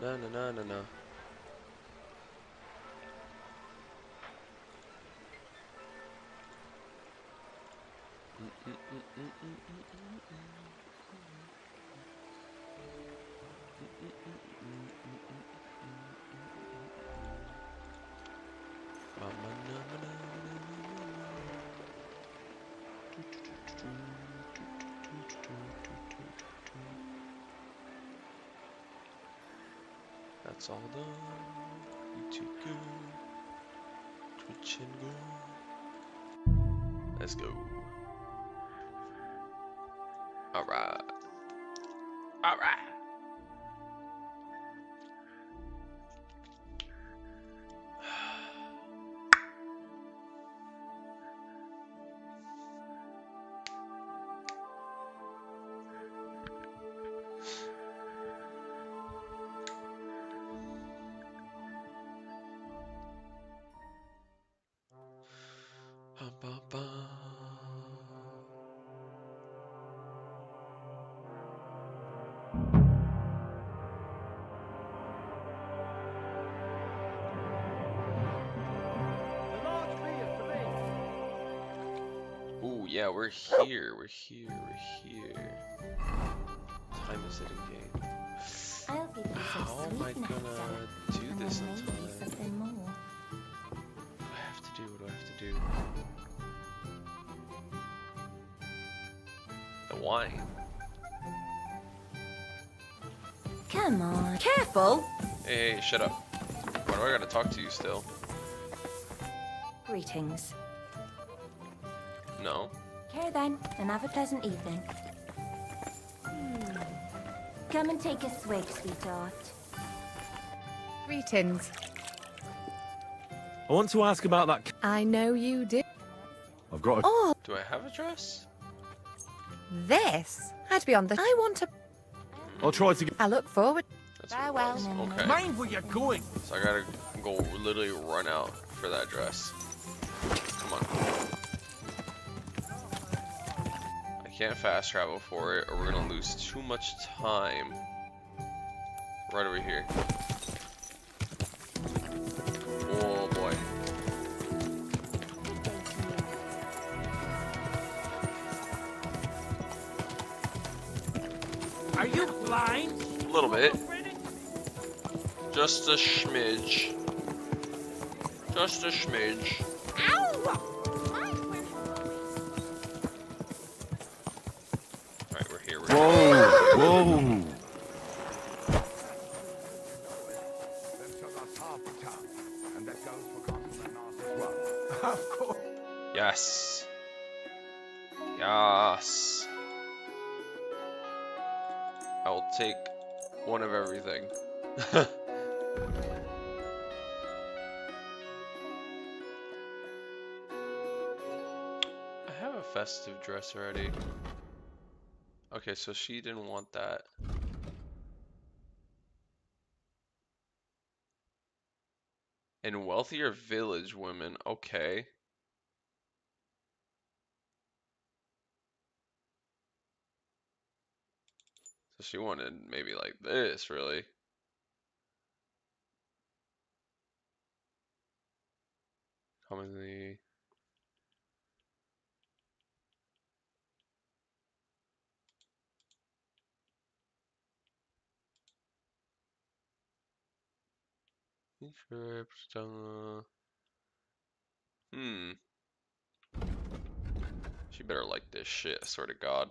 Na na na na na. That's all done. YouTube good. Twitch and good. Let's go. Alright. Alright. Ooh, yeah, we're here. We're here. We're here. What time is it again? I'll give you some How am I sweet gonna nectar, do and this then in maybe time? something more. What do I have to do? What do I have to do? The wine. Come on, careful. Hey, shut up. Why do I gotta talk to you still? Greetings. No. Care then, and have a pleasant evening. Come and take a swig, sweetheart. Greetings. I want to ask about that. I know you do. I've got a. Oh, Do I have a dress? this. I'd be on the. I want to. I'll try to get. I look forward. That's what it Farewell. was. Okay. Mind where you're going. So I gotta go literally run out for that dress. Come on. I can't fast travel for it or we're gonna lose too much time. Right over here. Oh boy. Are you blind? A little bit. Just a smidge. Just a smidge. Alright, we're here. We're here. Whoa! Whoa! Yes. Yes. I will take one of everything. I have a festive dress already. Okay, so she didn't want that. And wealthier village women, okay. So she wanted maybe like this, really. Commonly. Hmm. She better like this shit, I swear to God.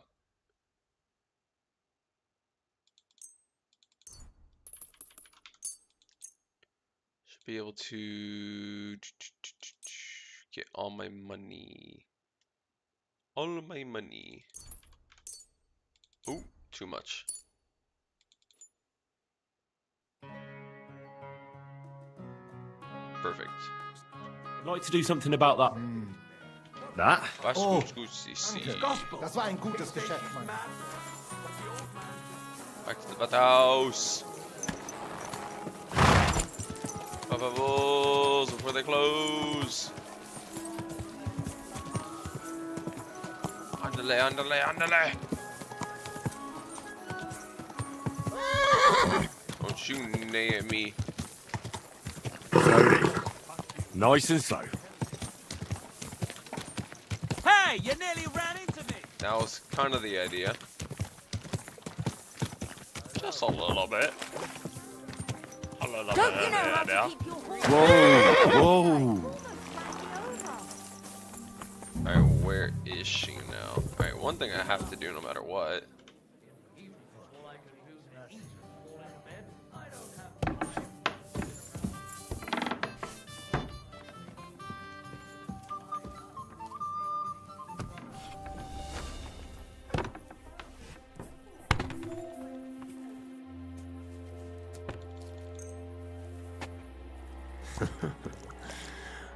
Should be able to get all my money. All of my money. Oh, too much. Perfect. I'd like to do something about that. That? Was gut, see. Das war ein gutes Geschäft, Mann. Back to the bathhouse. Favos before they close. Andale, andale, andale. Don't shooting at me. Slowly. Nice and slow. Hey, you nearly ran into me. That was kind of the idea. Just a little bit. A little Don't bit you know how there. to keep your horse? Whoa! Alright, where is she now? Alright, one thing I have to do no matter what.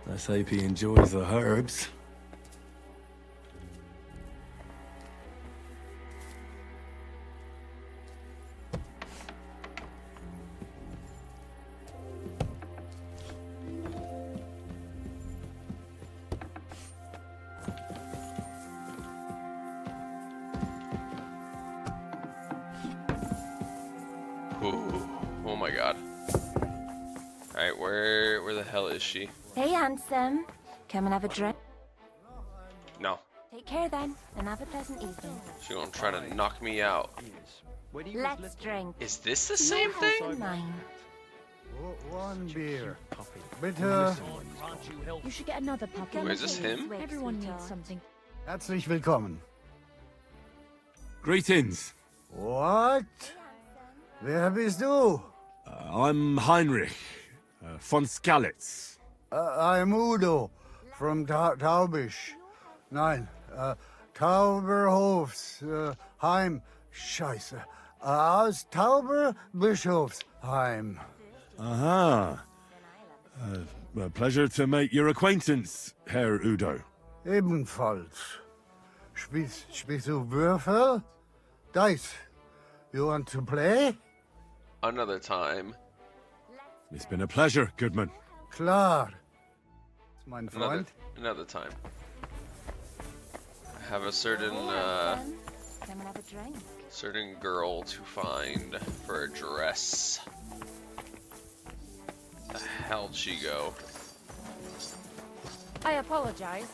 Let's hope he enjoys the herbs. Ooh, oh my god. Alright, where the hell is she? Hey, handsome. Come and have a drink. No, Take care then, and have a pleasant evening. she gonna try to knock me out. Let's drink. Is this the Your same health thing? and mine. One beer. Bitte. You should get another puppy. Wait, is this him? Everyone needs something. Herzlich willkommen. Greetings. What? Wer bist du? I'm Heinrich von Skalitz. I'm Udo from Taubisch. Nein, Tauberhofs Heim. Scheiße. Aus Tauberbischofsheim. Aha. A pleasure to make your acquaintance, Herr Udo. Ebenfalls. Spielst du Würfel? Dice. You want to play? Another time. It's been a pleasure, Goodman. Klar. Mein Another, Freund. another time. I have a certain, Hey, handsome. Come and have a drink. certain girl to find for a dress. The hell'd she go? I apologize.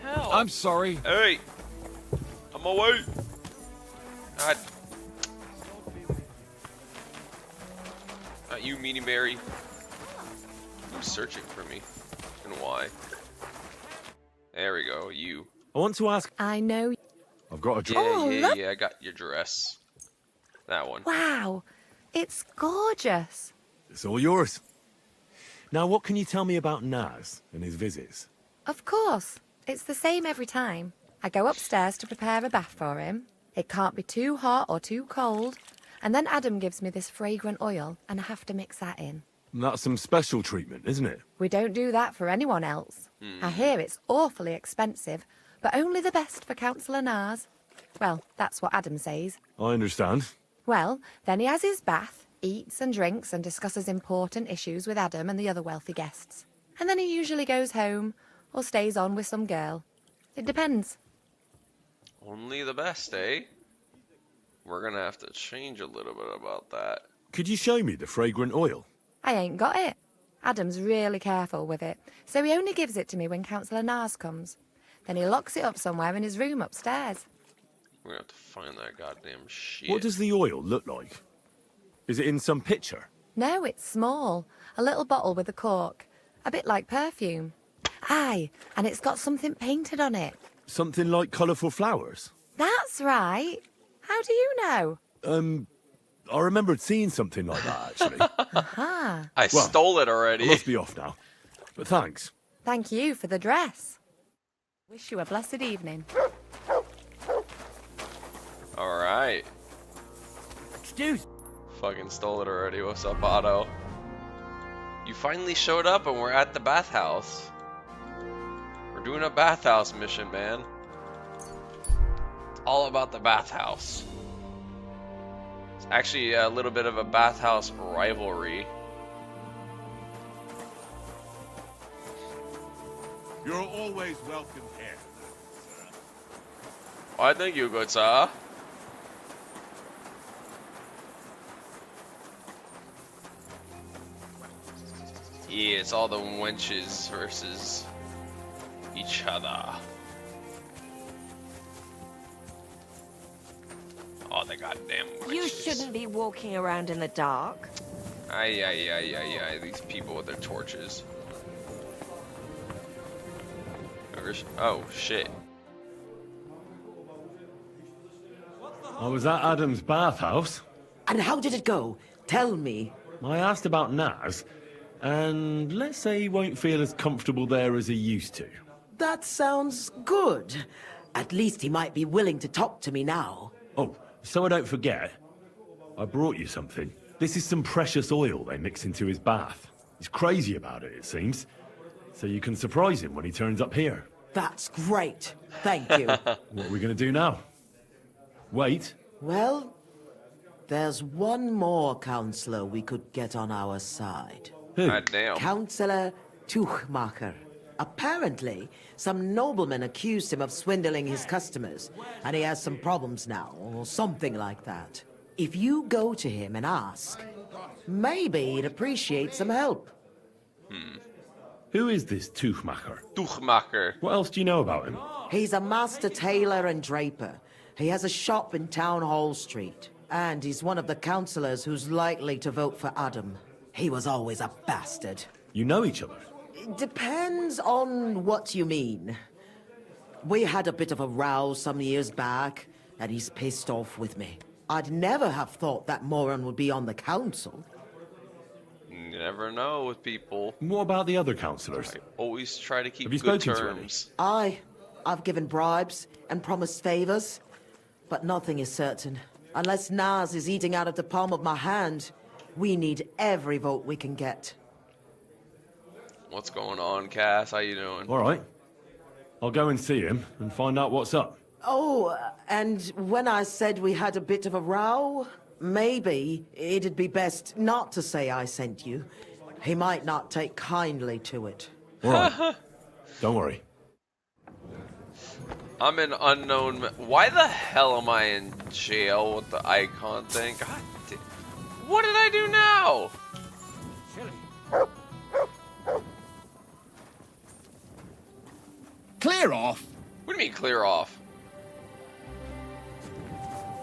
Hell. I'm sorry. Hey! I'm away! God. Not you, Meanie Mary. Who's searching for me? And why? There we go, you. I want to ask. I know. I've got a Yeah, dress. Oh, yeah, look. yeah, I got your dress. That one. Wow, it's gorgeous. It's all yours. Now, what can you tell me about Naz and his visits? Of course, it's the same every time. I go upstairs to prepare a bath for him. It can't be too hot or too cold. And then Adam gives me this fragrant oil, and I have to mix that in. That's some special treatment, isn't it? We don't do that for anyone else. I hear it's awfully expensive, but only the best for Councillor Nars. Well, that's what Adam says. I understand. Well, then he has his bath, eats and drinks and discusses important issues with Adam and the other wealthy guests. And then he usually goes home or stays on with some girl. It depends. Only the best, eh? We're gonna have to change a little bit about that. Could you show me the fragrant oil? I ain't got it. Adam's really careful with it, so he only gives it to me when Councillor Nars comes. Then he locks it up somewhere in his room upstairs. We're gonna have to find that goddamn shit. What does the oil look like? Is it in some picture? No, it's small. A little bottle with a cork. A bit like perfume. Aye, and it's got something painted on it. Something like colourful flowers? That's right. How do you know? I remembered seeing something like that, actually. Aha. I Well, stole it I already. must be off now. But thanks. Thank you for the dress. Wish you a blessed evening. Alright. Excuse. Fucking stole it already. What's up, Otto? You finally showed up and we're at the bathhouse. We're doing a bathhouse mission, man. It's all about the bathhouse. It's actually a little bit of a bathhouse rivalry. You're always welcome here. Why, thank you, good sir. Yeah, it's all the wenches versus each other. Oh, the goddamn wenches. You shouldn't be walking around in the dark. Ay, these people with their torches. Oh, shit. I was at Adam's bathhouse. And how did it go? Tell me. I asked about Naz, and let's say he won't feel as comfortable there as he used to. That sounds good. At least he might be willing to talk to me now. Oh, so I don't forget, I brought you something. This is some precious oil they mix into his bath. He's crazy about it seems. So you can surprise him when he turns up here. That's great. Thank you. What are we going to do now? Wait. Well, there's one more counselor we could get on our side. Who? God damn. Counselor Tuchmacher. Apparently, some nobleman accused him of swindling his customers, and he has some problems now, or something like that. If you go to him and ask, maybe he'd appreciate some help. Who is this Tuchmacher? Tuchmacher. What else do you know about him? He's a master tailor and draper. He has a shop in Town Hall Street. And he's one of the councillors who's likely to vote for Adam. He was always a bastard. You know each other? It depends on what you mean. We had a bit of a row some years back, and he's pissed off with me. I'd never have thought that moron would be on the council. You never know with people. What about the other councillors? I always try to keep Have you good spoken to any? terms. I've given bribes and promised favors, but nothing is certain. Unless Naz is eating out of the palm of my hand, we need every vote we can get. What's going on, Cass? How you doing? All right. I'll go and see him and find out what's up. Oh, and when I said we had a bit of a row, maybe it'd be best not to say I sent you. He might not take kindly to it. All right. Don't worry. I'm an unknown. Why the hell am I in jail with the icon thing? God damn. What did I do now? Clear off. What do you mean clear off?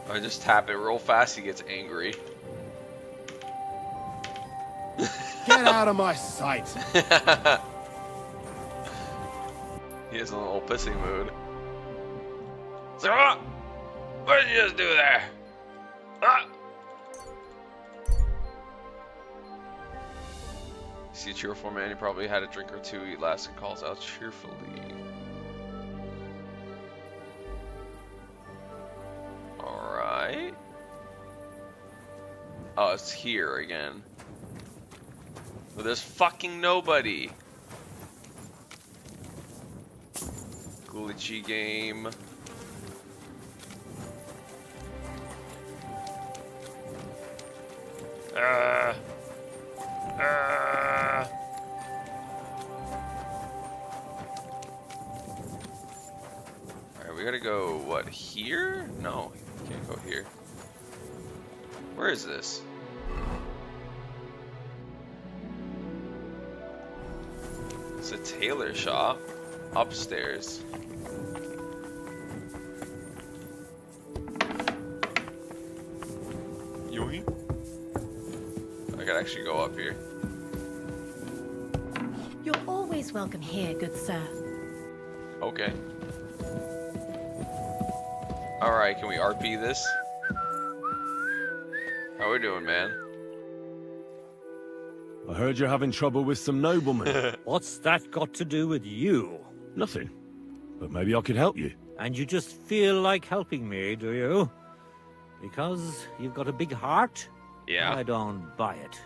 I just tap it real fast, he gets angry. Get out of my sight. He is in a little pissing mood. So, what did you just do there? Ah! See a cheerful man, he probably had a drink or two, eat last and calls out cheerfully. Alright. Oh, it's here again. But there's fucking nobody. Glitchy game. Alright, we gotta go, what, here? No, can't go here. Where is this? It's a tailor shop. Upstairs. Yoink. I could actually go up here. You're always welcome here, good sir. Okay. Alright, can we RP this? How we doing, man? I heard you're having trouble with some noblemen. What's that got to do with you? Nothing. But maybe I could help you. And you just feel like helping me, do you? Because you've got a big heart? Yeah. I don't buy it.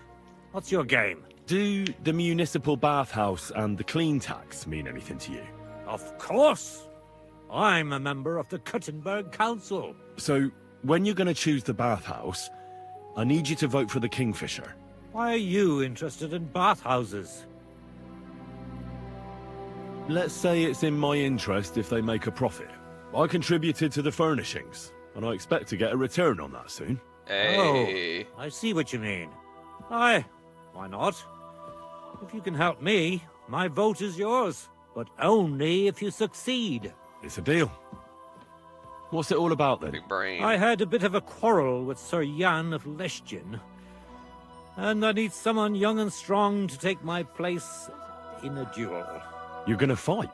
What's your game? Do the municipal bathhouse and the clean tax mean anything to you? Of course! I'm a member of the Kuttenberg Council. So, when you're going to choose the bathhouse, I need you to vote for the Kingfisher. Why are you interested in bathhouses? Let's say it's in my interest if they make a profit. I contributed to the furnishings, and I expect to get a return on that soon. Hey. Oh, I see what you mean. Aye, why not? If you can help me, my vote is yours. But only if you succeed. It's a deal. What's it all about then? Big brain. I had a bit of a quarrel with Sir Jan of Leschin. And I need someone young and strong to take my place in a duel. You're gonna fight?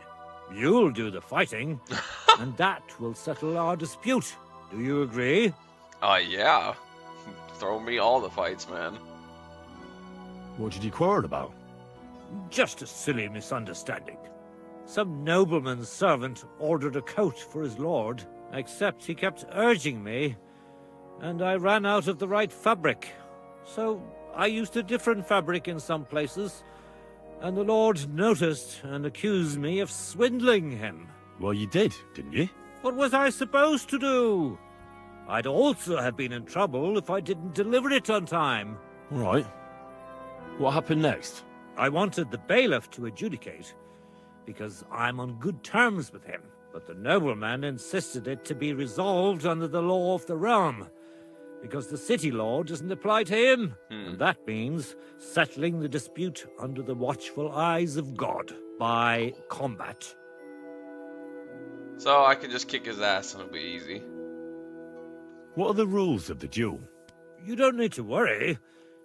You'll do the fighting, and that will settle our dispute. Do you agree? Yeah. Throw me all the fights, man. What did you quarrel about? Just a silly misunderstanding. Some nobleman's servant ordered a coat for his lord, except he kept urging me, and I ran out of the right fabric. So I used a different fabric in some places, and the lord noticed and accused me of swindling him. Well, you did, didn't you? What was I supposed to do? I'd also have been in trouble if I didn't deliver it on time. All right. What happened next? I wanted the bailiff to adjudicate, because I'm on good terms with him. But the nobleman insisted it to be resolved under the law of the realm, because the city law doesn't apply to him. And that means settling the dispute under the watchful eyes of God, by combat. So I can just kick his ass and it'll be easy. What are the rules of the duel? You don't need to worry.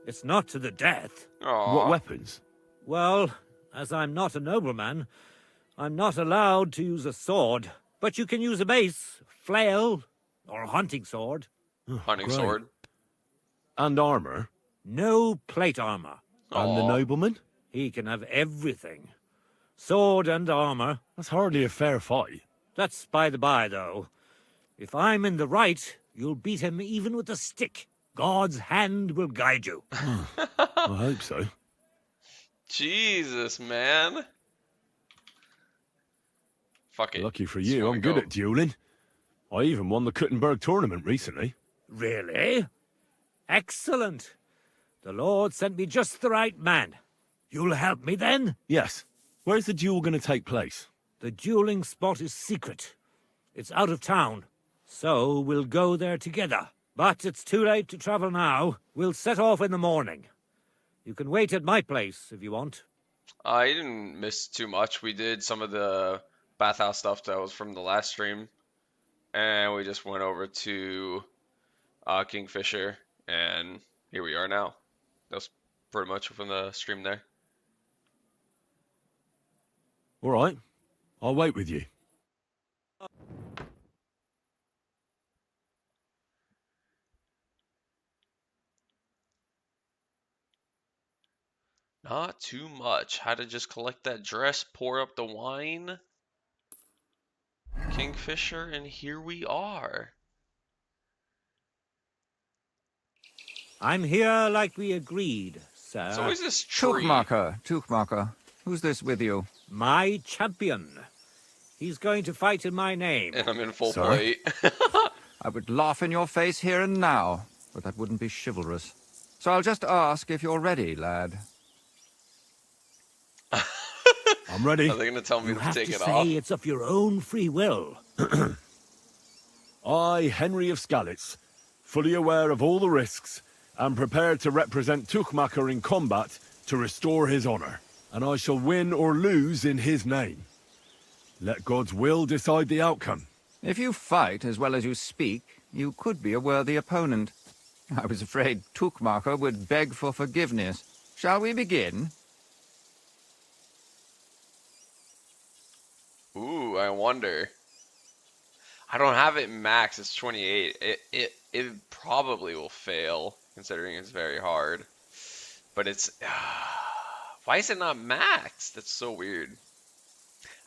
It's not to the death. Aww. What weapons? Well, as I'm not a nobleman, I'm not allowed to use a sword. But you can use a mace, flail, or a hunting sword. Hunting Great. sword. And armor? No plate armor. And the Aw. nobleman? He can have everything. Sword and armor. That's hardly a fair fight. That's by the by, though. If I'm in the right, you'll beat him even with a stick. God's hand will guide you. I hope so. Jesus, man. Fuck it. Lucky for Just you, wanna I'm good go. at dueling. I even won the Kuttenberg tournament recently. Really? Excellent. The Lord sent me just the right man. You'll help me then? Yes. Where's the duel going to take place? The dueling spot is secret. It's out of town. So we'll go there together. But it's too late to travel now. We'll set off in the morning. You can wait at my place if you want. I didn't miss too much. We did some of the bathhouse stuff that was from the last stream. And we just went over to Kingfisher. And here we are now. That was pretty much from the stream there. All right. I'll wait with you. Not too much. Had to just collect that dress, pour up the wine. Kingfisher, and here we are. I'm here like we agreed, sir. So is this tree? Tuchmacher. Who's this with you? My champion. He's going to fight in my name. And I'm in full Sir? plate. I would laugh in your face here and now, but that wouldn't be chivalrous. So I'll just ask if you're ready, lad. I'm ready. Are they going to tell me You to have take to it say off? it's of your own free will. I, Henry of Skalitz, fully aware of all the risks, am prepared to represent Tuchmacher in combat to restore his honor, and I shall win or lose in his name. Let God's will decide the outcome. If you fight as well as you speak, you could be a worthy opponent. I was afraid Tuchmacher would beg for forgiveness. Shall we begin? Ooh, I wonder. I don't have it max. It's 28. It probably will fail, considering it's very hard. But it's... why is it not maxed? That's so weird.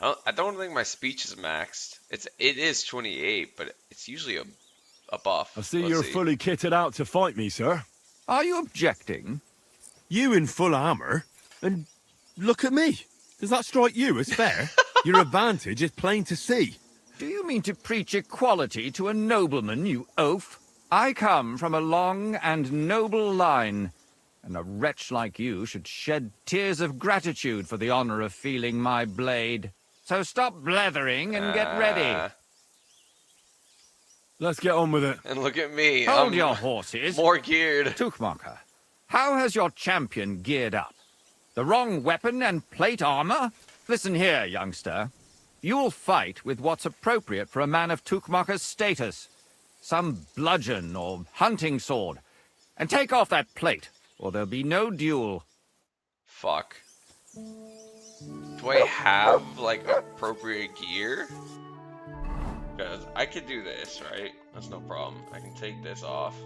I don't think my speech is maxed. It is 28, but it's usually a buff. I see Let's you're fully kitted out to fight me, sir. Are you objecting? You in full armor? And look at me. Does that strike you as fair? Your advantage is plain to see. Do you mean to preach equality to a nobleman, you oaf? I come from a long and noble line, and a wretch like you should shed tears of gratitude for the honor of feeling my blade. So stop blethering and get ready. Let's get on with it. And look at me. Hold I'm your horses. more geared. Tuchmacher, how has your champion geared up? The wrong weapon and plate armor? Listen here, youngster. You'll fight with what's appropriate for a man of Tukmaker's status. Some bludgeon or hunting sword. And take off that plate, or there'll be no duel. Fuck. Do I have, like, appropriate gear? Because I could do this, right? That's no problem. I can take this off.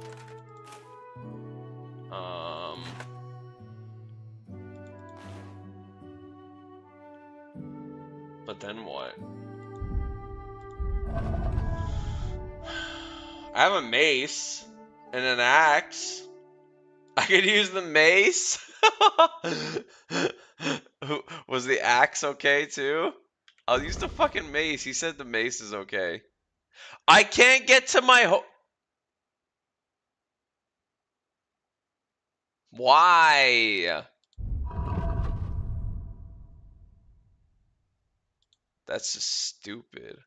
But then what? I have a mace and an axe. I could use the mace. Was the axe okay too? I'll use the fucking mace. He said the mace is okay. I can't get to my Why? That's just stupid.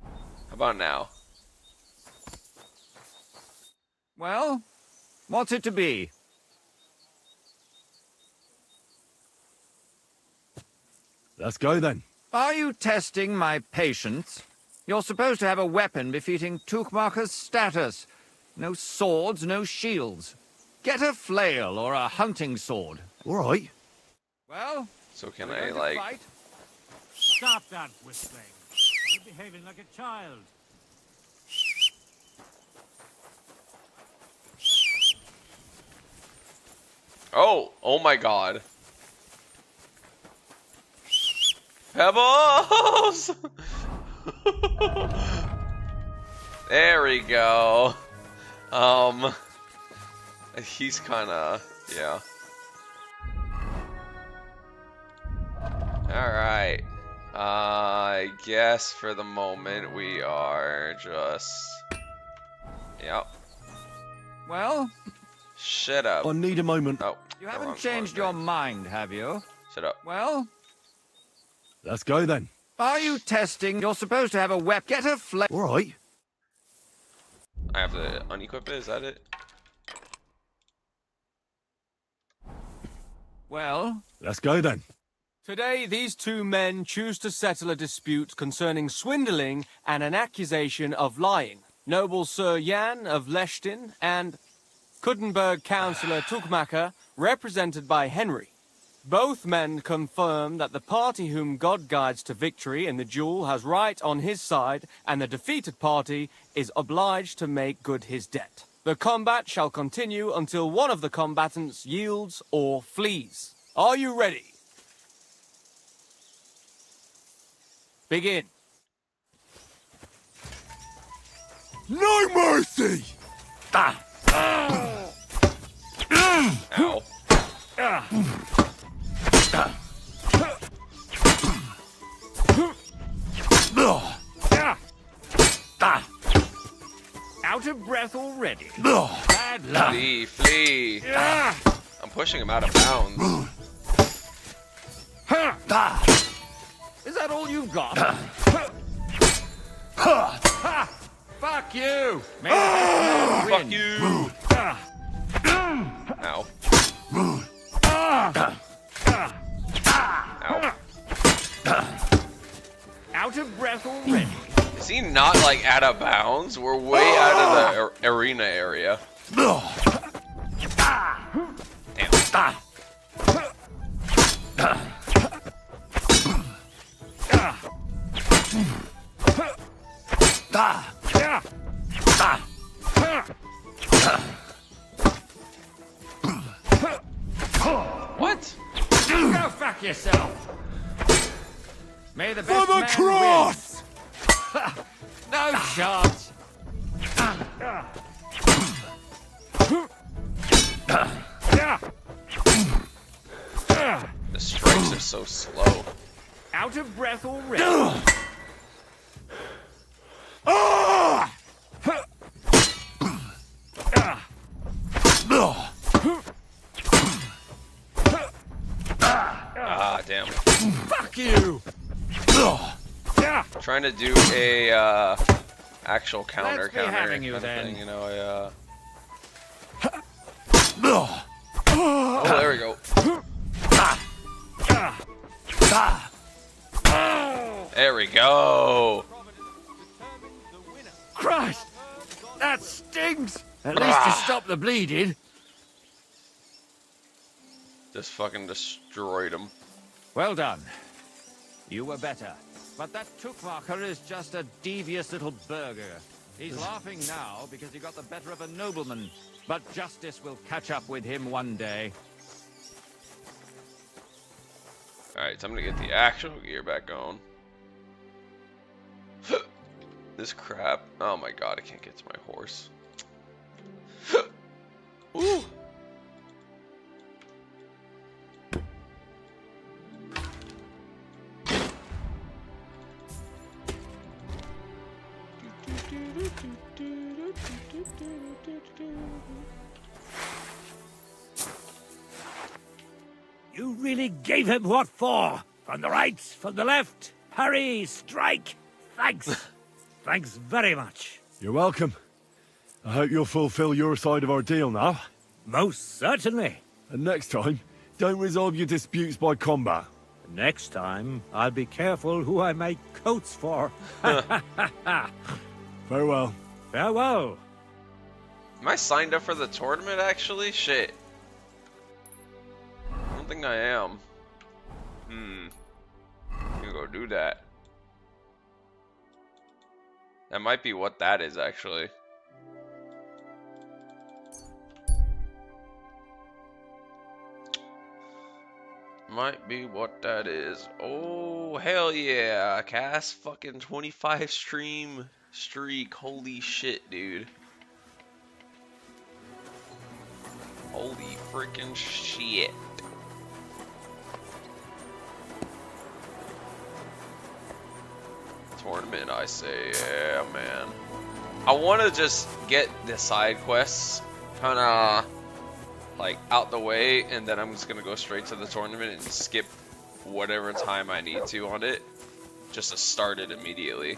How about now? Well, what's it to be? Let's go then. Are you testing my patience? You're supposed to have a weapon befitting Tukmaker's status. No swords, no shields. Get a flail or a hunting sword. All right. Well, so can I, like... Fight? Stop that whistling. You're behaving like a child. Oh my god. Pebbles! There we go. He's kinda, yeah. Alright. I guess for the moment we are just... Yep. Well? Shut up. I need a moment. Oh. You haven't changed your mind, have you? Shut up. Well? Let's go then. Are you testing? You're supposed to have a weapon. Get a flail. All right. I have to unequip it, is that it? Well? Let's go then. Today, these two men choose to settle a dispute concerning swindling and an accusation of lying. Noble Sir Jan of Leshtin and Kuddenberg Councillor Tukmaker, represented by Henry. Both men confirm that the party whom God guides to victory in the duel has right on his side, and the defeated party is obliged to make good his debt. The combat shall continue until one of the combatants yields or flees. Are you ready? Begin. No mercy! Ow. Out of breath already. Bad luck. Flee. I'm pushing him out of bounds. Is that all you've got? Fuck you! May the best man win. Fuck you! Ow. Ow. Out of breath already. Is he not, like, out of bounds? We're way out of the arena area. Damn. What? Go fuck yourself. May the best For the man cross! win. No chance. The strikes are so slow. Out of breath already. Ah, damn. Fuck you. Trying to do a actual counter Let's be kind having you of then. thing, you know. Oh, there we go. There we go. Christ! That stinks! At least to stop the bleeding. Just fucking destroyed him. Well done. You were better. But that Tuchmacher is just a devious little burger. He's laughing now because he got the better of a nobleman. But justice will catch up with him one day. Alright, time to get the actual gear back on. This crap. Oh my god, I can't get to my horse. Ooh. You really gave him what for? From the right, from the left, parry, strike. Thanks. Thanks very much. You're welcome. I hope you'll fulfill your side of our deal now. Most certainly. And next time, don't resolve your disputes by combat. Next time, I'll be careful who I make coats for. Farewell. Farewell. Am I signed up for the tournament actually? Shit. I don't think I am. I'm gonna go do that. That might be what that is actually. Might be what that is. Oh, hell yeah. Cast fucking 25 stream streak. Holy shit, dude. Holy freaking shit. Tournament, I say. Yeah, man. I want to just get the side quests kind of like out the way, and then I'm just gonna go straight to the tournament and skip whatever time I need to on it, just to start it immediately,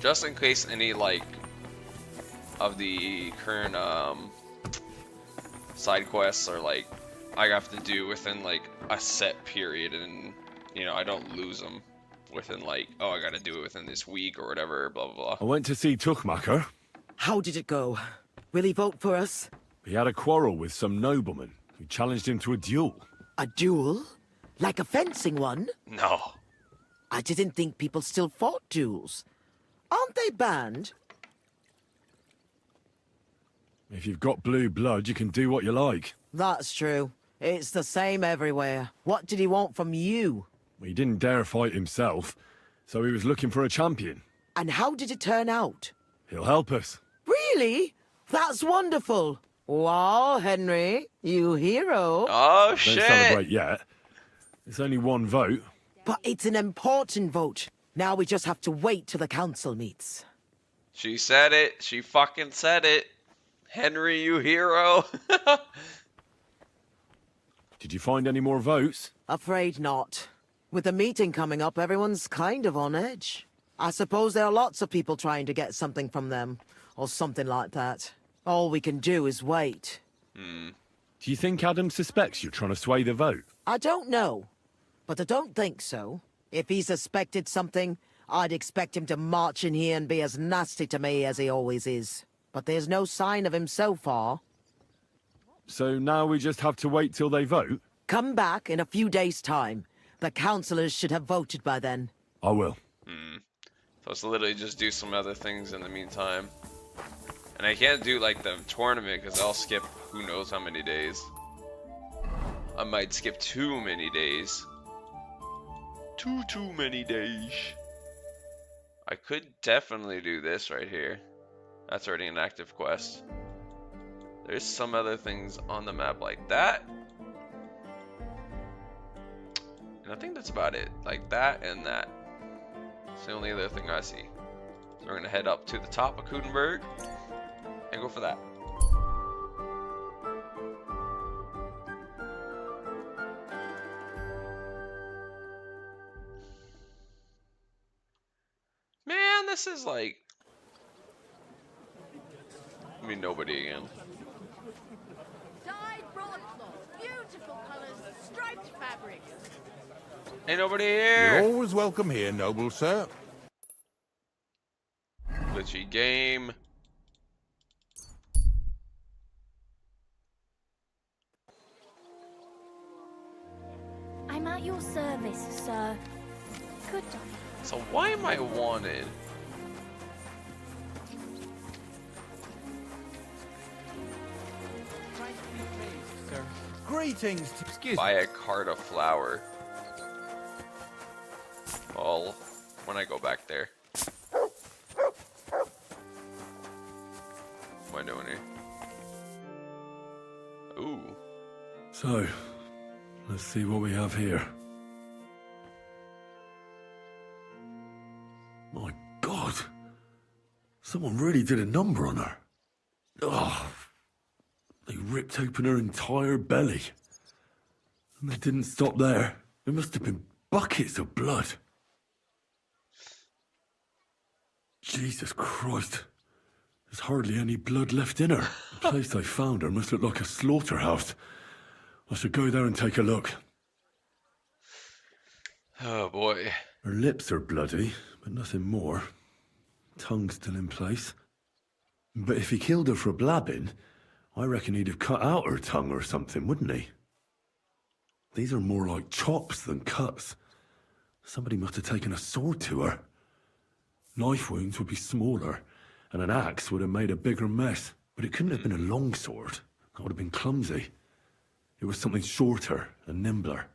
just in case any like of the current side quests are like I have to do within like a set period, and you know I don't lose them within like, oh, I gotta do it within this week or whatever, blah blah blah. I went to see Tuchmacher. How did it go? Will he vote for us? He had a quarrel with some nobleman who challenged him to a duel. A duel? Like a fencing one? No. I didn't think people still fought duels. Aren't they banned? If you've got blue blood, you can do what you like. That's true. It's the same everywhere. What did he want from you? He didn't dare fight himself, so he was looking for a champion. And how did it turn out? He'll help us. Really? That's wonderful. Wow, Henry, you hero. Oh, Don't shit. celebrate yet. It's only one vote. But it's an important vote. Now we just have to wait till the council meets. She said it. She fucking said it. Henry, you hero. Did you find any more votes? Afraid not. With the meeting coming up, everyone's kind of on edge. I suppose there are lots of people trying to get something from them, or something like that. All we can do is wait. Do you think Adam suspects you're trying to sway the vote? I don't know, but I don't think so. If he suspected something, I'd expect him to march in here and be as nasty to me as he always is. But there's no sign of him so far. So now we just have to wait till they vote? Come back in a few days' time. The councillors should have voted by then. I will. So let's literally just do some other things in the meantime. And I can't do like the tournament because I'll skip who knows how many days. I might skip too many days. Too many days. I could definitely do this right here. That's already an active quest. There's some other things on the map like that. And I think that's about it. Like that and that. It's the only other thing I see. So we're gonna head up to the top of Kudenberg and go for that. Man, this is like... I mean, nobody again. Dyed broadcloth, beautiful colours striped fabrics. Ain't nobody You're here. always welcome here, noble sir. Glitchy game. I'm at your service, sir. Good dog. So why am I wanted? Greetings. Excuse Buy a cart of flour. Well, when I go back there. What am I doing here? Ooh. So, let's see what we have here. My God! Someone really did a number on her. Oh, they ripped open her entire belly. And they didn't stop there. There must have been buckets of blood. Jesus Christ. There's hardly any blood left in her. The place I found her must look like a slaughterhouse. I should go there and take a look. Oh boy. Her lips are bloody, but nothing more. Tongue still in place. But if he killed her for blabbing, I reckon he'd have cut out her tongue or something, wouldn't he? These are more like chops than cuts. Somebody must have taken a sword to her. Knife wounds would be smaller, and an axe would have made a bigger mess. But it couldn't have been a long sword. That would have been clumsy. It was something shorter and nimbler.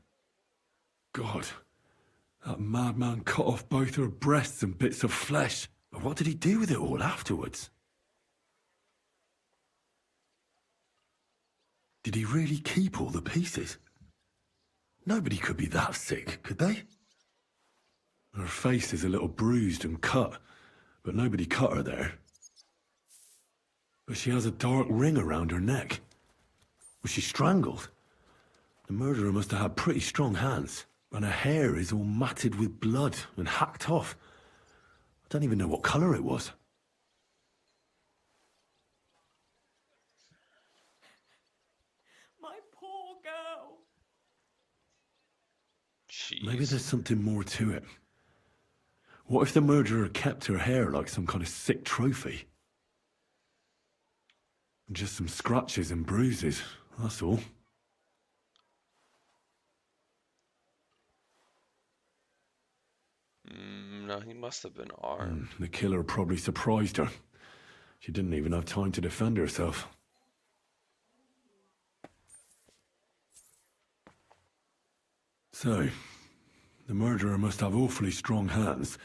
God, that madman cut off both her breasts and bits of flesh. But what did he do with it all afterwards? Did he really keep all the pieces? Nobody could be that sick, could they? Her face is a little bruised and cut, but nobody cut her there. But she has a dark ring around her neck. Was she strangled? The murderer must have had pretty strong hands, and her hair is all matted with blood and hacked off. I don't even know what colour it was. My poor girl. Jeez. Maybe there's something more to it. What if the murderer kept her hair like some kind of sick trophy? Just some scratches and bruises, that's all. No, he must have been armed. The killer probably surprised her. She didn't even have time to defend herself. So, the murderer must have awfully strong hands,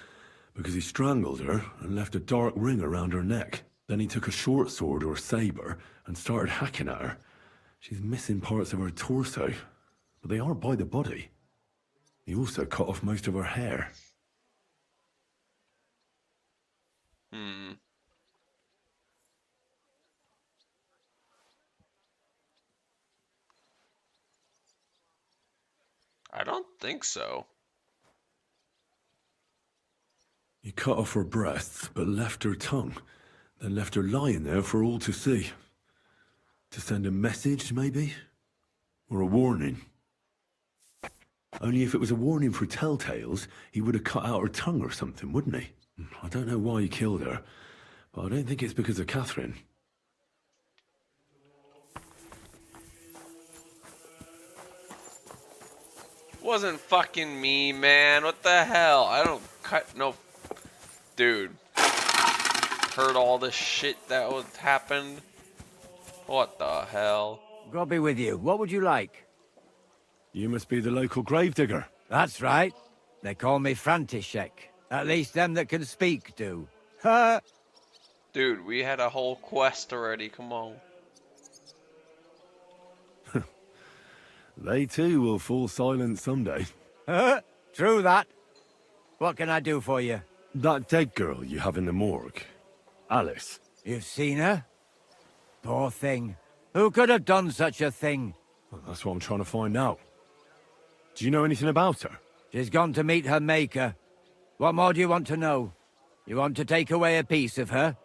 because he strangled her and left a dark ring around her neck. Then he took a short sword or saber and started hacking at her. She's missing parts of her torso, but they aren't by the body. He also cut off most of her hair. I don't think so. He cut off her breasts, but left her tongue, then left her lying there for all to see. To send a message, maybe? Or a warning? Only if it was a warning for telltales, he would have cut out her tongue or something, wouldn't he? I don't know why he killed her, but I don't think it's because of Catherine. Wasn't fucking me, man. What the hell? I don't cut no... Dude. Heard all this shit that was happened. What the hell? God be with you. What would you like? You must be the local gravedigger. That's right. They call me František. At least them that can speak do. Ha! Dude, we had a whole quest already. Come on. They too will fall silent someday. True that. What can I do for you? That dead girl you have in the morgue. Alice. You've seen her? Poor thing. Who could have done such a thing? Well, that's what I'm trying to find out. Do you know anything about her? She's gone to meet her maker. What more do you want to know? You want to take away a piece of her?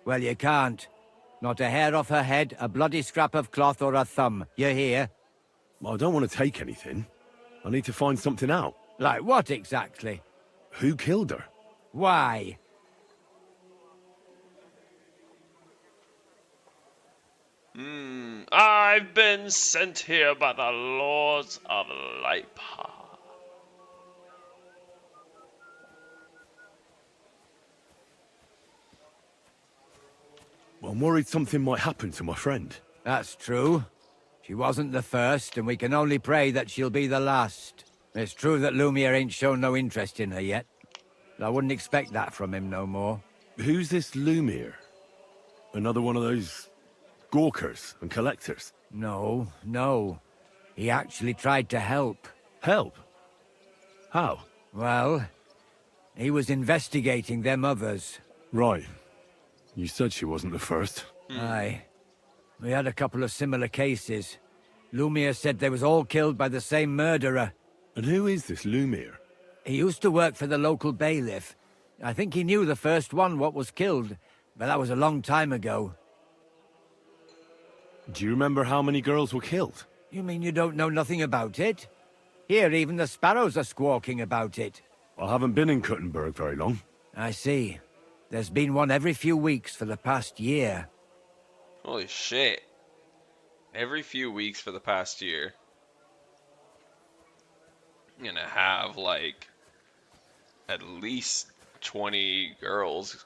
Well, you can't. Not a hair off her head, a bloody scrap of cloth, or a thumb. You hear? I don't want to take anything. I need to find something out. Like what exactly? Who killed her? Why? I've been sent here by the Lords of Lightpath. I'm worried something might happen to my friend. That's true. She wasn't the first, and we can only pray that she'll be the last. It's true that Lumiere ain't shown no interest in her yet. I wouldn't expect that from him no more. Who's this Lumiere? Another one of those gawkers and collectors? No. He actually tried to help. Help? How? Well, he was investigating them others. Right. You said she wasn't the first. Aye. We had a couple of similar cases. Lumiere said they was all killed by the same murderer. And who is this Lumiere? He used to work for the local bailiff. I think he knew the first one what was killed, but that was a long time ago. Do you remember how many girls were killed? You mean you don't know nothing about it? Here, even the sparrows are squawking about it. I haven't been in Kuttenberg very long. I see. There's been one every few weeks for the past year. Holy shit. Every few weeks for the past year. I'm gonna have, like, at least 20 girls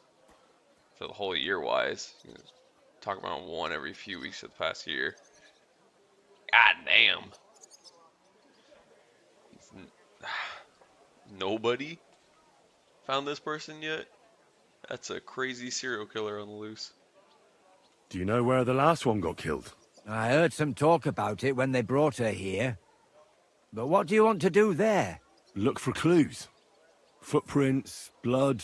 for the whole year-wise. Talk about one every few weeks for the past year. God damn. Nobody found this person yet? That's a crazy serial killer on the loose. Do you know where the last one got killed? I heard some talk about it when they brought her here. But what do you want to do there? Look for clues. Footprints, blood,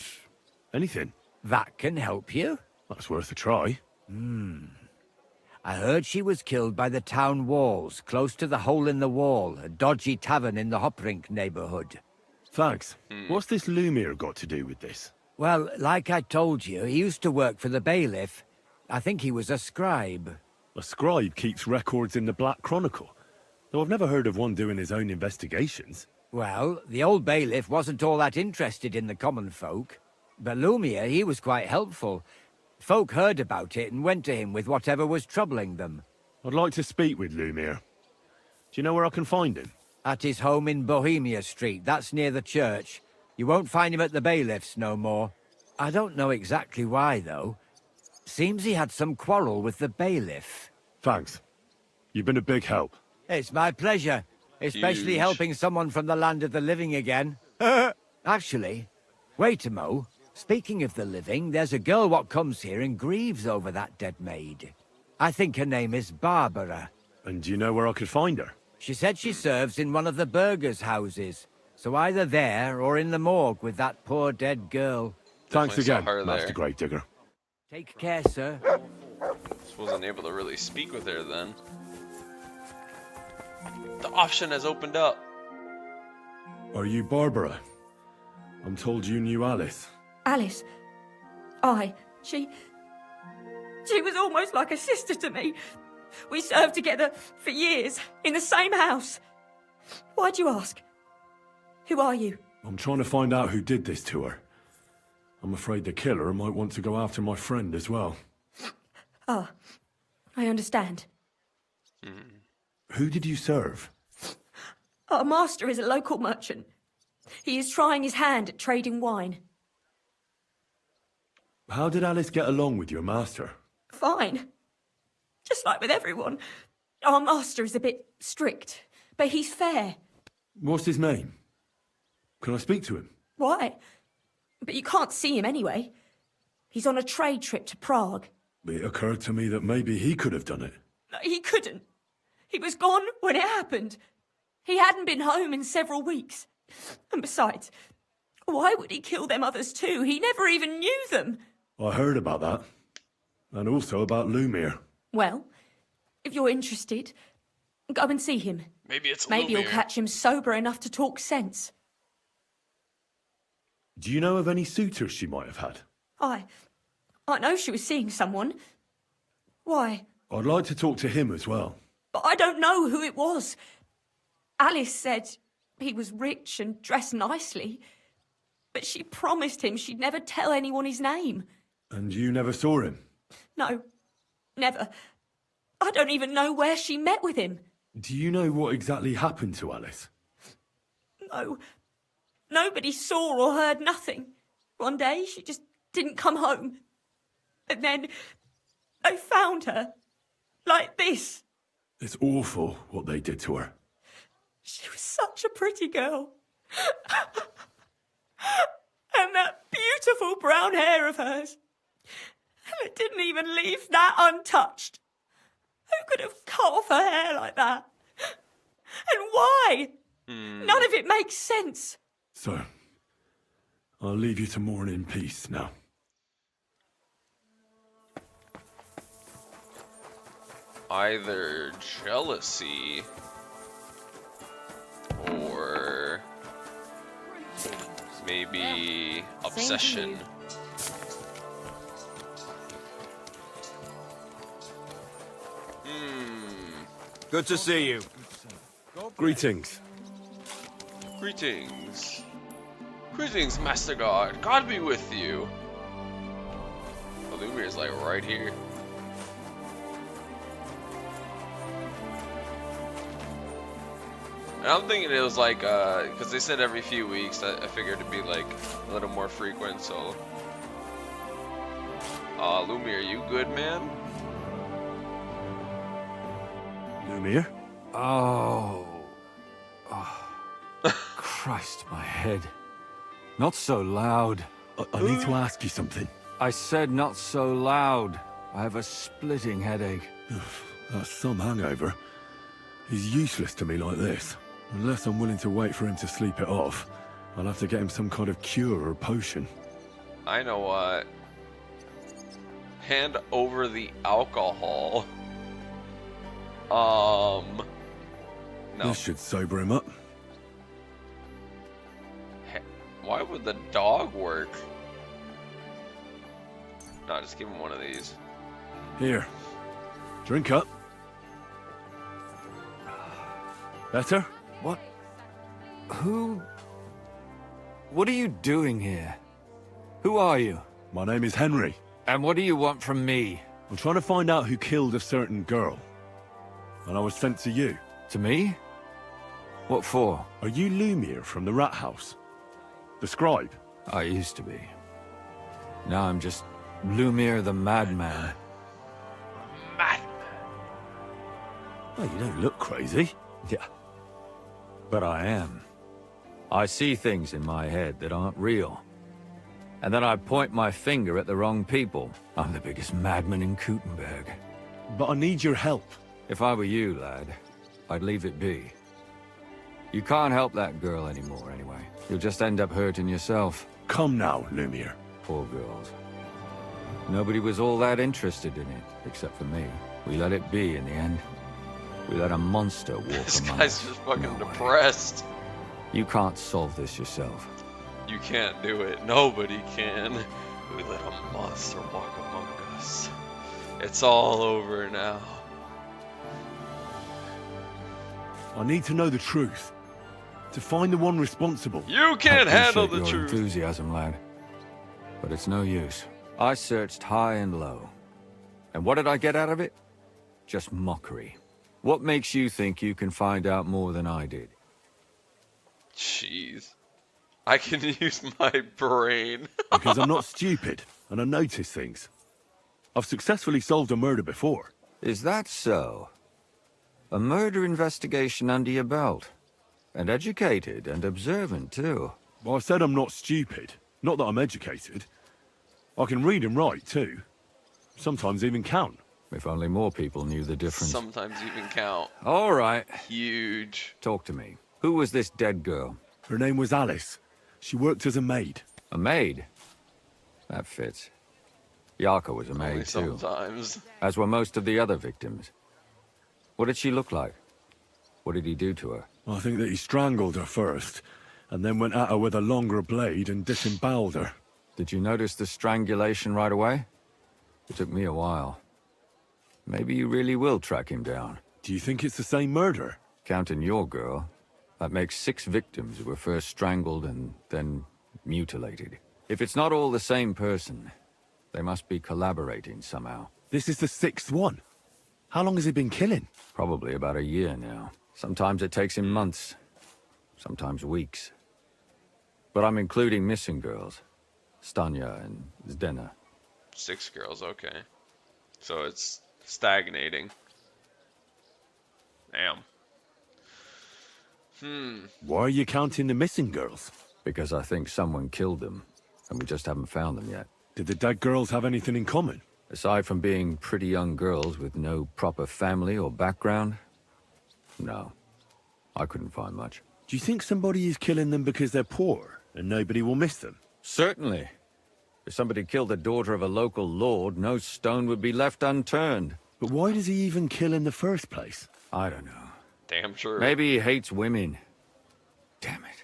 anything. That can help you? That's worth a try. I heard she was killed by the town walls, close to the Hole in the Wall, a dodgy tavern in the Hoprink neighborhood. Thanks. What's this Lumiere got to do with this? Well, like I told you, he used to work for the bailiff. I think he was a scribe. A scribe keeps records in the Black Chronicle, though I've never heard of one doing his own investigations. Well, the old bailiff wasn't all that interested in the common folk. But Lumiere, he was quite helpful. Folk heard about it and went to him with whatever was troubling them. I'd like to speak with Lumiere. Do you know where I can find him? At his home in Bohemia Street, that's near the church. You won't find him at the bailiff's no more. I don't know exactly why, though. Seems he had some quarrel with the bailiff. Thanks. You've been a big help. It's my pleasure, especially Huge. helping someone from the land of the living again. Actually, wait a mo. Speaking of the living, there's a girl what comes here and grieves over that dead maid. I think her name is Barbara. And do you know where I could find her? She said she serves in one of the burgers' houses. So either there or in the morgue with that poor dead girl. Thanks Definitely saw again, her Master there. Gravedigger. Take care, sir. Just wasn't able to really speak with her then. The option has opened up. Are you Barbara? I'm told you knew Alice. Alice. Aye. She was almost like a sister to me. We served together for years, in the same house. Why'd you ask? Who are you? I'm trying to find out who did this to her. I'm afraid the killer might want to go after my friend as well. Ah, I understand. Who did you serve? Our master is a local merchant. He is trying his hand at trading wine. How did Alice get along with your master? Fine. Just like with everyone. Our master is a bit strict, but he's fair. What's his name? Can I speak to him? Why? But you can't see him anyway. He's on a trade trip to Prague. It occurred to me that maybe he could have done it. He couldn't. He was gone when it happened. He hadn't been home in several weeks. And besides, why would he kill them others too? He never even knew them. I heard about that. And also about Lumiere. Well, if you're interested, go and see him. Maybe it's Maybe you'll Lumiere. catch him sober enough to talk sense. Do you know of any suitors she might have had? I know she was seeing someone. Why? I'd like to talk to him as well. But I don't know who it was. Alice said he was rich and dressed nicely, but she promised him she'd never tell anyone his name. And you never saw him? No, never. I don't even know where she met with him. Do you know what exactly happened to Alice? No. Nobody saw or heard nothing. One day, she just didn't come home. And then I found her. Like this. It's awful what they did to her. She was such a pretty girl. And that beautiful brown hair of hers. And it didn't even leave that untouched. Who could have cut off her hair like that? And why? None of it makes sense. So, I'll leave you to mourn in peace now. Either jealousy or maybe obsession. Good to see you. Greetings. Greetings. Greetings, Master God. God be with you. Lumir's like right here. And I'm thinking it was like, because they said every few weeks, I figured it'd be like a little more frequent, so. Lumir, you good, man? Lumir? Oh. Christ, my head. Not so loud. I need to ask you something. I said not so loud. I have a splitting headache. That's some hangover. He's useless to me like this. Unless I'm willing to wait for him to sleep it off, I'll have to get him some kind of cure or potion. I know what. Hand over the alcohol. No. This should sober him up. Why would the dog work? No, just give him one of these. Here. Drink up. Better? What? What are you doing here? Who are you? My name is Henry. And what do you want from me? I'm trying to find out who killed a certain girl. And I was sent to you. To me? What for? Are you Lumir from the rat house? The scribe? I used to be. Now I'm just Lumir the madman. Madman? Oh, you don't look crazy. Yeah. But I am. I see things in my head that aren't real. And then I point my finger at the wrong people. I'm the biggest madman in Kuttenberg. But I need your help. If I were you, lad, I'd leave it be. You can't help that girl anymore, anyway. You'll just end up hurting yourself. Come now, Lumir. Poor girls. Nobody was all that interested in it, except for me. We let it be in the end. We let a monster walk This among guy's us. just fucking depressed. You can't solve this yourself. You can't do it. Nobody can. We let a monster walk among us. It's all over now. I need to know the truth. To find the one responsible. You can't handle the your truth. Enthusiasm, lad. But it's no use. I searched high and low. And what did I get out of it? Just mockery. What makes you think you can find out more than I did? Jeez. I can use my brain. Because I'm not stupid, and I notice things. I've successfully solved a murder before. Is that so? A murder investigation under your belt. And educated and observant, too. Well, I said I'm not stupid. Not that I'm educated. I can read and write, too. Sometimes even count. If only more people knew the difference. Sometimes even count. All right. Huge. Talk to me. Who was this dead girl? Her name was Alice. She worked as a maid. A maid? That fits. Yaka was a maid, Only too. sometimes. As were most of the other victims. What did she look like? What did he do to her? I think that he strangled her first, and then went at her with a longer blade and disemboweled her. Did you notice the strangulation right away? It took me a while. Maybe you really will track him down. Do you think it's the same murder? Counting your girl, That makes 6 victims who were first strangled and then mutilated. If it's not all the same person, they must be collaborating somehow. This is the 6th one. How long has he been killing? Probably about a year now. Sometimes it takes him months, sometimes weeks. But I'm including missing girls. Stanya and Zdena. 6 girls, okay. So it's stagnating. Damn. Why are you counting the missing girls? Because I think someone killed them, and we just haven't found them yet. Did the dead girls have anything in common? Aside from being pretty young girls with no proper family or background, no. I couldn't find much. Do you think somebody is killing them because they're poor, and nobody will miss them? Certainly. If somebody killed the daughter of a local lord, no stone would be left unturned. But why does he even kill in the first place? I don't know. Damn sure. Maybe he hates women. Damn it.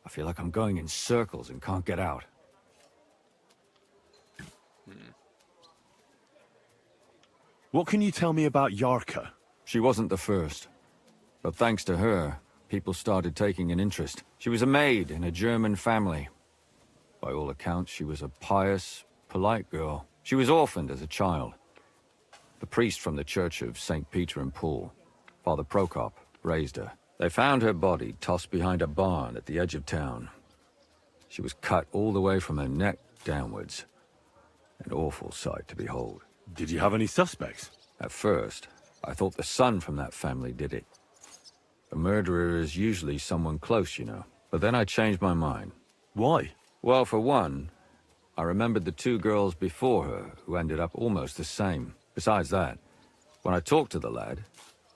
I feel like I'm going in circles and can't get out. What can you tell me about Yarka? She wasn't the first. But thanks to her, people started taking an interest. She was a maid in a German family. By all accounts, she was a pious, polite girl. She was orphaned as a child. The priest from the Church of St. Peter and Paul, Father Prokop, raised her. They found her body tossed behind a barn at the edge of town. She was cut all the way from her neck downwards. An awful sight to behold. Did you have any suspects? At first, I thought the son from that family did it. A murderer is usually someone close, you know. But then I changed my mind. Why? Well, for one, I remembered the 2 girls before her who ended up almost the same. Besides that, when I talked to the lad,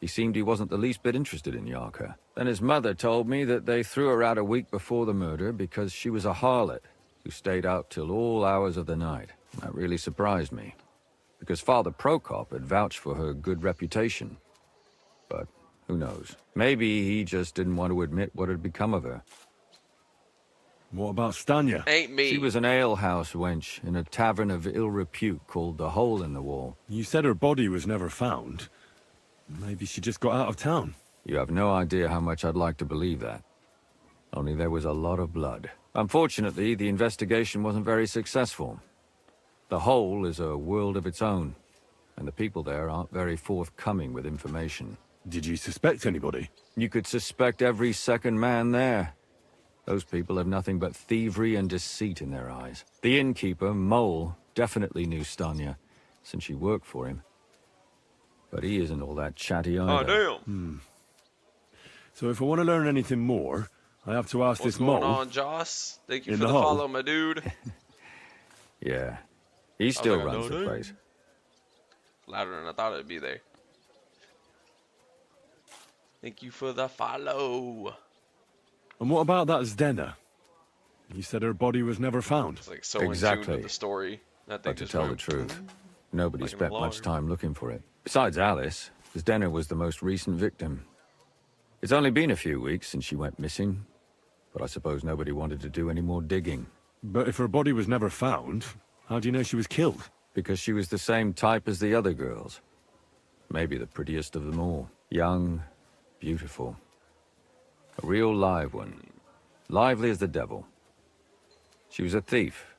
he seemed he wasn't the least bit interested in Yarka. Then his mother told me that they threw her out a week before the murder because she was a harlot who stayed out till all hours of the night. That really surprised me, because Father Prokop had vouched for her good reputation. But who knows? Maybe he just didn't want to admit what had become of her. What about Stanya? Ain't me. She was an alehouse wench in a tavern of ill repute called the Hole in the Wall. You said her body was never found. Maybe she just got out of town. You have no idea how much I'd like to believe that. Only there was a lot of blood. Unfortunately, the investigation wasn't very successful. The Hole is a world of its own, and the people there aren't very forthcoming with information. Did you suspect anybody? You could suspect every second man there. Those people have nothing but thievery and deceit in their eyes. The innkeeper, Mole, definitely knew Stanya, since she worked for him. But he isn't all that chatty either. Oh, damn. So if I want to learn anything more, I have to ask What's this going Mole. on, Joss? Thank you in for the the hole. follow, my dude. Yeah. He still like, I runs know the that. place. Louder than I thought it'd be there. Thank you for the follow. And what about that Zdena? You said her body was never found. It's like so in tune with the story that they But to just tell the went, truth, nobody like in spent a much log. time looking for it. Besides Alice, Zdena was the most recent victim. It's only been a few weeks since she went missing, but I suppose nobody wanted to do any more digging. But if her body was never found, how do you know she was killed? Because she was the same type as the other girls. Maybe the prettiest of them all. Young, beautiful. A real live one. Lively as the devil. She was a thief.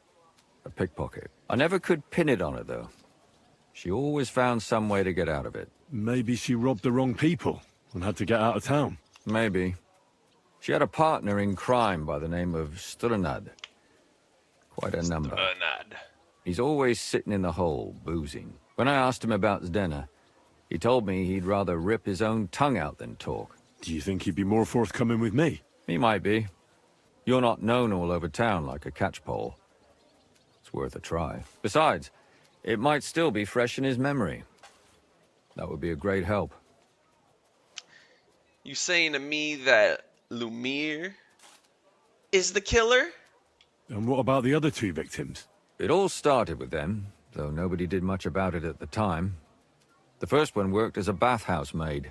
A pickpocket. I never could pin it on her, though. She always found some way to get out of it. Maybe she robbed the wrong people and had to get out of town. Maybe. She had a partner in crime by the name of Strunad. Quite a number. He's always sitting in the hole, boozing. When I asked him about Zdena, he told me he'd rather rip his own tongue out than talk. Do you think he'd be more forthcoming with me? He might be. You're not known all over town like a catchpole. It's worth a try. Besides, it might still be fresh in his memory. That would be a great help. You saying to me that Lumiere is the killer? And what about the other 2 victims? It all started with them, though nobody did much about it at the time. The first one worked as a bathhouse maid.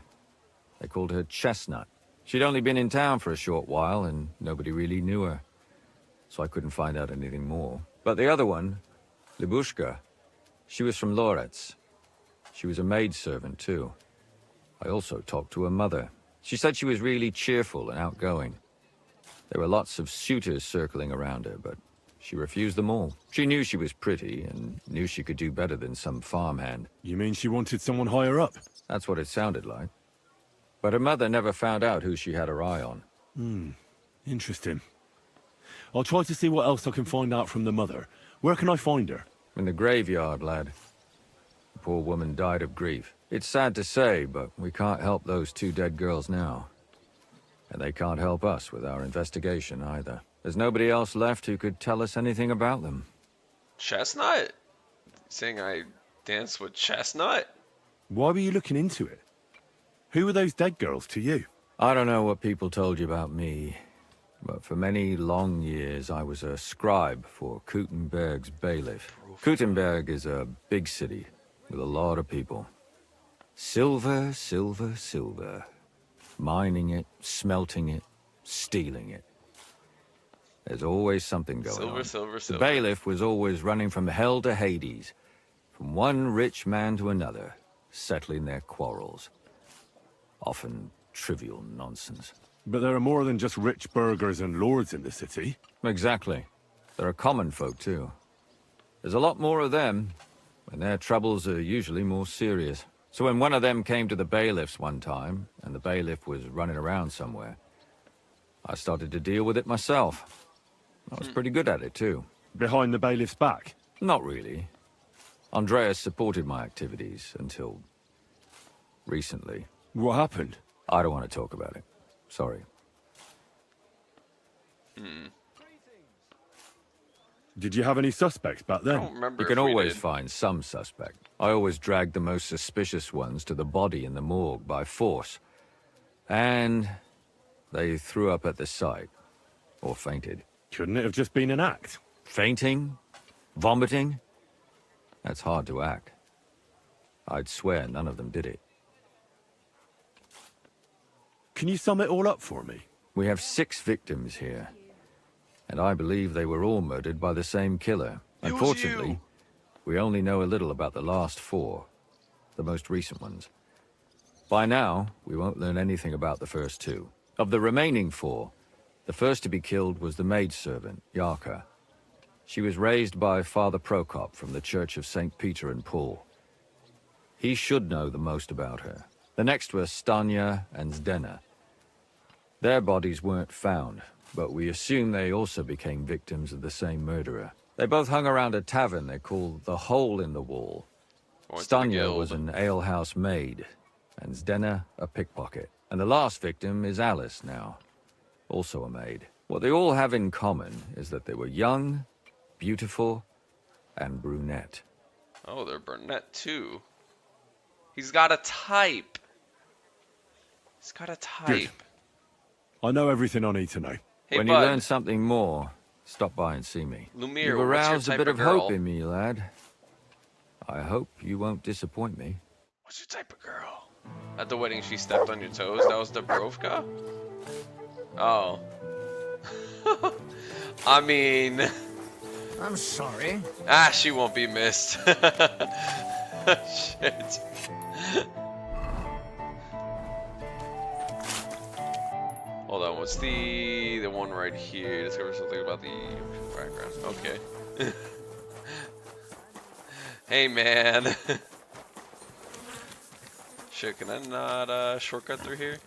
They called her Chestnut. She'd only been in town for a short while, and nobody really knew her. So I couldn't find out anything more. But the other one, Libushka, she was from Loretz. She was a maidservant, too. I also talked to her mother, She said she was really cheerful and outgoing. There were lots of suitors circling around her, but she refused them all. She knew she was pretty and knew she could do better than some farmhand. You mean she wanted someone higher up? That's what it sounded like. But her mother never found out who she had her eye on. Interesting. I'll try to see what else I can find out from the mother. Where can I find her? In the graveyard, lad. The poor woman died of grief. It's sad to say, but we can't help those 2 dead girls now. And they can't help us with our investigation either. There's nobody else left who could tell us anything about them. Chestnut? Saying I dance with Chestnut? Why were you looking into it? Who were those dead girls to you? I don't know what people told you about me, but for many long years I was a scribe for Kuttenberg's bailiff. Kuttenberg is a big city with a lot of people. Silver, silver, silver. Mining it, smelting it, stealing it. There's always something going on. Silver. The bailiff was always running from hell to Hades, from one rich man to another, settling their quarrels. Often trivial nonsense. But there are more than just rich burghers and lords in the city. Exactly. There are common folk too. There's a lot more of them, and their troubles are usually more serious. So when one of them came to the bailiff's one time, and the bailiff was running around somewhere, I started to deal with it myself. I was pretty good at it too. Behind the bailiff's back? Not really. Andreas supported my activities until recently. What happened? I don't want to talk about it. Sorry. Did you have any suspects back then? I don't remember. You can always find some suspect. I always dragged the most suspicious ones to the body in the morgue by force. And they threw up at the sight. Or fainted. Couldn't it have just been an act? Fainting? Vomiting? That's hard to act. I'd swear none of them did it. Can you sum it all up for me? We have 6 victims here. And I believe they were all murdered by the same killer. Unfortunately, we only know a little about the last 4, the most recent ones. By now, we won't learn anything about the first 2. Of the remaining 4, the first to be killed was the maidservant, Yarka. She was raised by Father Prokop from the Church of St. Peter and Paul. He should know the most about her. The next were Stanya and Zdena. Their bodies weren't found, but we assume they also became victims of the same murderer. They both hung around a tavern they called the Hole in the Wall. Stanya was an alehouse maid, and Zdena a pickpocket. And the last victim is Alice now, also a maid. What they all have in common is that they were young, beautiful, and brunette. Oh, they're brunette too. He's got a type. He's got a type. Good. I know everything I need to know. Hey, when bud. you learn something more, stop by and see me. Lumiere, You've what's your aroused a type bit of of hope girl? in me, lad. I hope you won't disappoint me. What's your type of girl? At the wedding, she stepped on your toes. That was Dubrovka? Oh. I mean... I'm sorry. Ah, she won't be missed. Shit. Hold on, what's the one right here? Discover something about the background. Okay. Hey, man. Shit, can I not shortcut through here?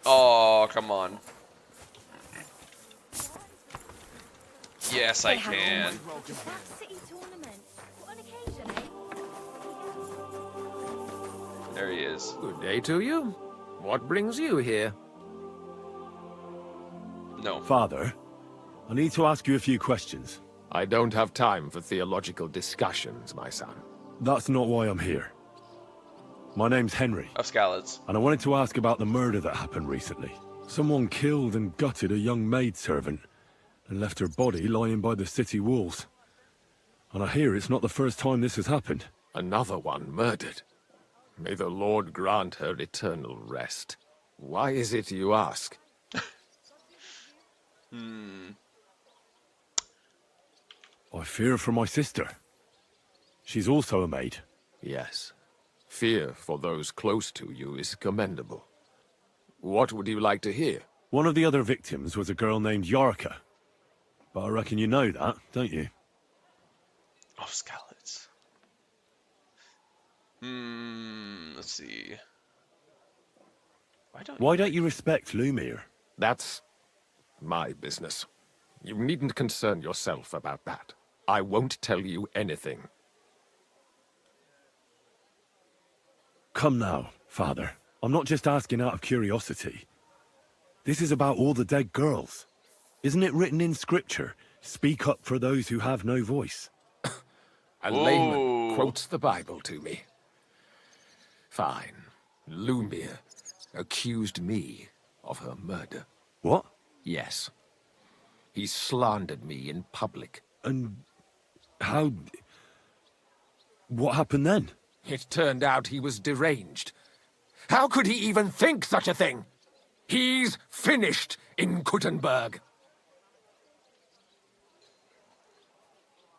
Oh, come on. Yes, I can. City tournament. What an occasion, eh? There he is. Good day to you. What brings you here? No. Father, I need to ask you a few questions. I don't have time for theological discussions, my son. That's not why I'm here. My name's Henry. Of Scallods. And I wanted to ask about the murder that happened recently. Someone killed and gutted a young maidservant and left her body lying by the city walls. And I hear it's not the first time this has happened. Another one murdered. May the Lord grant her eternal rest. Why is it you ask? I fear for my sister. She's also a maid. Yes. Fear for those close to you is commendable. What would you like to hear? One of the other victims was a girl named Yarka. But I reckon you know that, don't you? Oh, skeleton. Let's see. Why don't you respect Lumir? That's my business. You needn't concern yourself about that. I won't tell you anything. Come now, Father. I'm not just asking out of curiosity. This is about all the dead girls. Isn't it written in scripture, speak up for those who have no voice? A layman quotes the Bible to me. Fine. Lumir accused me of her murder. What? Yes. He slandered me in public. And how... What happened then? It turned out he was deranged. How could he even think such a thing? He's finished in Kuttenberg.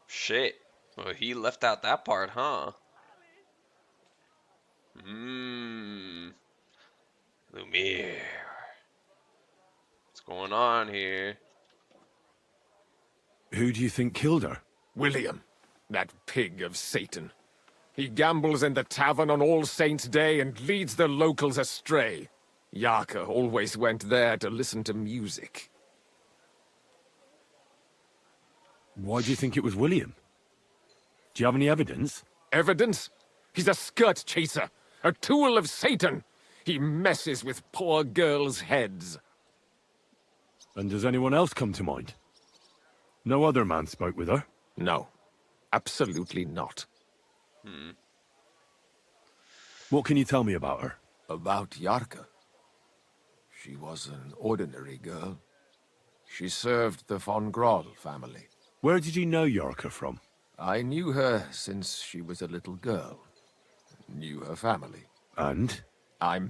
Shit. Well, he left out that part, huh? Lumir. What's going on here? Who do you think killed her? William, that pig of Satan. He gambles in the tavern on All Saints' Day and leads the locals astray. Yarka always went there to listen to music. Why do you think it was William? Do you have any evidence? Evidence? He's a skirt chaser, a tool of Satan. He messes with poor girls' heads. And does anyone else come to mind? No other man spoke with her? No, absolutely not. What can you tell me about her? About Yarka. She was an ordinary girl. She served the von Groll family. Where did you know Yarka from? I knew her since she was a little girl. Knew her family. And? I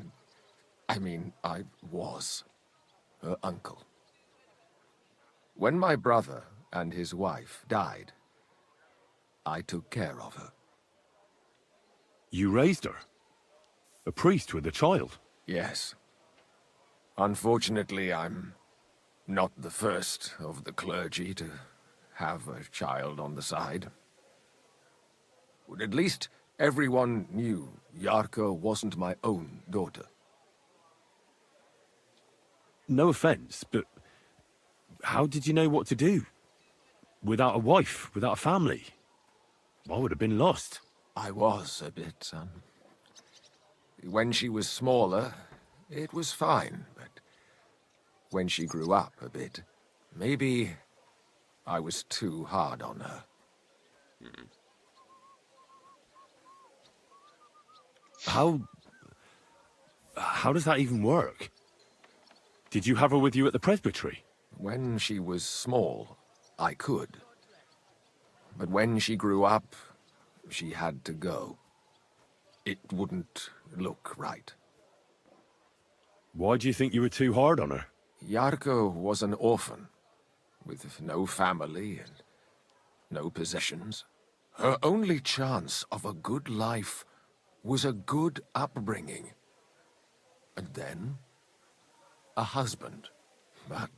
was her uncle. When my brother and his wife died, I took care of her. You raised her? A priest with a child? Yes. Unfortunately, I'm not the first of the clergy to have a child on the side. But at least everyone knew Yarka wasn't my own daughter. No offense, but how did you know what to do? Without a wife, without a family? I would have been lost. I was a bit, when she was smaller, it was fine, but when she grew up a bit, maybe I was too hard on her. How does that even work? Did you have her with you at the presbytery? When she was small, I could. But when she grew up, she had to go. It wouldn't look right. Why do you think you were too hard on her? Yarka was an orphan, with no family and no possessions. Her only chance of a good life was a good upbringing. And then, a husband. But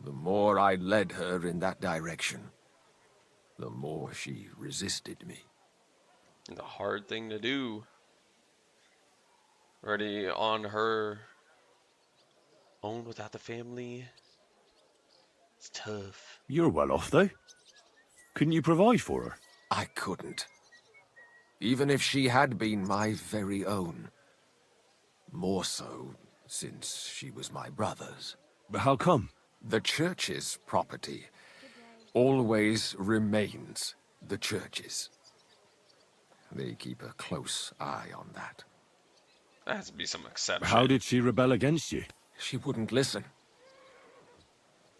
the more I led her in that direction, the more she resisted me. The hard thing to do. Already on her own without the family. It's tough. You're well off, though. Couldn't you provide for her? I couldn't. Even if she had been my very own. More so, since she was my brother's. But how come? The church's property always remains the church's. They keep a close eye on that. There has to be some exception. How did she rebel against you? She wouldn't listen.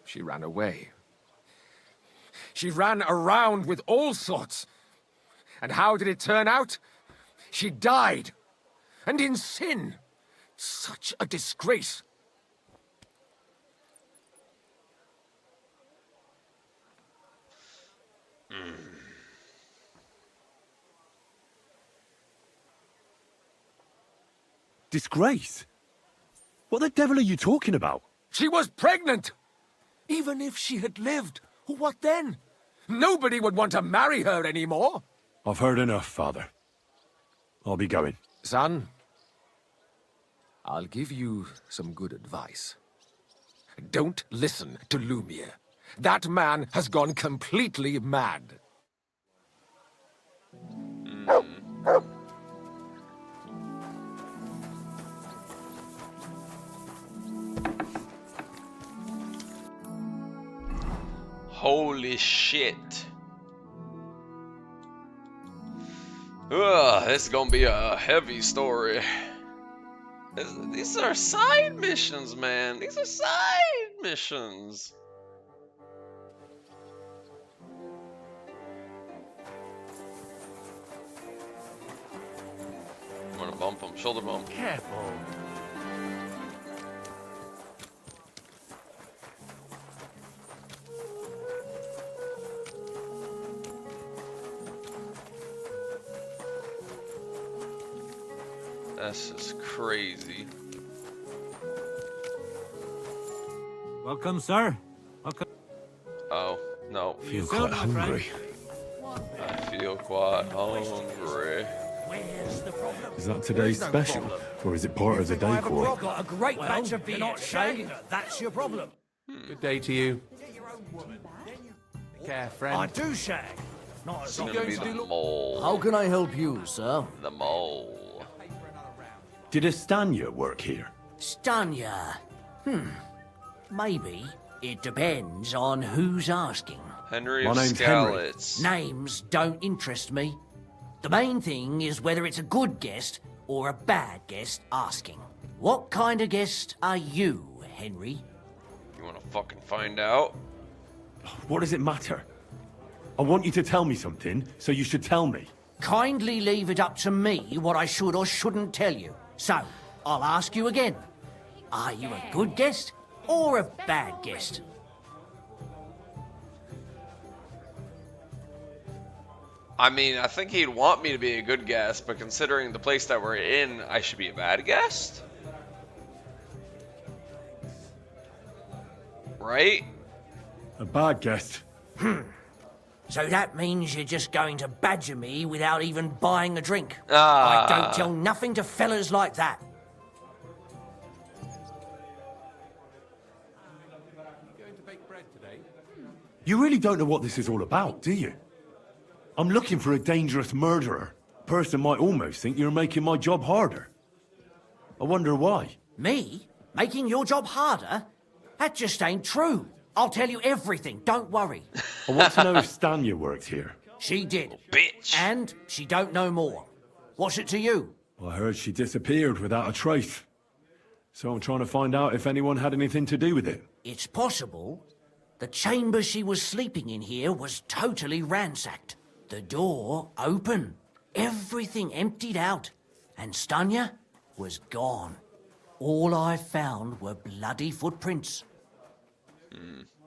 She ran away. She ran around with all sorts. And how did it turn out? She died. And in sin. Such a disgrace. Disgrace? What the devil are you talking about? She was pregnant! Even if she had lived, what then? Nobody would want to marry her anymore. I've heard enough, Father. I'll be going. Son, I'll give you some good advice. Don't listen to Lumiere. That man has gone completely mad. Holy shit. Ugh, this is gonna be a heavy story. These are side missions, man. These are side missions. I'm gonna bump him, shoulder bump. Careful. This is crazy. Welcome, sir. Welcome. Oh, no. Feel quite hungry. I feel quite hungry. Where's the problem? Is that today's special? Or is it part of the decor? Got a great batch of beer. Not shagging her. That's your problem. Good day to you. Care, friend. I do shag. Not It's as gonna be the mole. How can I help you, sir? The mole. Did Estanya work here? Stanya. Maybe. It depends on who's asking. Henry My of name's Henry. Skalitz. Names don't interest me. The main thing is whether it's a good guest or a bad guest asking. What kind of guest are you, Henry? You wanna fucking find out? What does it matter? I want you to tell me something, so you should tell me. Kindly leave it up to me what I should or shouldn't tell you. So, I'll ask you again. Are you a good guest or a bad guest? I mean, I think he'd want me to be a good guest, but considering the place that we're in, I should be a bad guest? Right? A bad guest. So that means you're just going to badger me without even buying a drink. Ah. I don't tell nothing to fellas like that. You really don't know what this is all about, do you? I'm looking for a dangerous murderer. A person might almost think you're making my job harder. I wonder why. Me? Making your job harder? That just ain't true. I'll tell you everything, don't worry. I want to know if Stanya worked here. She did. Bitch. And she don't know more. What's it to you? I heard she disappeared without a trace. So I'm trying to find out if anyone had anything to do with it. It's possible. The chamber she was sleeping in here was totally ransacked. The door open. Everything emptied out. And Stanya was gone. All I found were bloody footprints.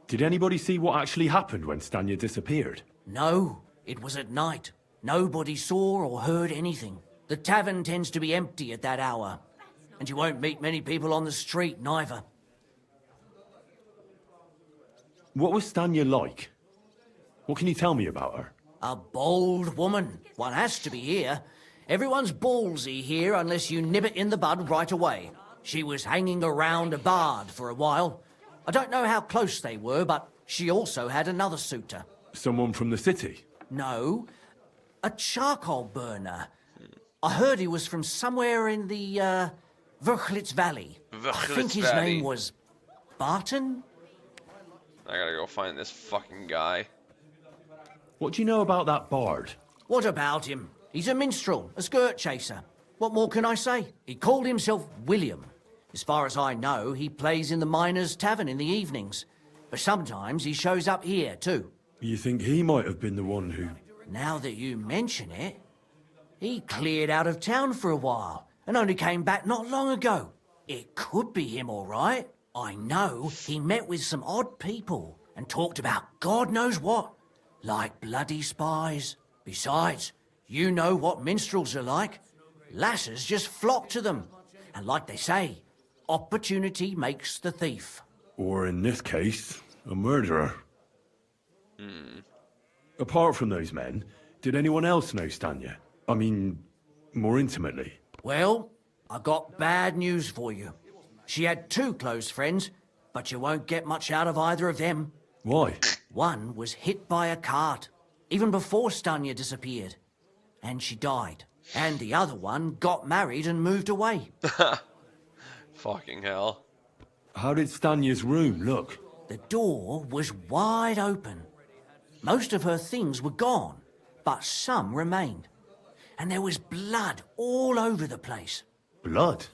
Did anybody see what actually happened when Stanya disappeared? No, it was at night. Nobody saw or heard anything. The tavern tends to be empty at that hour. And you won't meet many people on the street, neither. What was Stanya like? What can you tell me about her? A bold woman. One has to be here. Everyone's ballsy here unless you nib it in the bud right away. She was hanging around a bard for a while. I don't know how close they were, but she also had another suitor. Someone from the city? No, a charcoal burner. I heard he was from somewhere in the, Verchlitz Valley. I think his name was Barton? I gotta go find this fucking guy. What do you know about that bard? What about him? He's a minstrel, a skirt chaser. What more can I say? He called himself William. As far as I know, he plays in the Miners' Tavern in the evenings. But sometimes he shows up here, too. You think he might have been the one who... Now that you mention it, he cleared out of town for a while and only came back not long ago. It could be him, all right. I know he met with some odd people and talked about God knows what, like bloody spies. Besides, you know what minstrels are like. Lasses just flock to them. And like they say, Opportunity makes the thief. Or in this case, a murderer. Hmm. Apart from those men, did anyone else know Stanya? I mean, more intimately. Well, I got bad news for you. She had 2 close friends, but you won't get much out of either of them. Why? One was hit by a cart, even before Stanya disappeared, and she died. And the other one got married and moved away. Fucking hell. How did Stanya's room look? The door was wide open. Most of her things were gone, but some remained. And there was blood all over the place. Blood?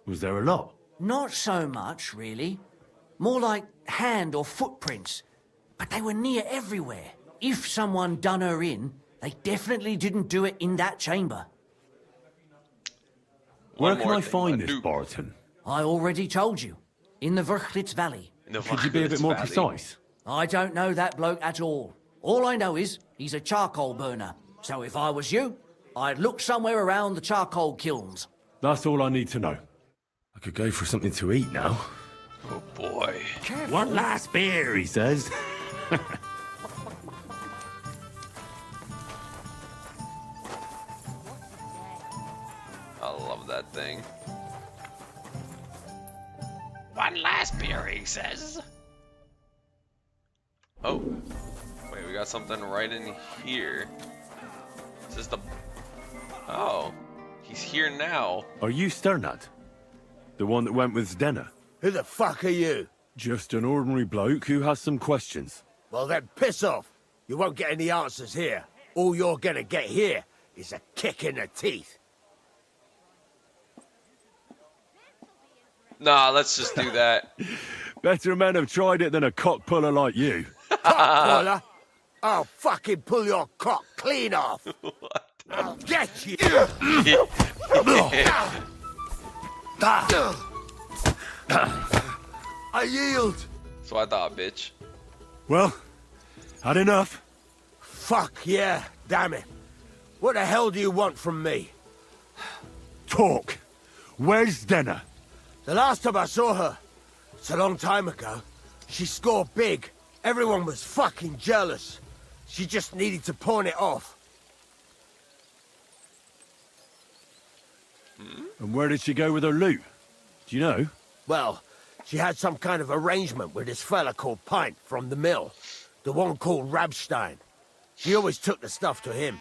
Was there a lot? Not so much, really. More like hand or footprints. But they were near everywhere. If someone done her in, they definitely didn't do it in that chamber. Where can I find this Barton? I already told you. In the Verchlitz Valley. Could you be a bit more precise? I don't know that bloke at all. All I know is he's a charcoal burner. So if I was you, I'd look somewhere around the charcoal kilns. That's all I need to know. I could go for something to eat now. Oh boy. One last beer, he says. I love that thing. One last beer, he says. Oh. Wait, we got something right in here. Is this the... Oh. He's here now. Are you Sternad? The one that went with Zdena? Who the fuck are you? Just an ordinary bloke who has some questions. Well then, piss off. You won't get any answers here. All you're gonna get here is a kick in the teeth. Nah, let's just do that. Better men have tried it than a cock puller like you. Cock puller? I'll fucking pull your cock clean off. I'll get you. I yield. So I thought, bitch. Well, had enough. Fuck yeah, damn it. What the hell do you want from me? Talk. Where's Zdena? The last time I saw her, it's a long time ago. She scored big. Everyone was fucking jealous. She just needed to pawn it off. And where did she go with her loot? Do you know? Well, she had some kind of arrangement with this fella called Pint from the mill. The one called Rabstein. She always took the stuff to him.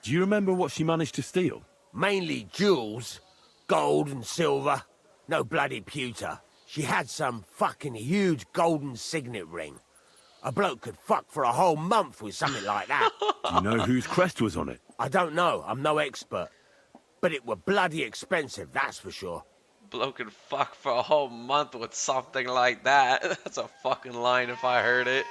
Do you remember what she managed to steal? Mainly jewels. Gold and silver. No bloody pewter. She had some fucking huge golden signet ring. A bloke could fuck for a whole month with something like that. Do you know whose crest was on it? I don't know. I'm no expert. But it were bloody expensive, that's for sure. Bloke could fuck for a whole month with something like that. That's a fucking line if I heard it.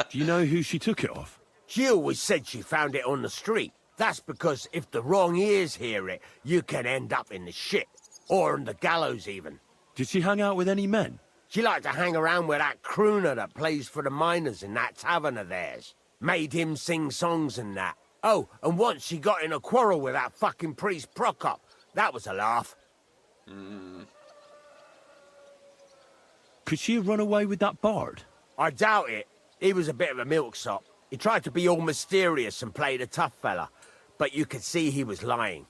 Do you know who she took it off? She always said she found it on the street. That's because if the wrong ears hear it, you can end up in the shit. Or on the gallows, even. Did she hang out with any men? She liked to hang around with that crooner that plays for the miners in that tavern of theirs. Made him sing songs and that. Oh, and once she got in a quarrel with that fucking priest Prokop. That was a laugh. Could she have run away with that bard? I doubt it. He was a bit of a milksop. He tried to be all mysterious and played a tough fella, but you could see he was lying.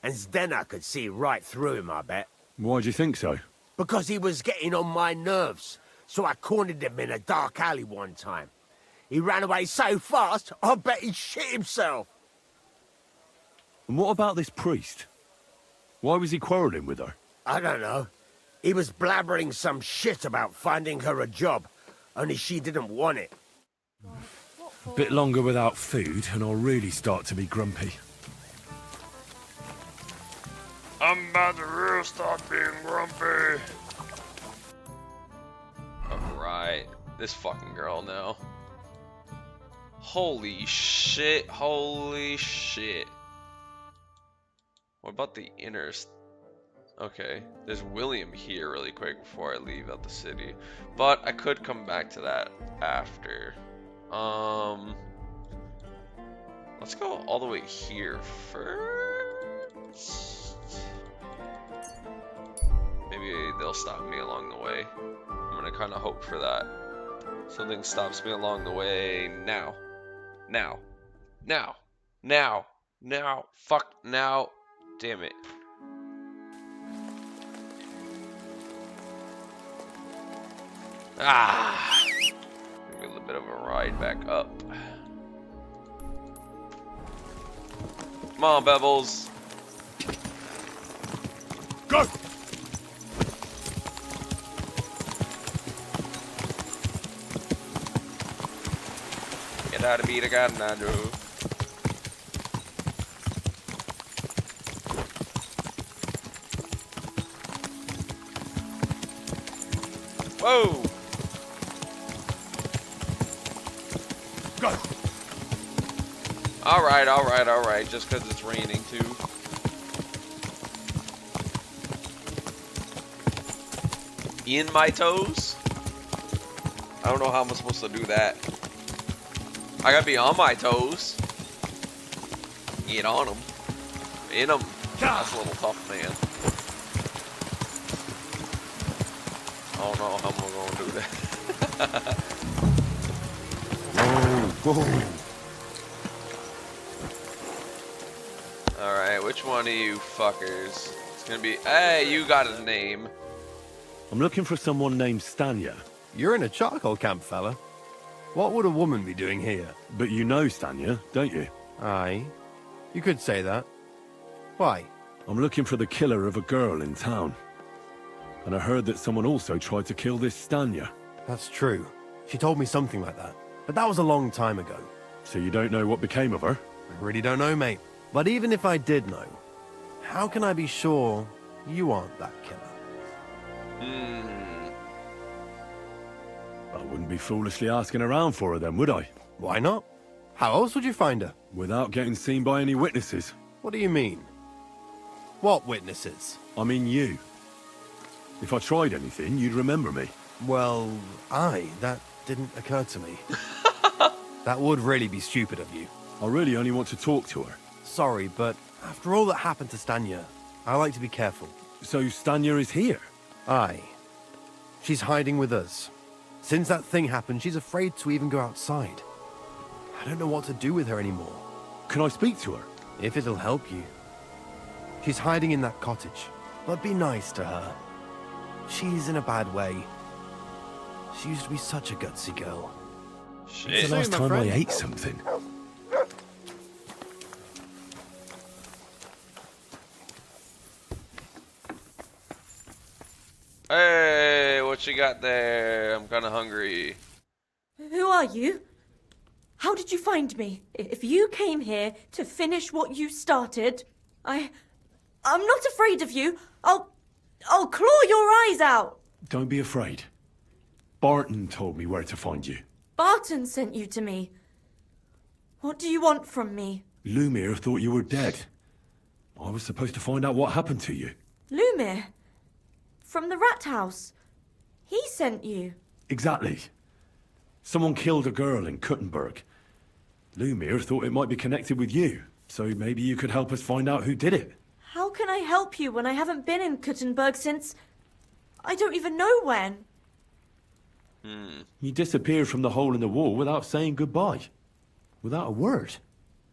And Zdena could see right through him, I bet. Why do you think so? Because he was getting on my nerves, so I cornered him in a dark alley one time. He ran away so fast, I bet he shit himself. And what about this priest? Why was he quarrelling with her? I don't know. He was blabbering some shit about finding her a job, only she didn't want it. A bit longer without food, and I'll really start to be grumpy. I'm about to real start being grumpy. Alright, this fucking girl now. Holy shit, holy shit. What about the inner... Okay, there's William here really quick before I leave out the city. But I could come back to that after. Let's go all the way here first. Maybe they'll stop me along the way. I'm gonna kind of hope for that. Something stops me along the way now. Now. Now. Now. Now. Fuck now. Damn it. Ah! Give me a little bit of a ride back up. Come on, Bevels. Go! Get out of me, the ganado. Whoa! Go! Alright, alright, alright. Just because it's raining, too. In my toes? I don't know how I'm supposed to do that. I gotta be on my toes. Get on them. In them. That's a little tough, man. I don't know how I'm gonna do that. Whoa. Alright, which one of you fuckers? It's gonna be. Hey, you got a name. I'm looking for someone named Stanya. You're in a charcoal camp, fella. What would a woman be doing here? But you know Stanya, don't you? Aye. You could say that. Why? I'm looking for the killer of a girl in town. And I heard that someone also tried to kill this Stanya. That's true. She told me something like that. But that was a long time ago. So you don't know what became of her? I really don't know, mate. But even if I did know, how can I be sure you aren't that killer? I wouldn't be foolishly asking around for her then, would I? Why not? How else would you find her? Without getting seen by any witnesses. What do you mean? What witnesses? I mean you. If I tried anything, you'd remember me. Well, that didn't occur to me. That would really be stupid of you. I really only want to talk to her. Sorry, but after all that happened to Stanya, I like to be careful. So Stanya is here? Aye. She's hiding with us. Since that thing happened, she's afraid to even go outside. I don't know what to do with her anymore. Can I speak to her? If it'll help you. She's hiding in that cottage, but be nice to her. She's in a bad way. She used to be such a gutsy girl. Shit. It's the last time I ate something. Hey, what you got there? I'm kind of hungry. Who are you? How did you find me? If you came here to finish what you started, I'm not afraid of you. I'll claw your eyes out. Don't be afraid. Barton told me where to find you. Barton sent you to me. What do you want from me? Lumir thought you were dead. I was supposed to find out what happened to you. Lumir? From the rat house. He sent you. Exactly. Someone killed a girl in Kuttenberg. Lumir thought it might be connected with you, so maybe you could help us find out who did it. How can I help you when I haven't been in Kuttenberg since... I don't even know when. You disappeared from the hole in the wall without saying goodbye. Without a word.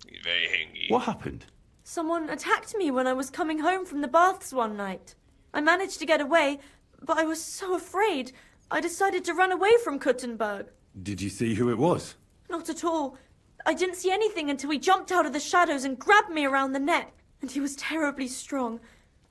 He's very hangy. What happened? Someone attacked me when I was coming home from the baths one night. I managed to get away, but I was so afraid, I decided to run away from Kuttenberg. Did you see who it was? Not at all. I didn't see anything until he jumped out of the shadows and grabbed me around the neck. And he was terribly strong.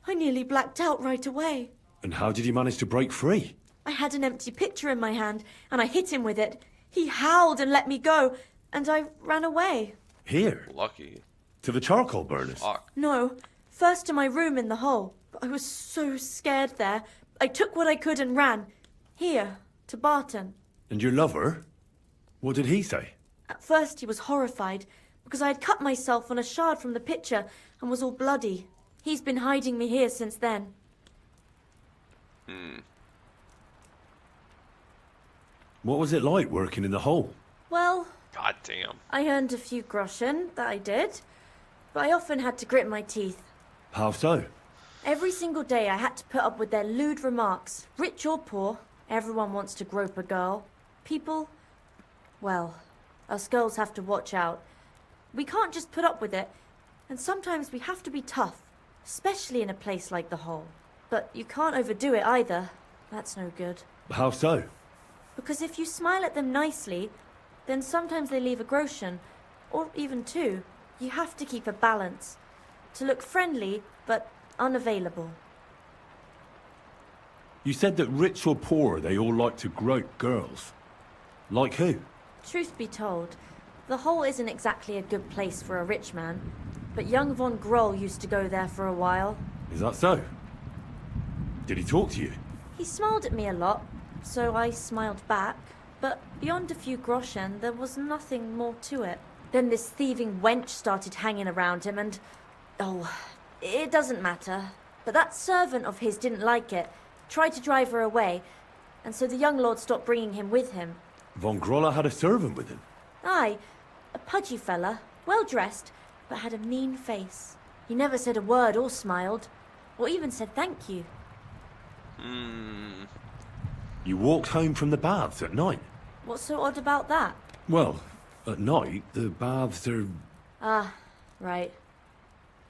I nearly blacked out right away. And how did you manage to break free? I had an empty pitcher in my hand, and I hit him with it. He howled and let me go, and I ran away. Here? Lucky. To the charcoal burners? Fuck. No, first to my room in the hole. But I was so scared there. I took what I could and ran. Here, to Barton. And your lover? What did he say? At first he was horrified, because I had cut myself on a shard from the pitcher and was all bloody. He's been hiding me here since then. What was it like working in the hole? Well, God damn. I earned a few groschen, that I did. But I often had to grit my teeth. How so? Every single day I had to put up with their lewd remarks. Rich or poor, everyone wants to grope a girl. People, well, us girls have to watch out. We can't just put up with it, and sometimes we have to be tough, especially in a place like the Hole. But you can't overdo it either. That's no good. How so? Because if you smile at them nicely, then sometimes they leave a groschen, or even two. You have to keep a balance. To look friendly, but unavailable. You said that rich or poor, they all like to grope girls. Like who? Truth be told, the Hole isn't exactly a good place for a rich man, but young von Groll used to go there for a while. Is that so? Did he talk to you? He smiled at me a lot, so I smiled back, but beyond a few groschen, there was nothing more to it. Then this thieving wench started hanging around him and... oh, it doesn't matter. But that servant of his didn't like it, tried to drive her away, and so the young lord stopped bringing him with him. Von Grolla had a servant with him? Aye, a pudgy fella, well-dressed, but had a mean face. He never said a word or smiled, or even said thank you. You walked home from the baths at night? What's so odd about that? Well, at night, the baths are... Ah, right.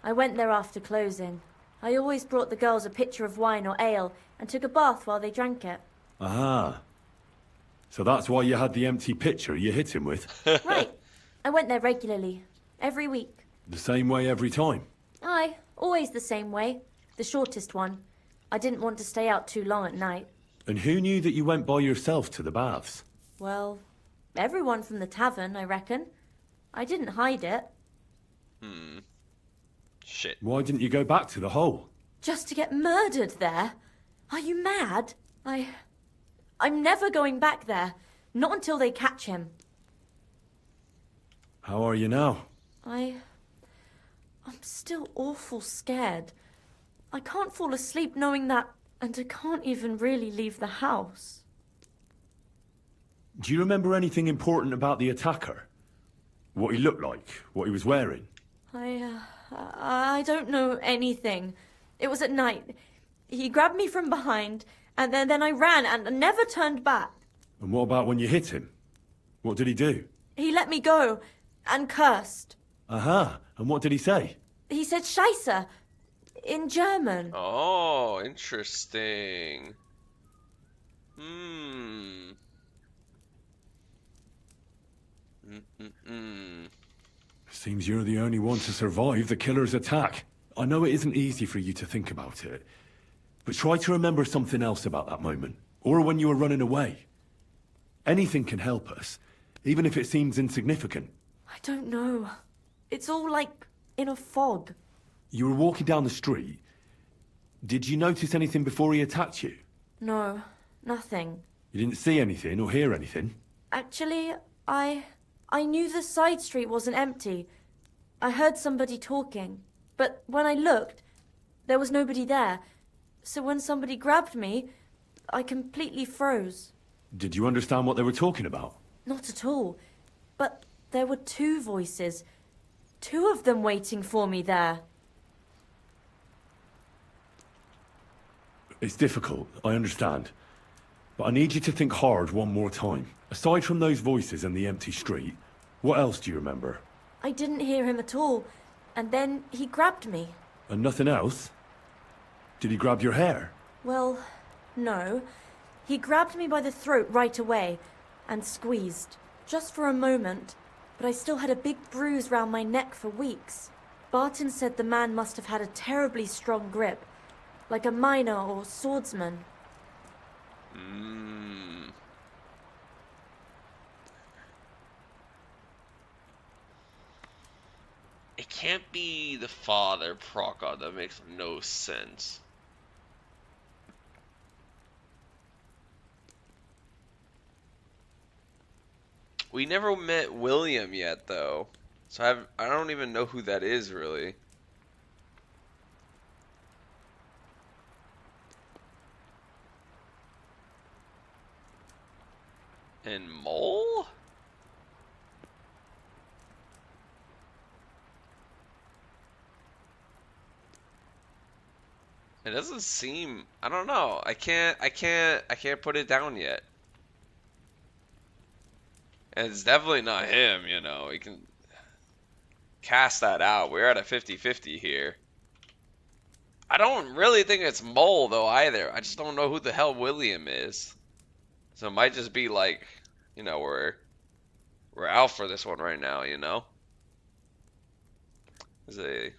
I went there after closing. I always brought the girls a pitcher of wine or ale and took a bath while they drank it. Aha. So that's why you had the empty pitcher you hit him with? Right. I went there regularly. Every week. The same way every time? Aye, always the same way. The shortest one. I didn't want to stay out too long at night. And who knew that you went by yourself to the baths? Well, everyone from the tavern, I reckon. I didn't hide it. Shit. Why didn't you go back to the Hole? Just to get murdered there? Are you mad? I'm never going back there. Not until they catch him. How are you now? I'm still awful scared. I can't fall asleep knowing that, and I can't even really leave the house. Do you remember anything important about the attacker? What he looked like? What he was wearing? I don't know anything. It was at night. He grabbed me from behind, and then I ran and never turned back. And what about when you hit him? What did he do? He let me go, and cursed. Aha, and what did he say? He said Scheisse, in German. Oh, interesting. Seems you're the only one to survive the killer's attack. I know it isn't easy for you to think about it, but try to remember something else about that moment, or when you were running away. Anything can help us, even if it seems insignificant. I don't know. It's all like in a fog. You were walking down the street. Did you notice anything before he attacked you? No, nothing. You didn't see anything or hear anything? Actually, I knew the side street wasn't empty. I heard somebody talking, but when I looked, there was nobody there. So when somebody grabbed me, I completely froze. Did you understand what they were talking about? Not at all. But there were two voices. Two of them waiting for me there. It's difficult, I understand. But I need you to think hard one more time. Aside from those voices and the empty street, what else do you remember? I didn't hear him at all, and then he grabbed me. And nothing else? Did he grab your hair? Well, no. He grabbed me by the throat right away, and squeezed. Just for a moment, but I still had a big bruise round my neck for weeks. Barton said the man must have had a terribly strong grip, like a miner or swordsman. It can't be the father, Prokop. That makes no sense. We never met William yet, though. So I don't even know who that is, really. And Mole? It doesn't seem. I don't know. I can't put it down yet. And it's definitely not him. You know, we can cast that out. We're at a 50-50 here. I don't really think it's Mole though either. I just don't know who the hell William is. So it might just be like, you know, we're out for this one right now. You know. Is a.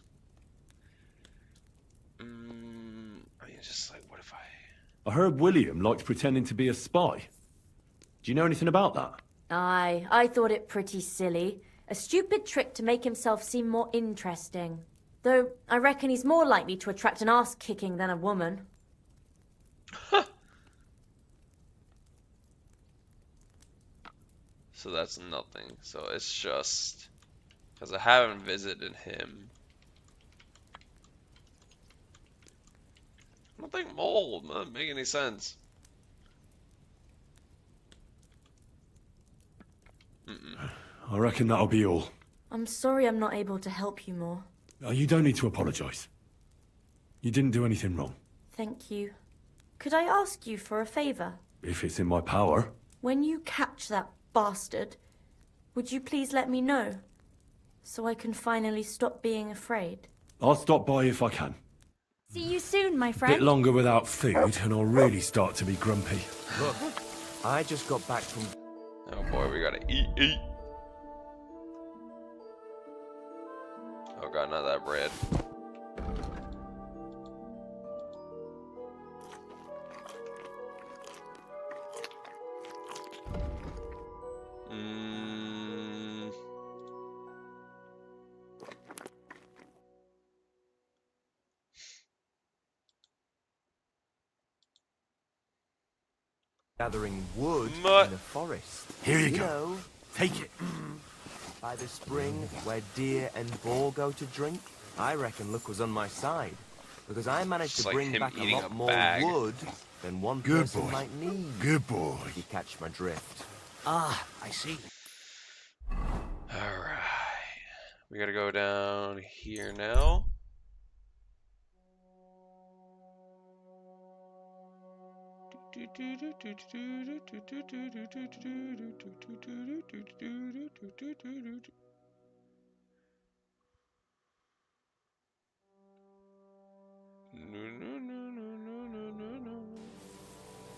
I mean, just like, what if I heard William liked pretending to be a spy. Do you know anything about that? Aye, I thought it pretty silly. A stupid trick to make himself seem more interesting. Though, I reckon he's more likely to attract an ass-kicking than a woman. So that's nothing. So it's just because I haven't visited him. I don't think Mole doesn't make any sense. I reckon that'll be all. I'm sorry I'm not able to help you more. You don't need to apologize. You didn't do anything wrong. Thank you. Could I ask you for a favor? If it's in my power. When you catch that bastard, would you please let me know? So I can finally stop being afraid. I'll stop by if I can. See you soon, my friend. Bit longer without food, and I'll really start to be grumpy. Look, I just got back from... Oh boy, we gotta eat. Oh god, not that bread. Gathering wood in the forest. Here you go. Know, take it. By the spring, where deer and boar go to drink, I reckon luck was on my side. Because I managed to bring back a lot more wood than one person might need. Good boy. You catch my drift. Ah, I see. Alright. We gotta go down here now. No.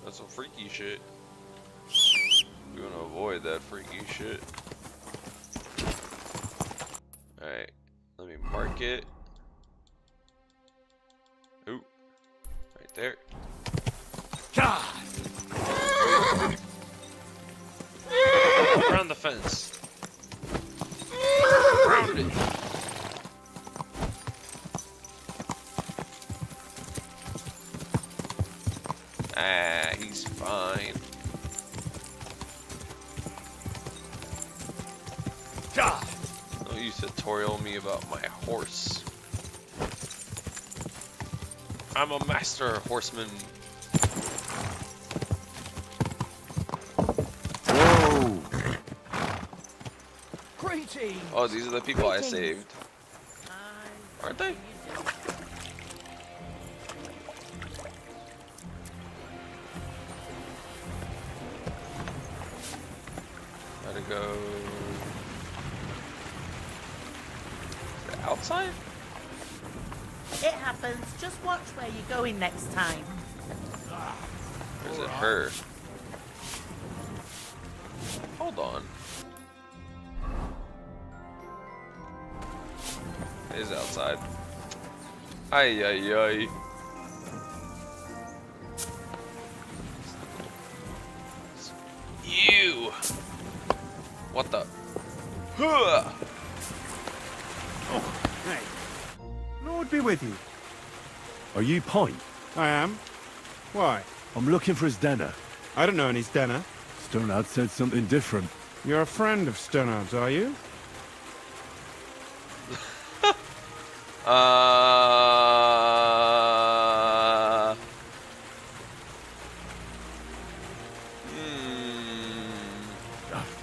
That's some freaky shit. We're gonna avoid that freaky shit. Alright, let me mark it. Ooh, right there. Around the fence. Around it. Ah, he's fine. Don't you tutorial me about my horse. I'm a master horseman. Whoa! Oh, these are the people I saved. Aren't they? Gotta go... Is it outside? It happens. Just watch where you're going next time. Or is it her? Hold on. It is outside. Ay ay ay. You! What the? Huh! Oh, hey. Lord be with you. Are you Pint? I am. Why? I'm looking for his Denner. I don't know any Stenner. Sternard said something different. You're a friend of Sternard's, are you?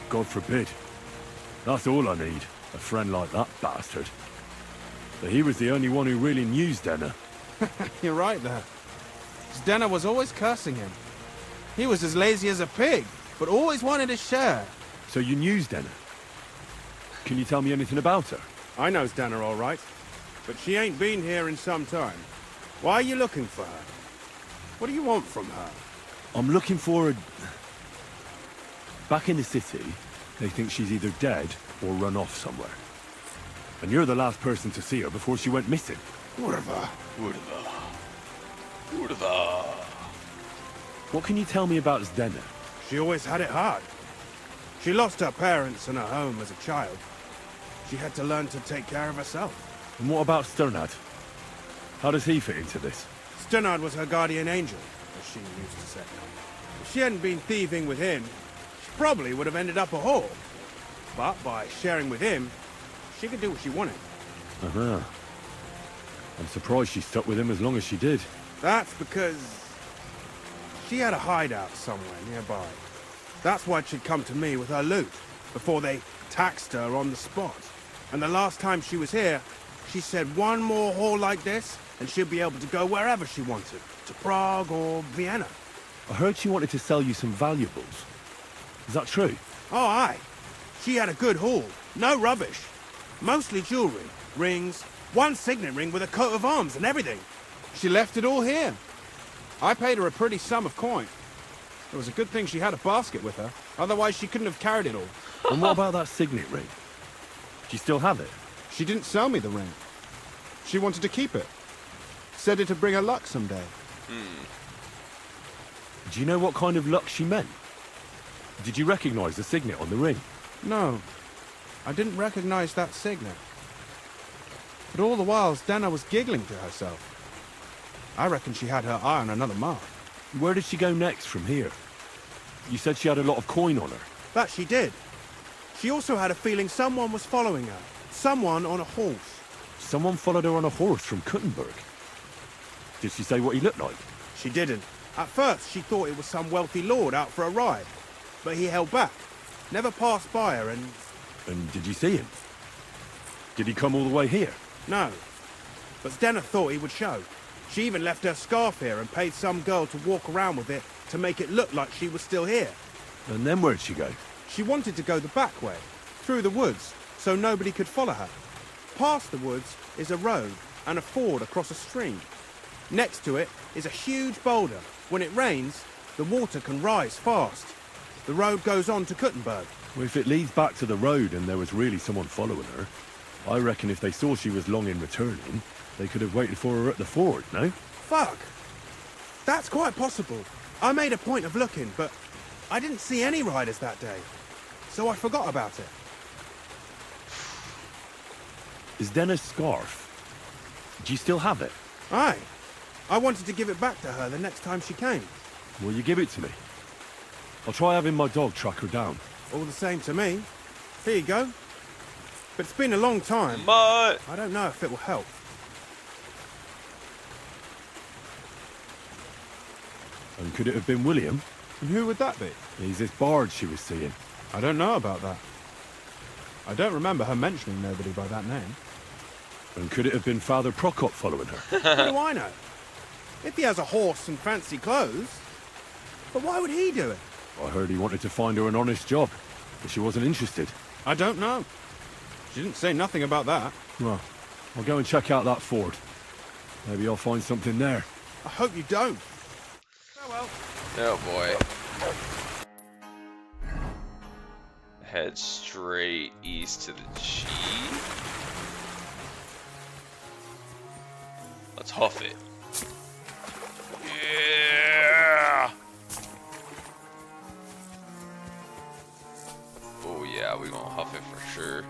God forbid. That's all I need. A friend like that bastard. But he was the only one who really knew Denner. You're right there. Stena was always cursing him. He was as lazy as a pig, but always wanted his share. So you knew Stena? Can you tell me anything about her? I know Stena all right, but she ain't been here in some time. Why are you looking for her? What do you want from her? I'm looking for her... Back in the city, they think she's either dead or run off somewhere. And you're the last person to see her before she went missing. Urva. What can you tell me about Zdena? She always had it hard. She lost her parents and her home as a child. She had to learn to take care of herself. And what about Sternad? How does he fit into this? Sternad was her guardian angel, as she used to say. If she hadn't been thieving with him, she probably would have ended up a whore. But by sharing with him, she could do what she wanted. Uh-huh. I'm surprised she stuck with him as long as she did. That's because she had a hideout somewhere nearby. That's why she'd come to me with her loot, before they taxed her on the spot. And the last time she was here, she said one more haul like this, and she'd be able to go wherever she wanted. To Prague or Vienna. I heard she wanted to sell you some valuables. Is that true? Oh, aye. She had a good haul. No rubbish. Mostly jewelry, rings, one signet ring with a coat of arms and everything. She left it all here. I paid her a pretty sum of coin. It was a good thing she had a basket with her. Otherwise, she couldn't have carried it all. And what about that signet ring? Do you still have it? She didn't sell me the ring. She wanted to keep it. Said it'd bring her luck someday. Do you know what kind of luck she meant? Did you recognize the signet on the ring? No. I didn't recognize that signet. But all the while, Stena was giggling to herself. I reckon she had her eye on another mark. Where did she go next from here? You said she had a lot of coin on her. That she did. She also had a feeling someone was following her. Someone on a horse. Someone followed her on a horse from Kuttenberg. Did she say what he looked like? She didn't. At first, she thought it was some wealthy lord out for a ride. But he held back. Never passed by her and... And did you see him? Did he come all the way here? No. But Stena thought he would show. She even left her scarf here and paid some girl to walk around with it to make it look like she was still here. And then where'd she go? She wanted to go the back way, through the woods, so nobody could follow her. Past the woods is a road and a ford across a stream. Next to it is a huge boulder. When it rains, the water can rise fast. The road goes on to Kuttenberg. Well, if it leads back to the road and there was really someone following her, I reckon if they saw she was long in returning, they could have waited for her at the ford, no? Fuck! That's quite possible. I made a point of looking, but I didn't see any riders that day. So I forgot about it. Is Denna's scarf? Do you still have it? Aye. I wanted to give it back to her the next time she came. Will you give it to me? I'll try having my dog track her down. All the same to me. Here you go. But it's been a long time. But I don't know if it will help. And could it have been William? And who would that be? He's this bard she was seeing. I don't know about that. I don't remember her mentioning nobody by that name. And could it have been Father Prokop following her? What do I know? If he has a horse and fancy clothes. But why would he do it? I heard he wanted to find her an honest job, but she wasn't interested. I don't know. She didn't say nothing about that. Well, I'll go and check out that ford. Maybe I'll find something there. I hope you don't. Farewell. Oh boy. Head straight east to the chief. Let's huff it. Yeah. Oh yeah, we gonna huff it for sure.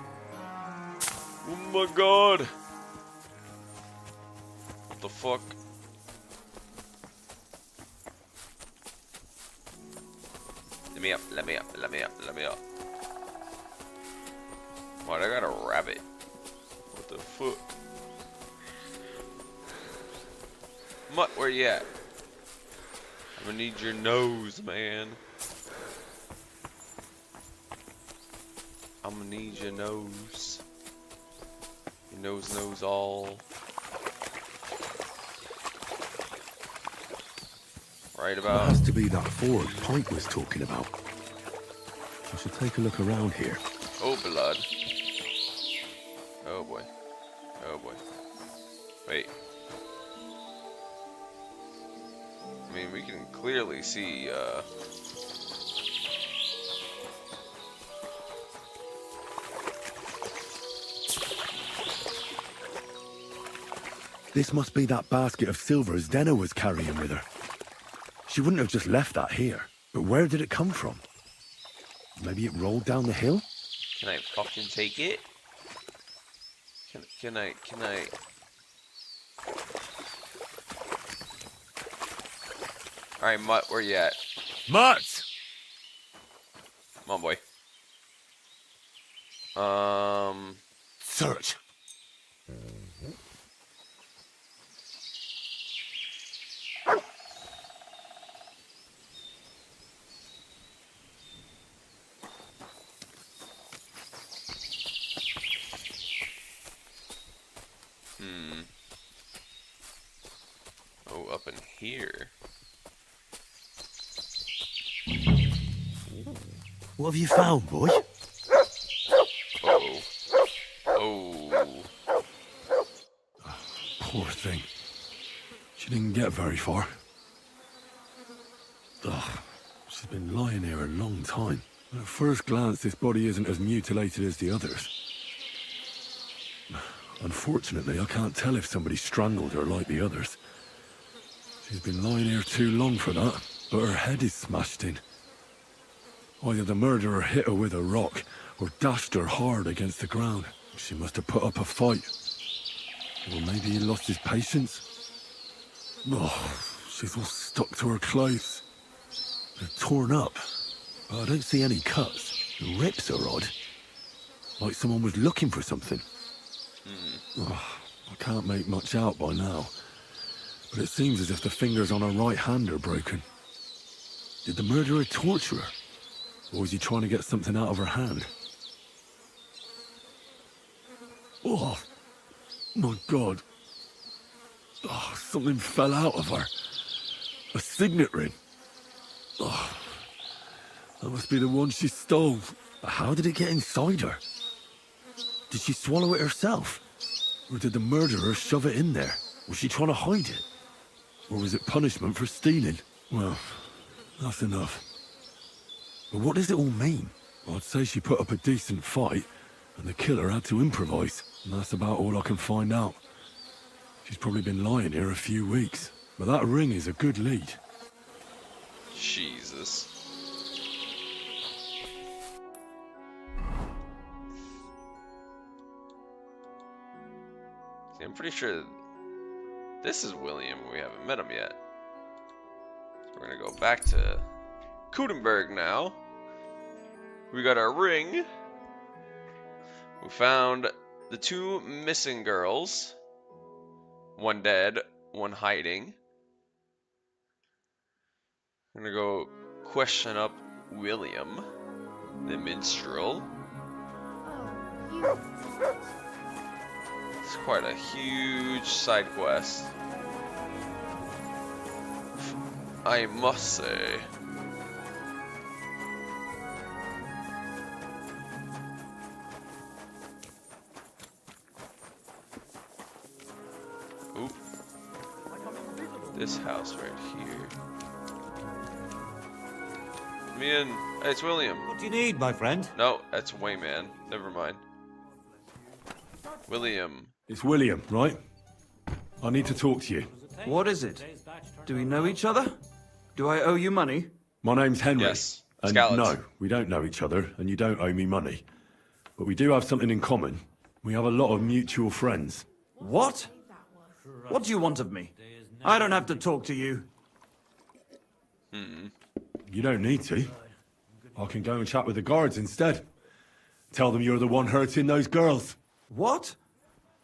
Oh my god. What the fuck? Let me up, let me up, let me up, let me up. What, I got a rabbit? What the fuck? Mutt, where you at? I'm gonna need your nose, man. I'm gonna need your nose. Your nose knows all. right That about. has to be that Ford Pike was talking about. I should take a look around here. Oh, blood. Oh, boy. Oh, boy. Wait. I mean, we can clearly see, This must be that basket of silver Zdena was carrying with her. She wouldn't have just left that here. But where did it come from? Maybe it rolled down the hill? Can I fucking take it? Can I? Alright, Mutt, where you at? Mutt! Come on, boy. Search. Oh, up in here. What have you found, boy? Uh-oh. Oh. Poor thing. She didn't get very far. Ugh. She's been lying here a long time. At first glance, this body isn't as mutilated as the others. Unfortunately, I can't tell if somebody strangled her like the others. She's been lying here too long for that, but her head is smashed in. Either the murderer hit her with a rock, or dashed her hard against the ground. She must have put up a fight. Or maybe he lost his patience. Oh, she's all stuck to her clothes. They're torn up, but I don't see any cuts. The rips are odd. Like someone was looking for something. Oh, I can't make much out by now. But it seems as if the fingers on her right hand are broken. Did the murderer torture her? Or was he trying to get something out of her hand? Oh, my God. Oh, something fell out of her. A signet ring. Oh, that must be the one she stole. But how did it get inside her? Did she swallow it herself? Or did the murderer shove it in there? Was she trying to hide it? Or was it punishment for stealing? Well, that's enough. But what does it all mean? I'd say she put up a decent fight, and the killer had to improvise, and that's about all I can find out. She's probably been lying here a few weeks, but that ring is a good lead. Jesus. See, I'm pretty sure this is William. We haven't met him yet. So we're gonna go back to Kudenberg now. We got our ring. We found the two missing girls. One dead, one hiding. I'm gonna go question up William, the minstrel. It's quite a huge side quest, I must say. Oop. This house right here. Me and hey, it's William. What do you need, my friend? No, that's Wayman. Never mind. William. It's William, right? I need to talk to you. What is it? Do we know each other? Do I owe you money? My name's Henry. Yes. And Scallops. no, we don't know each other, and you don't owe me money. But we do have something in common. We have a lot of mutual friends. What? What do you want of me? I don't have to talk to you. You don't need to. I can go and chat with the guards instead. Tell them you're the one hurting those girls. What?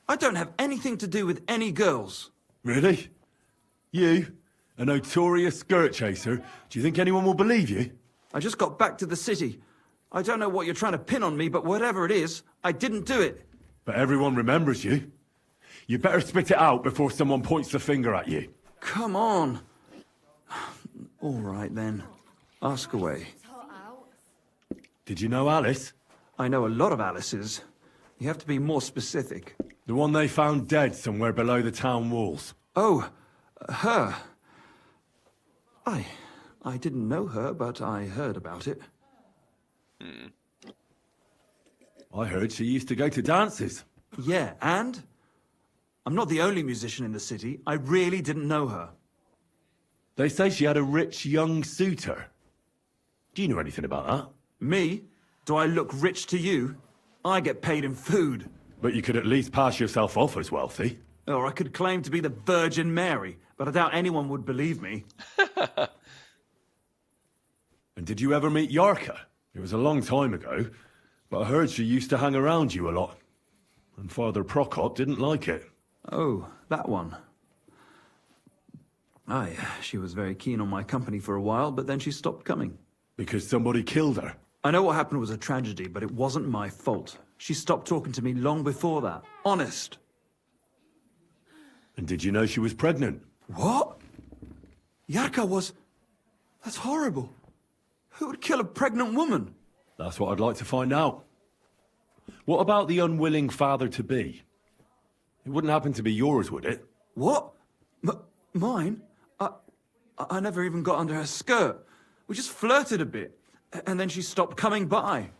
I don't have anything to do with any girls. Really? You? A notorious skirt chaser? Do you think anyone will believe you? I just got back to the city. I don't know what you're trying to pin on me, but whatever it is, I didn't do it. But everyone remembers you. You better spit it out before someone points the finger at you. Come on. All right, then. Ask away. Did you know Alice? I know a lot of Alice's. You have to be more specific. The one they found dead somewhere below the town walls. Oh, her. I didn't know her, but I heard about it. I heard she used to go to dances. Yeah, and? I'm not the only musician in the city. I really didn't know her. They say she had a rich young suitor. Do you know anything about that? Me? Do I look rich to you? I get paid in food. But you could at least pass yourself off as wealthy. Or I could claim to be the Virgin Mary, but I doubt anyone would believe me. And did you ever meet Yarka? It was a long time ago, but I heard she used to hang around you a lot. And Father Prokop didn't like it. Oh, that one. Aye, she was very keen on my company for a while, but then she stopped coming. Because somebody killed her? I know what happened was a tragedy, but it wasn't my fault. She stopped talking to me long before that. Honest. And did you know she was pregnant? What? Yarka was... That's horrible. Who would kill a pregnant woman? That's what I'd like to find out. What about the unwilling father-to-be? It wouldn't happen to be yours, would it? What? Mine? I never even got under her skirt. We just flirted a bit, and then she stopped coming by.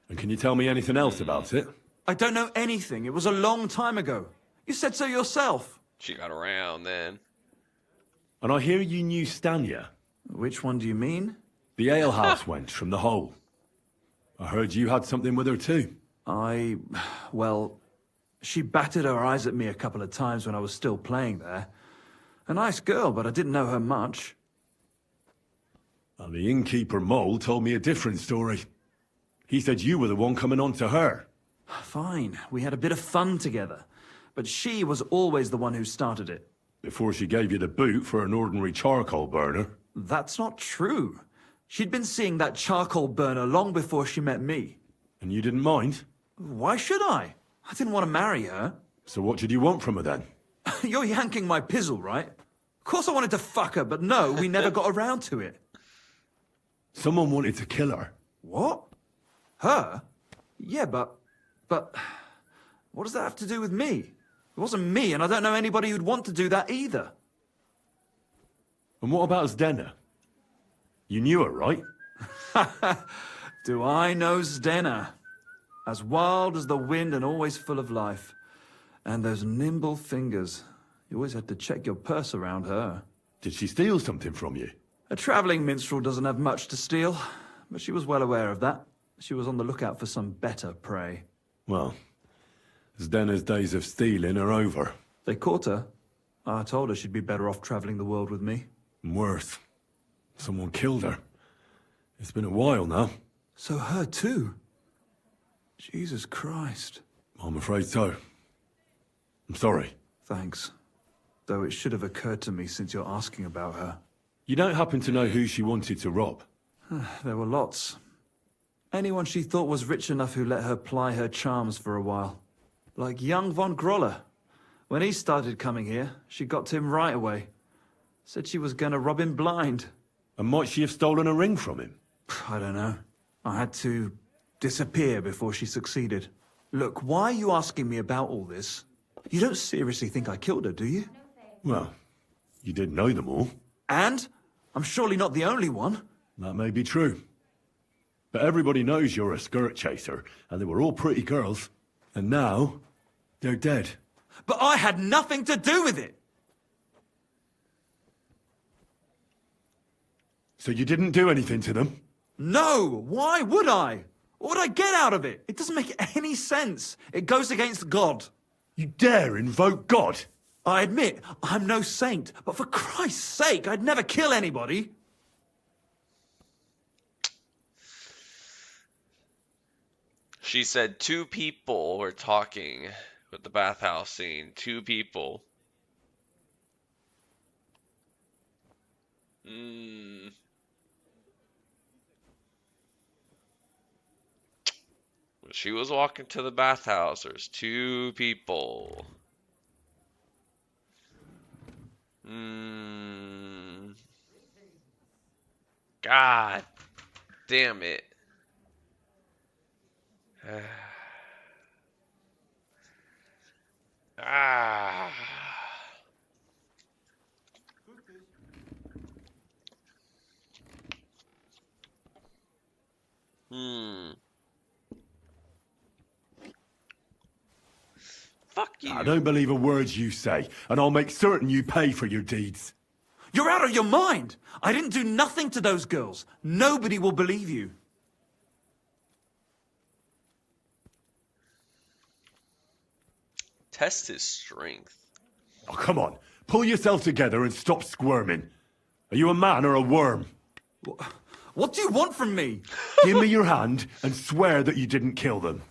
And can you tell me anything else about it? I don't know anything. It was a long time ago. You said so yourself. She got around then. And I hear you knew Stanya. Which one do you mean? The alehouse wench from the hole. I heard you had something with her too. Well, she batted her eyes at me a couple of times when I was still playing there. A nice girl, but I didn't know her much. And the innkeeper Mole told me a different story. He said you were the one coming on to her. Fine, we had a bit of fun together. But she was always the one who started it. Before she gave you the boot for an ordinary charcoal burner. That's not true. She'd been seeing that charcoal burner long before she met me. And you didn't mind? Why should I? I didn't want to marry her. So what did you want from her then? You're yanking my pizzle, right? Of course I wanted to fuck her, but no, we never got around to it. Someone wanted to kill her. What? Her? Yeah, but... What does that have to do with me? It wasn't me, and I don't know anybody who'd want to do that either. And what about Zdena? You knew her, right? Do I know Zdena? As wild as the wind and always full of life. And those nimble fingers. You always had to check your purse around her. Did she steal something from you? A travelling minstrel doesn't have much to steal, but she was well aware of that. She was on the lookout for some better prey. Well, Zdena's days of stealing are over. They caught her. I told her she'd be better off travelling the world with me. Worse. Someone killed her. It's been a while now. So her too? Jesus Christ. I'm afraid so. I'm sorry. Thanks. Though it should have occurred to me since you're asking about her. You don't happen to know who she wanted to rob? There were lots. Anyone she thought was rich enough who let her ply her charms for a while. Like young von Groller. When he started coming here, she got to him right away. Said she was gonna rob him blind. And might she have stolen a ring from him? I don't know. I had to disappear before she succeeded. Look, why are you asking me about all this? You don't seriously think I killed her, do you? Well, you did know them all. And? I'm surely not the only one. That may be true. But everybody knows you're a skirt chaser, and they were all pretty girls. And now, they're dead. But I had nothing to do with it! So you didn't do anything to them? No! Why would I? What would I get out of it? It doesn't make any sense. It goes against God. You dare invoke God? I admit, I'm no saint, but for Christ's sake, I'd never kill anybody. She said 2 people were talking with the bathhouse scene. 2 people. When she was walking to the bathhouse, there's 2 people. God damn it. Ah. Fuck you. I don't believe a word you say, and I'll make certain you pay for your deeds. You're out of your mind! I didn't do nothing to those girls. Nobody will believe you. Test his strength. Oh, come on. Pull yourself together and stop squirming. Are you a man or a worm? What do you want from me? Give me your hand and swear that you didn't kill them.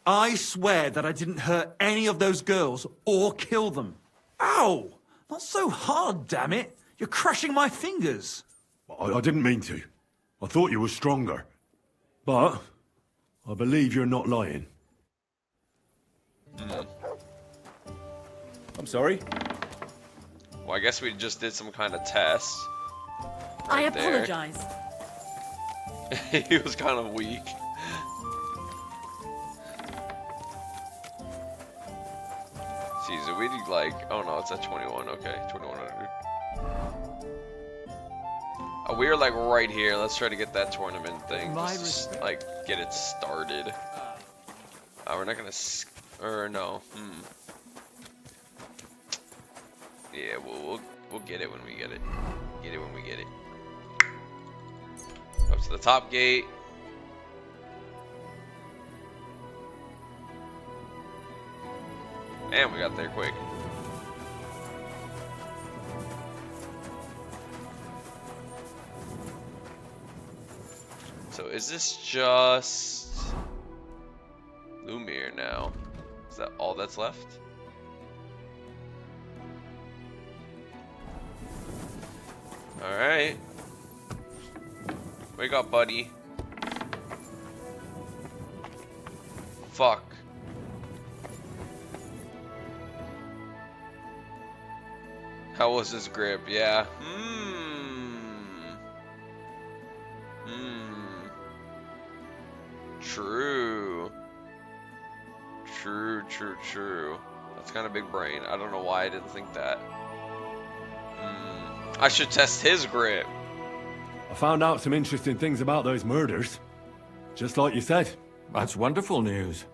I swear that I didn't hurt any of those girls or kill them. Ow! Not so hard, damn it. You're crushing my fingers. I didn't mean to. I thought you were stronger. But I believe you're not lying. I'm sorry? Well, I guess we just did some kind of test. I right there. apologize. He was kind of weak. Jeez, we need like, oh no, it's at 21. Okay, 2100. We are like right here. Let's try to get that tournament thing. Just to, like, get it started. We're not gonna, or no. Yeah, we'll get it when we get it. Get it when we get it. Up to the top gate. And we got there quick. So is this just Lumiere now? Is that all that's left? Alright. Wake up, buddy. Fuck. How was his grip? Yeah. True. True. That's kind of big brain. I don't know why I didn't think that. I should test his grip. I found out some interesting things about those murders. Just like you said. That's wonderful news.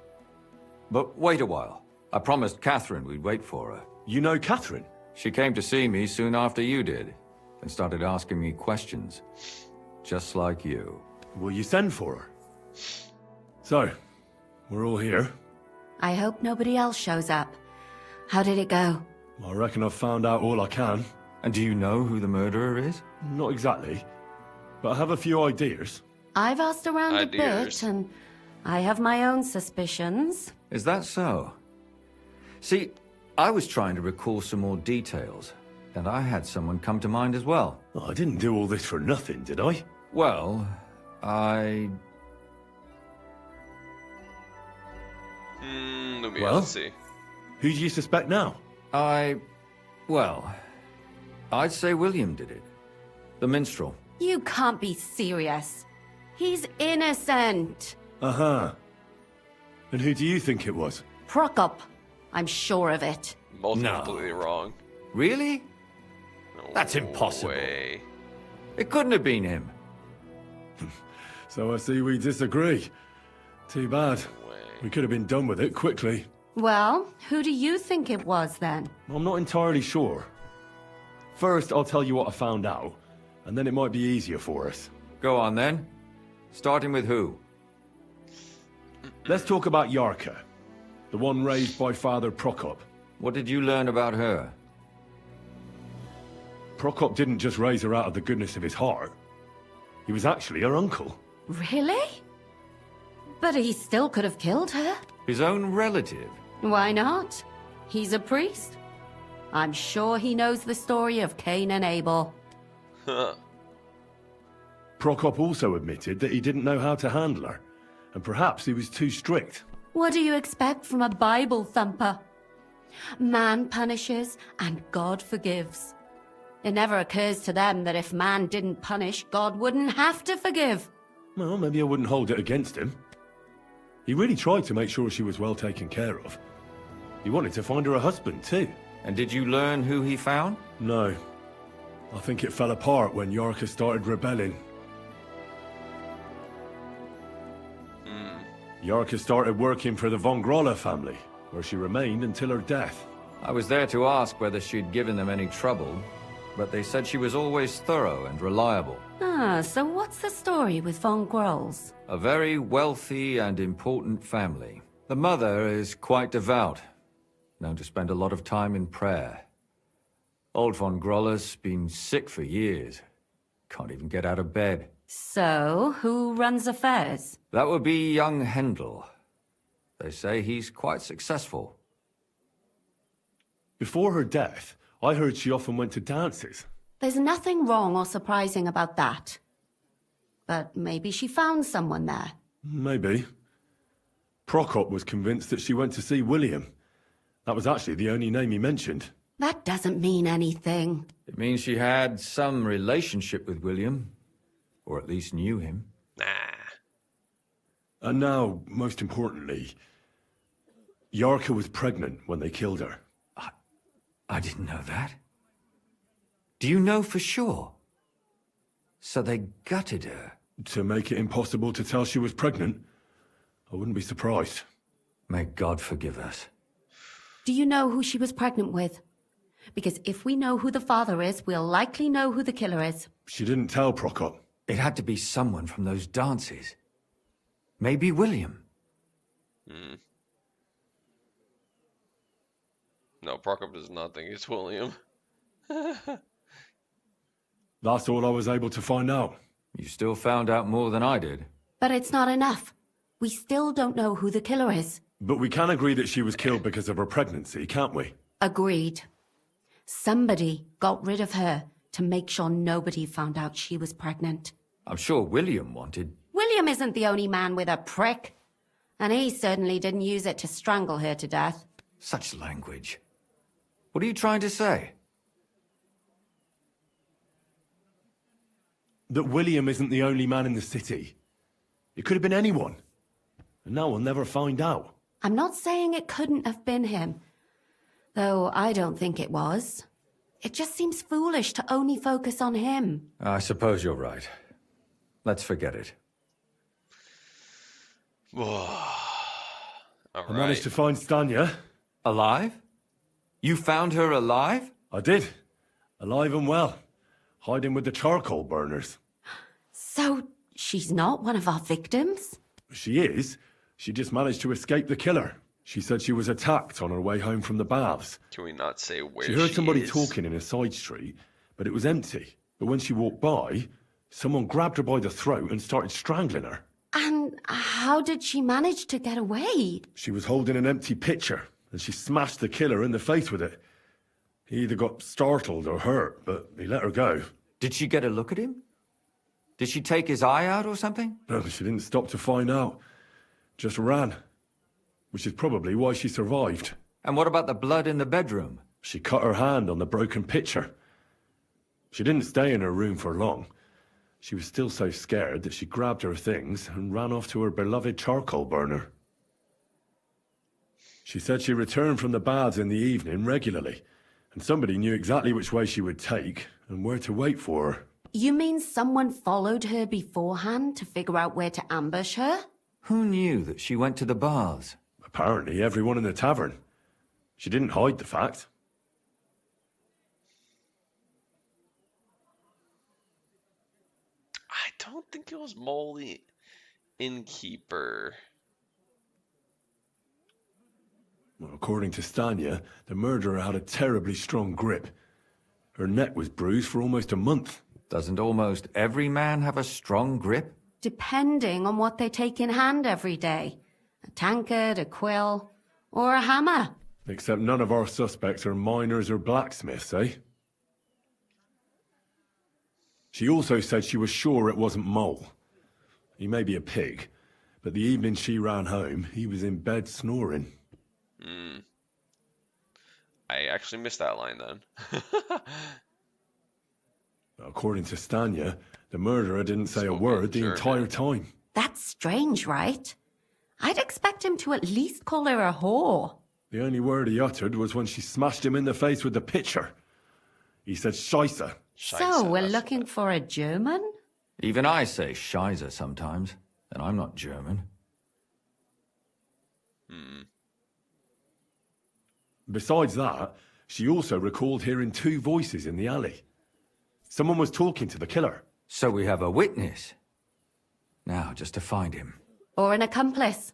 But wait a while. I promised Catherine we'd wait for her. You know Catherine? She came to see me soon after you did, and started asking me questions. Just like you. Will you send for her? So, we're all here. I hope nobody else shows up. How did it go? I reckon I've found out all I can. And do you know who the murderer is? Not exactly, but I have a few ideas. I've asked around a bit, and I have my own suspicions. Is that so? See, I was trying to recall some more details, and I had someone come to mind as well. Oh, I didn't do all this for nothing, did I? Well, Let's see. Who do you suspect now? Well, I'd say William did it. The minstrel. You can't be serious. He's innocent. Uh-huh. And who do you think it was? Prokop. I'm sure of it. Both completely wrong. Really? No That's impossible. Way. It couldn't have been him. So I see we disagree. Too bad. We could have been done with it quickly. Well, who do you think it was then? I'm not entirely sure. First, I'll tell you what I found out, and then it might be easier for us. Go on then. Starting with who? Let's talk about Yarka, the one raised by Father Prokop. What did you learn about her? Prokop didn't just raise her out of the goodness of his heart. He was actually her uncle. Really? But he still could have killed her. His own relative? Why not? He's a priest. I'm sure he knows the story of Cain and Abel. Prokop also admitted that he didn't know how to handle her, and perhaps he was too strict. What do you expect from a Bible thumper? Man punishes and God forgives. It never occurs to them that if man didn't punish, God wouldn't have to forgive. Well, maybe I wouldn't hold it against him. He really tried to make sure she was well taken care of. He wanted to find her a husband, too. And did you learn who he found? No. I think it fell apart when Yarka started rebelling. Yarka started working for the von Grolla family, where she remained until her death. I was there to ask whether she'd given them any trouble, but they said she was always thorough and reliable. Ah, so what's the story with von Grolls? A very wealthy and important family. The mother is quite devout, known to spend a lot of time in prayer. Old von Grolla's been sick for years. Can't even get out of bed. So, who runs affairs? That would be young Hendel. They say he's quite successful. Before her death, I heard she often went to dances. There's nothing wrong or surprising about that. But maybe she found someone there. Maybe. Prokop was convinced that she went to see William. That was actually the only name he mentioned. That doesn't mean anything. It means she had some relationship with William. Or at least knew him. And now, most importantly, Yarka was pregnant when they killed her. I didn't know that. Do you know for sure? So they gutted her? To make it impossible to tell she was pregnant? I wouldn't be surprised. May God forgive us. Do you know who she was pregnant with? Because if we know who the father is, we'll likely know who the killer is. She didn't tell Prokop. It had to be someone from those dances. Maybe William. No, Prokop does not think it's William. That's all I was able to find out. You still found out more than I did. But it's not enough. We still don't know who the killer is. But we can agree that she was killed because of her pregnancy, can't we? Agreed. Somebody got rid of her to make sure nobody found out she was pregnant. I'm sure William wanted... William isn't the only man with a prick. And he certainly didn't use it to strangle her to death. Such language. What are you trying to say? That William isn't the only man in the city. It could have been anyone. And now we'll never find out. I'm not saying it couldn't have been him. Though I don't think it was. It just seems foolish to only focus on him. I suppose you're right. Let's forget it. I managed to find Stanya. Alive? You found her alive? I did. Alive and well. Hiding with the charcoal burners. So, she's not one of our victims? She is. She just managed to escape the killer. She said she was attacked on her way home from the baths. Can we not say where she heard somebody is? talking in a side street, but it was empty. But when she walked by, someone grabbed her by the throat and started strangling her. And how did she manage to get away? She was holding an empty pitcher, and she smashed the killer in the face with it. He either got startled or hurt, but he let her go. Did she get a look at him? Did she take his eye out or something? No, she didn't stop to find out. Just ran. Which is probably why she survived. And what about the blood in the bedroom? She cut her hand on the broken pitcher. She didn't stay in her room for long. She was still so scared that she grabbed her things and ran off to her beloved charcoal burner. She said she returned from the baths in the evening regularly, and somebody knew exactly which way she would take and where to wait for her. You mean someone followed her beforehand to figure out where to ambush her? Who knew that she went to the baths? Apparently everyone in the tavern. She didn't hide the fact. I don't think it was Molly innkeeper. Well, according to Stanya, the murderer had a terribly strong grip. Her neck was bruised for almost a month. Doesn't almost every man have a strong grip? Depending on what they take in hand every day. A tankard, a quill, or a hammer. Except none of our suspects are miners or blacksmiths, eh? She also said she was sure it wasn't Mole. He may be a pig, but the evening she ran home, he was in bed snoring. I actually missed that line then. According to Stanya, the murderer didn't say a word the entire time. That's strange, right? I'd expect him to at least call her a whore. The only word he uttered was when she smashed him in the face with the pitcher. He said Scheisse. So, we're looking for a German? Even I say Scheiße sometimes, and I'm not German. Besides that, she also recalled hearing 2 voices in the alley. Someone was talking to the killer. So we have a witness. Now, just to find him. Or an accomplice.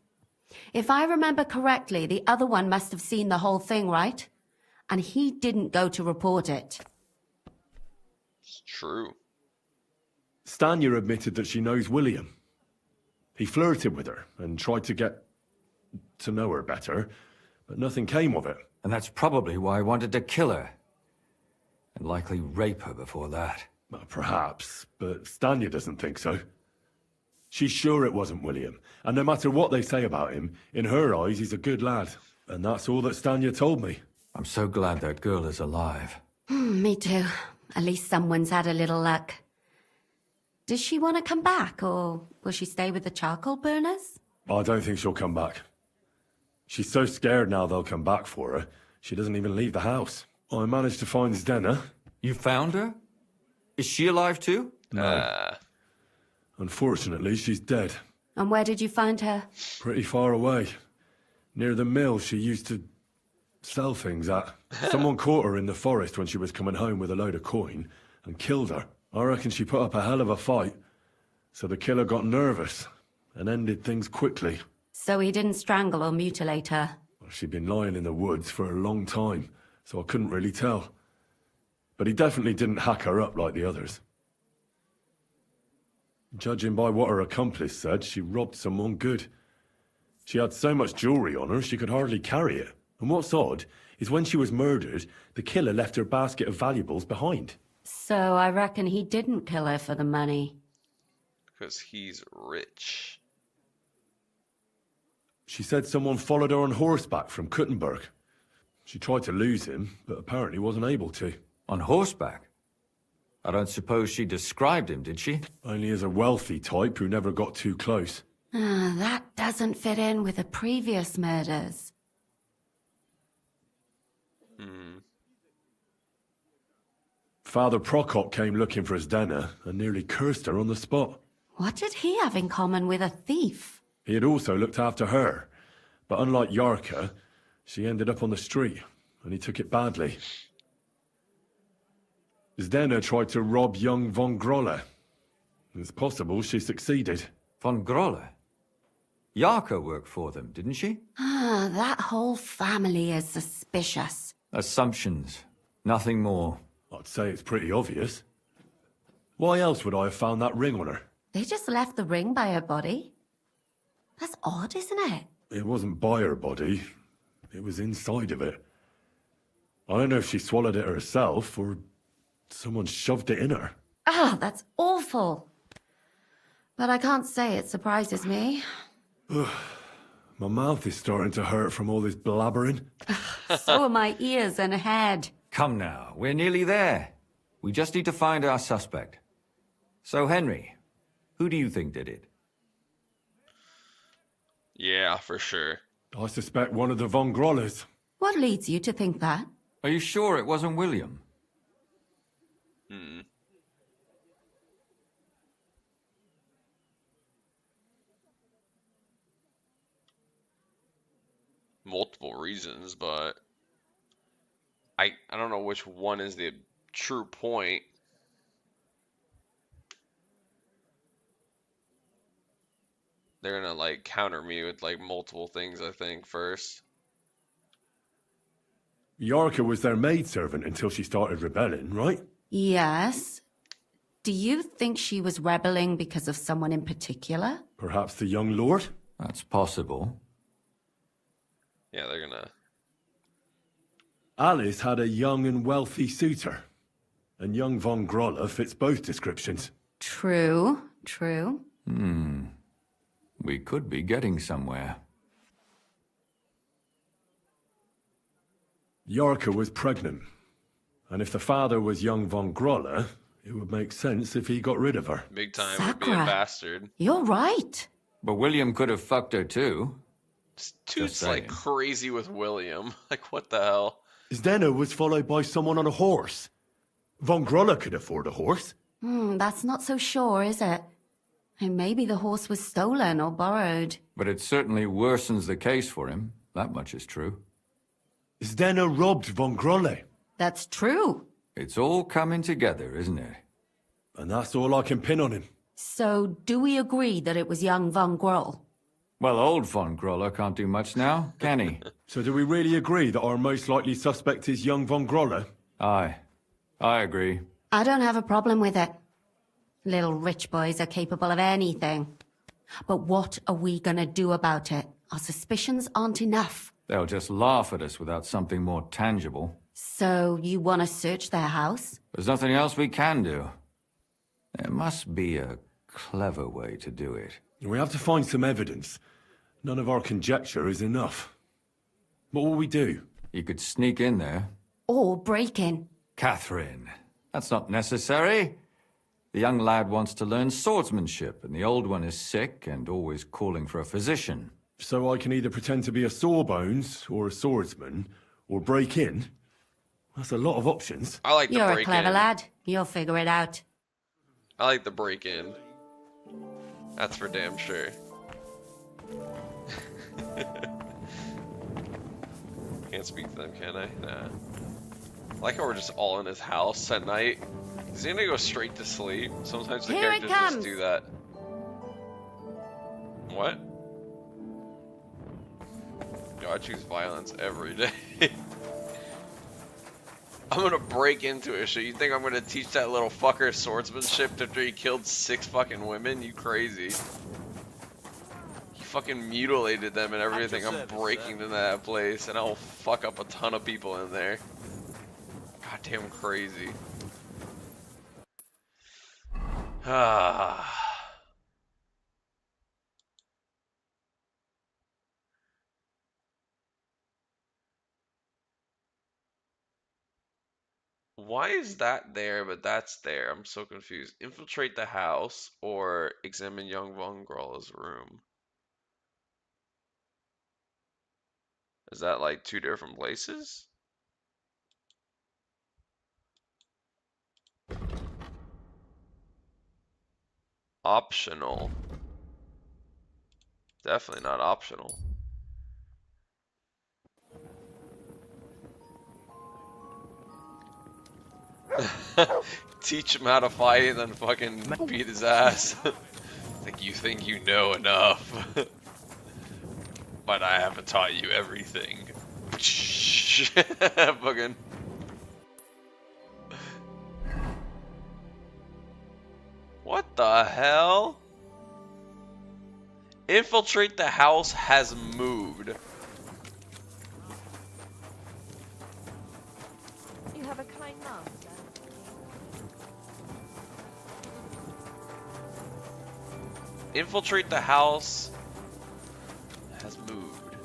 If I remember correctly, the other one must have seen the whole thing, right? And he didn't go to report it. It's true. Stanya admitted that she knows William. He flirted with her and tried to get to know her better, but nothing came of it. And that's probably why I wanted to kill her. And likely rape her before that. Well, perhaps, but Stanya doesn't think so. She's sure it wasn't William, and no matter what they say about him, in her eyes he's a good lad. And that's all that Stanya told me. I'm so glad that girl is alive. Me too. At least someone's had a little luck. Does she want to come back, or will she stay with the charcoal burners? I don't think she'll come back. She's so scared now they'll come back for her, she doesn't even leave the house. I managed to find Zdena. You found her? Is she alive too? No. Unfortunately, she's dead. And where did you find her? Pretty far away. Near the mill she used to sell things at. Someone caught her in the forest when she was coming home with a load of coin and killed her. I reckon she put up a hell of a fight. So the killer got nervous and ended things quickly. So he didn't strangle or mutilate her? She'd been lying in the woods for a long time, so I couldn't really tell. But he definitely didn't hack her up like the others. Judging by what her accomplice said, she robbed someone good. She had so much jewelry on her, she could hardly carry it. And what's odd is when she was murdered, the killer left her basket of valuables behind. So I reckon he didn't kill her for the money. Because he's rich. She said someone followed her on horseback from Kuttenberg. She tried to lose him, but apparently wasn't able to. On horseback? I don't suppose she described him, did she? Only as a wealthy type who never got too close. That doesn't fit in with the previous murders. Father Prokop came looking for Zdena and nearly cursed her on the spot. What did he have in common with a thief? He had also looked after her, but unlike Yarka, she ended up on the street, and he took it badly. Zdena tried to rob young von Grolle. It's possible she succeeded. Von Grolle? Yarka worked for them, didn't she? That whole family is suspicious. Assumptions. Nothing more. I'd say it's pretty obvious. Why else would I have found that ring on her? They just left the ring by her body. That's odd, isn't it? It wasn't by her body. It was inside of it. I don't know if she swallowed it herself or someone shoved it in her. That's awful. But I can't say it surprises me. My mouth is starting to hurt from all this blabbering. So are my ears and head. Come now, we're nearly there. We just need to find our suspect. So, Henry, who do you think did it? Yeah, for sure. I suspect one of the von Grolles. What leads you to think that? Are you sure it wasn't William? Multiple reasons, but I don't know which one is the true point. They're gonna like counter me with like multiple things, I think, first. Yarka was their maidservant until she started rebelling, right? Yes. Do you think she was rebelling because of someone in particular? Perhaps the young lord? That's possible. Yeah, they're gonna... Alice had a young and wealthy suitor. And young von Grolle fits both descriptions. True, true. We could be getting somewhere. Yarka was pregnant. And if the father was young von Grolle, It would make sense if he got rid of her. Big time would be a Sakura. bastard. You're right. But William could have fucked her too. This dude's like crazy with William. Like, what the hell? Zdeno was followed by someone on a horse. Von Groller could afford a horse. That's not so sure, is it? And maybe the horse was stolen or borrowed. But it certainly worsens the case for him. That much is true. Zdeno robbed Von Grolle. That's true. It's all coming together, isn't it? And that's all I can pin on him. So, do we agree that it was young Von Groll? Well, old Von Groller can't do much now, can he? So do we really agree that our most likely suspect is young Von Groller? Aye. I agree. I don't have a problem with it. Little rich boys are capable of anything. But what are we gonna do about it? Our suspicions aren't enough. They'll just laugh at us without something more tangible. So, you want to search their house? There's nothing else we can do. There must be a clever way to do it. We have to find some evidence. None of our conjecture is enough. What will we do? You could sneak in there. Or break in? Catherine, that's not necessary. The young lad wants to learn swordsmanship, and the old one is sick and always calling for a physician. So I can either pretend to be a sawbones, or a swordsman, or break in? That's a lot of options. I like the break in. You're a clever lad. You'll figure it out. I like the break in. That's for damn sure. Can't speak to them, can I? Nah. I like how we're just all in his house at night. Is he gonna go straight to sleep? Sometimes the Here it characters just comes. do that. What? Yo, I choose violence every day. I'm gonna break into it. So you think I'm gonna teach that little fucker swordsmanship after he killed 6 fucking women? You crazy. He fucking mutilated them and everything. I'm breaking into that place and I'll fuck up a ton of people in there. Goddamn crazy. Ah. Why is that there, but that's there? I'm so confused. Infiltrate the house or examine young Von Grolla's room. Is that like 2 different places? Optional. Definitely not optional. Teach him how to fight and then fucking beat his ass. Like, you think you know enough. But I haven't taught you everything. Fucking. What the hell? Infiltrate the house has moved. You have a kind master. Infiltrate the house has moved.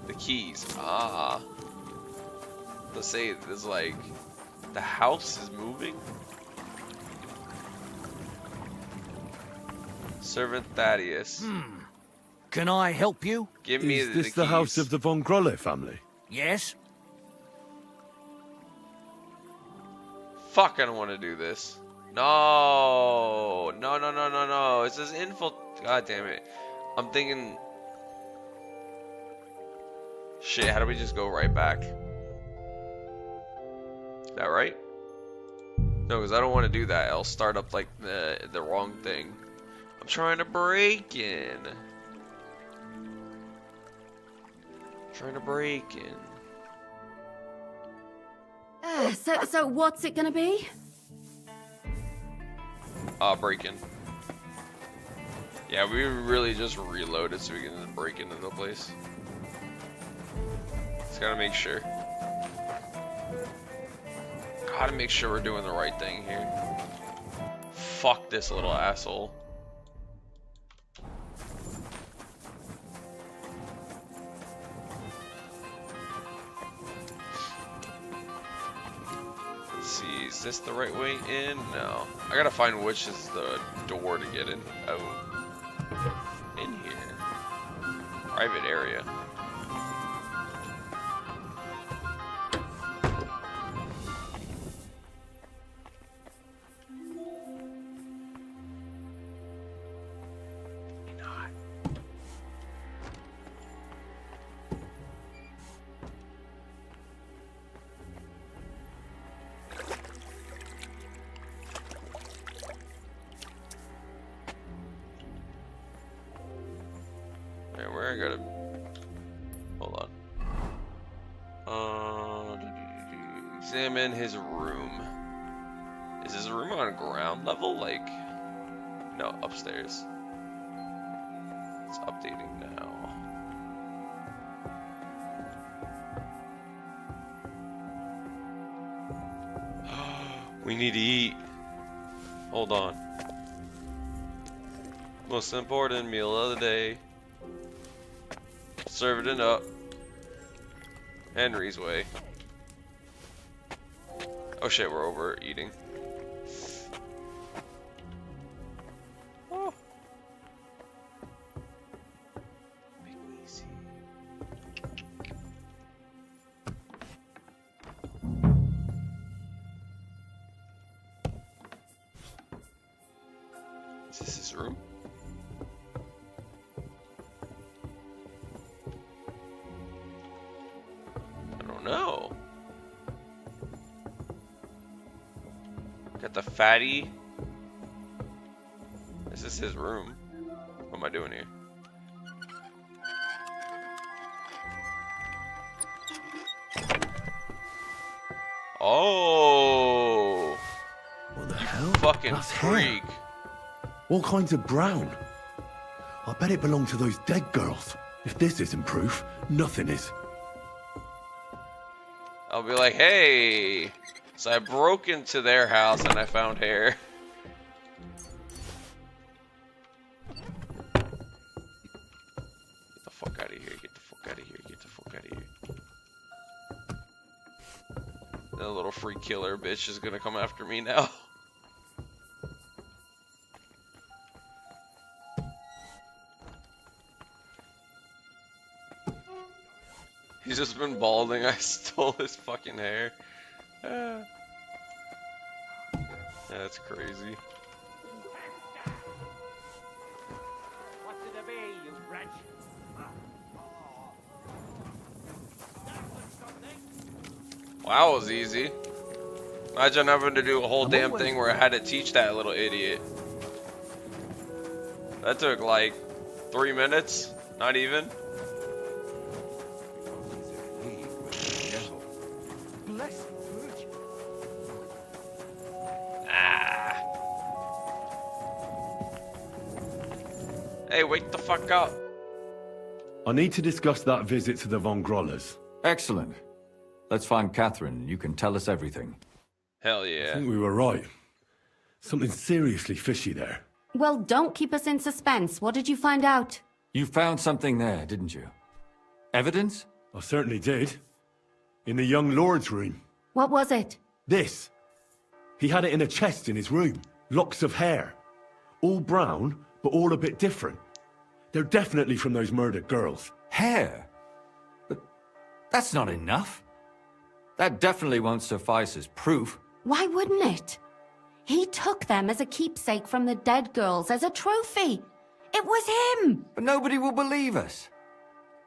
The keys. Ah. Let's say it's like the house is moving. Servant Thaddeus. Can I help you? Give me Is this the house of the Von Grolle family? Yes? Fuck, I don't want to do this. No. No, no, no, no, no. It says God damn it. I'm thinking. Shit, how do we just go right back? Is that right? No, because I don't want to do that. I'll start up like the wrong thing. I'm trying to break in. Trying to break in. So what's it gonna be? Break in. Yeah, we really just reloaded so we can break into the place. Just gotta make sure. Gotta make sure we're doing the right thing here. Fuck this little asshole. Let's see, Is this the right way in? No. I gotta find which is the door to get in. Oh. In here. Private area. Where I gotta... Hold on. Examine his room. Is his room on ground level? Like... No, upstairs. It's updating now. We need to eat. Hold on. Most important meal of the day. Serve it up. Henry's way. Oh shit, we're overeating. Oh. Make me easy. Is this his room? No. Got the fatty. This is his room. What am I doing here? Oh. What the hell? Fucking That's freak. hair. All kinds of brown. I bet it belonged to those dead girls. If this isn't proof, nothing is. I'll be like, hey, so I broke into their house and I found hair. Get the fuck out of here, get the fuck out of here, get the fuck out of here. That little free killer bitch is gonna come after me now. He's just been balding. I stole his fucking hair. That's crazy. What's it to be, you wretch? Wow, that was easy. Imagine having to do a whole damn thing where I had to teach that little idiot. That took like 3 minutes, not even. Hey, wake the fuck up. I need to discuss that visit to the Von Grollers. Excellent. Let's find Catherine. You can tell us everything. Hell yeah. I think we were right. Something seriously fishy there. Well, don't keep us in suspense. What did you find out? You found something there, didn't you? Evidence? I certainly did. In the young lord's room. What was it? This. He had it in a chest in his room. Locks of hair. All brown, but all a bit different. They're definitely from those murdered girls. Hair? But that's not enough. That definitely won't suffice as proof. Why wouldn't it? He took them as a keepsake from the dead girls, as a trophy. It was him! But nobody will believe us.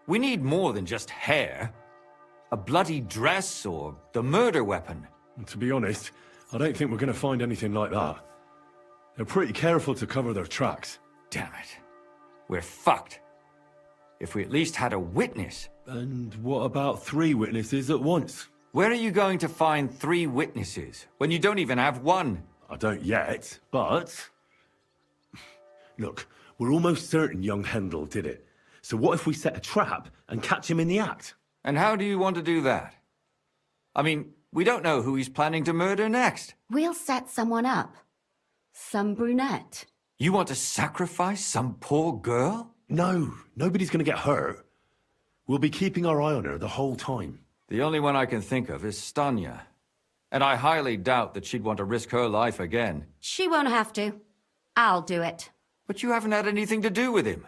We need more than just hair. A bloody dress or the murder weapon. And to be honest, I don't think we're going to find anything like that. They're pretty careful to cover their tracks. Damn it. We're fucked. If we at least had a witness. And what about 3 witnesses at once? Where are you going to find 3 witnesses when you don't even have one? I don't yet, but... Look, we're almost certain young Hendel did it. So what if we set a trap and catch him in the act? And how do you want to do that? I mean, we don't know who he's planning to murder next. We'll set someone up. Some brunette. You want to sacrifice some poor girl? No, nobody's going to get hurt. We'll be keeping our eye on her the whole time. The only one I can think of is Stanya. And I highly doubt that she'd want to risk her life again. She won't have to. I'll do it. But you haven't had anything to do with him.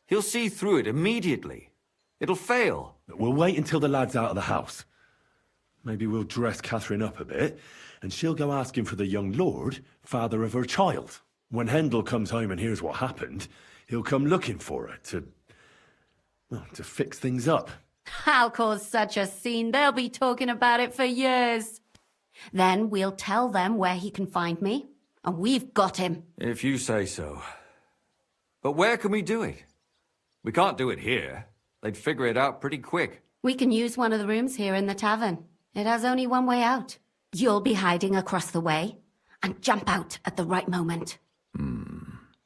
He'll see through it immediately. It'll fail. We'll wait until the lad's out of the house. Maybe we'll dress Catherine up a bit, and she'll go asking for the young lord, father of her child. When Hendel comes home and hears what happened, he'll come looking for her to fix things up. I'll cause such a scene, they'll be talking about it for years. Then we'll tell them where he can find me, and we've got him. If you say so. But where can we do it? We can't do it here. They'd figure it out pretty quick. We can use one of the rooms here in the tavern. It has only one way out. You'll be hiding across the way, and jump out at the right moment.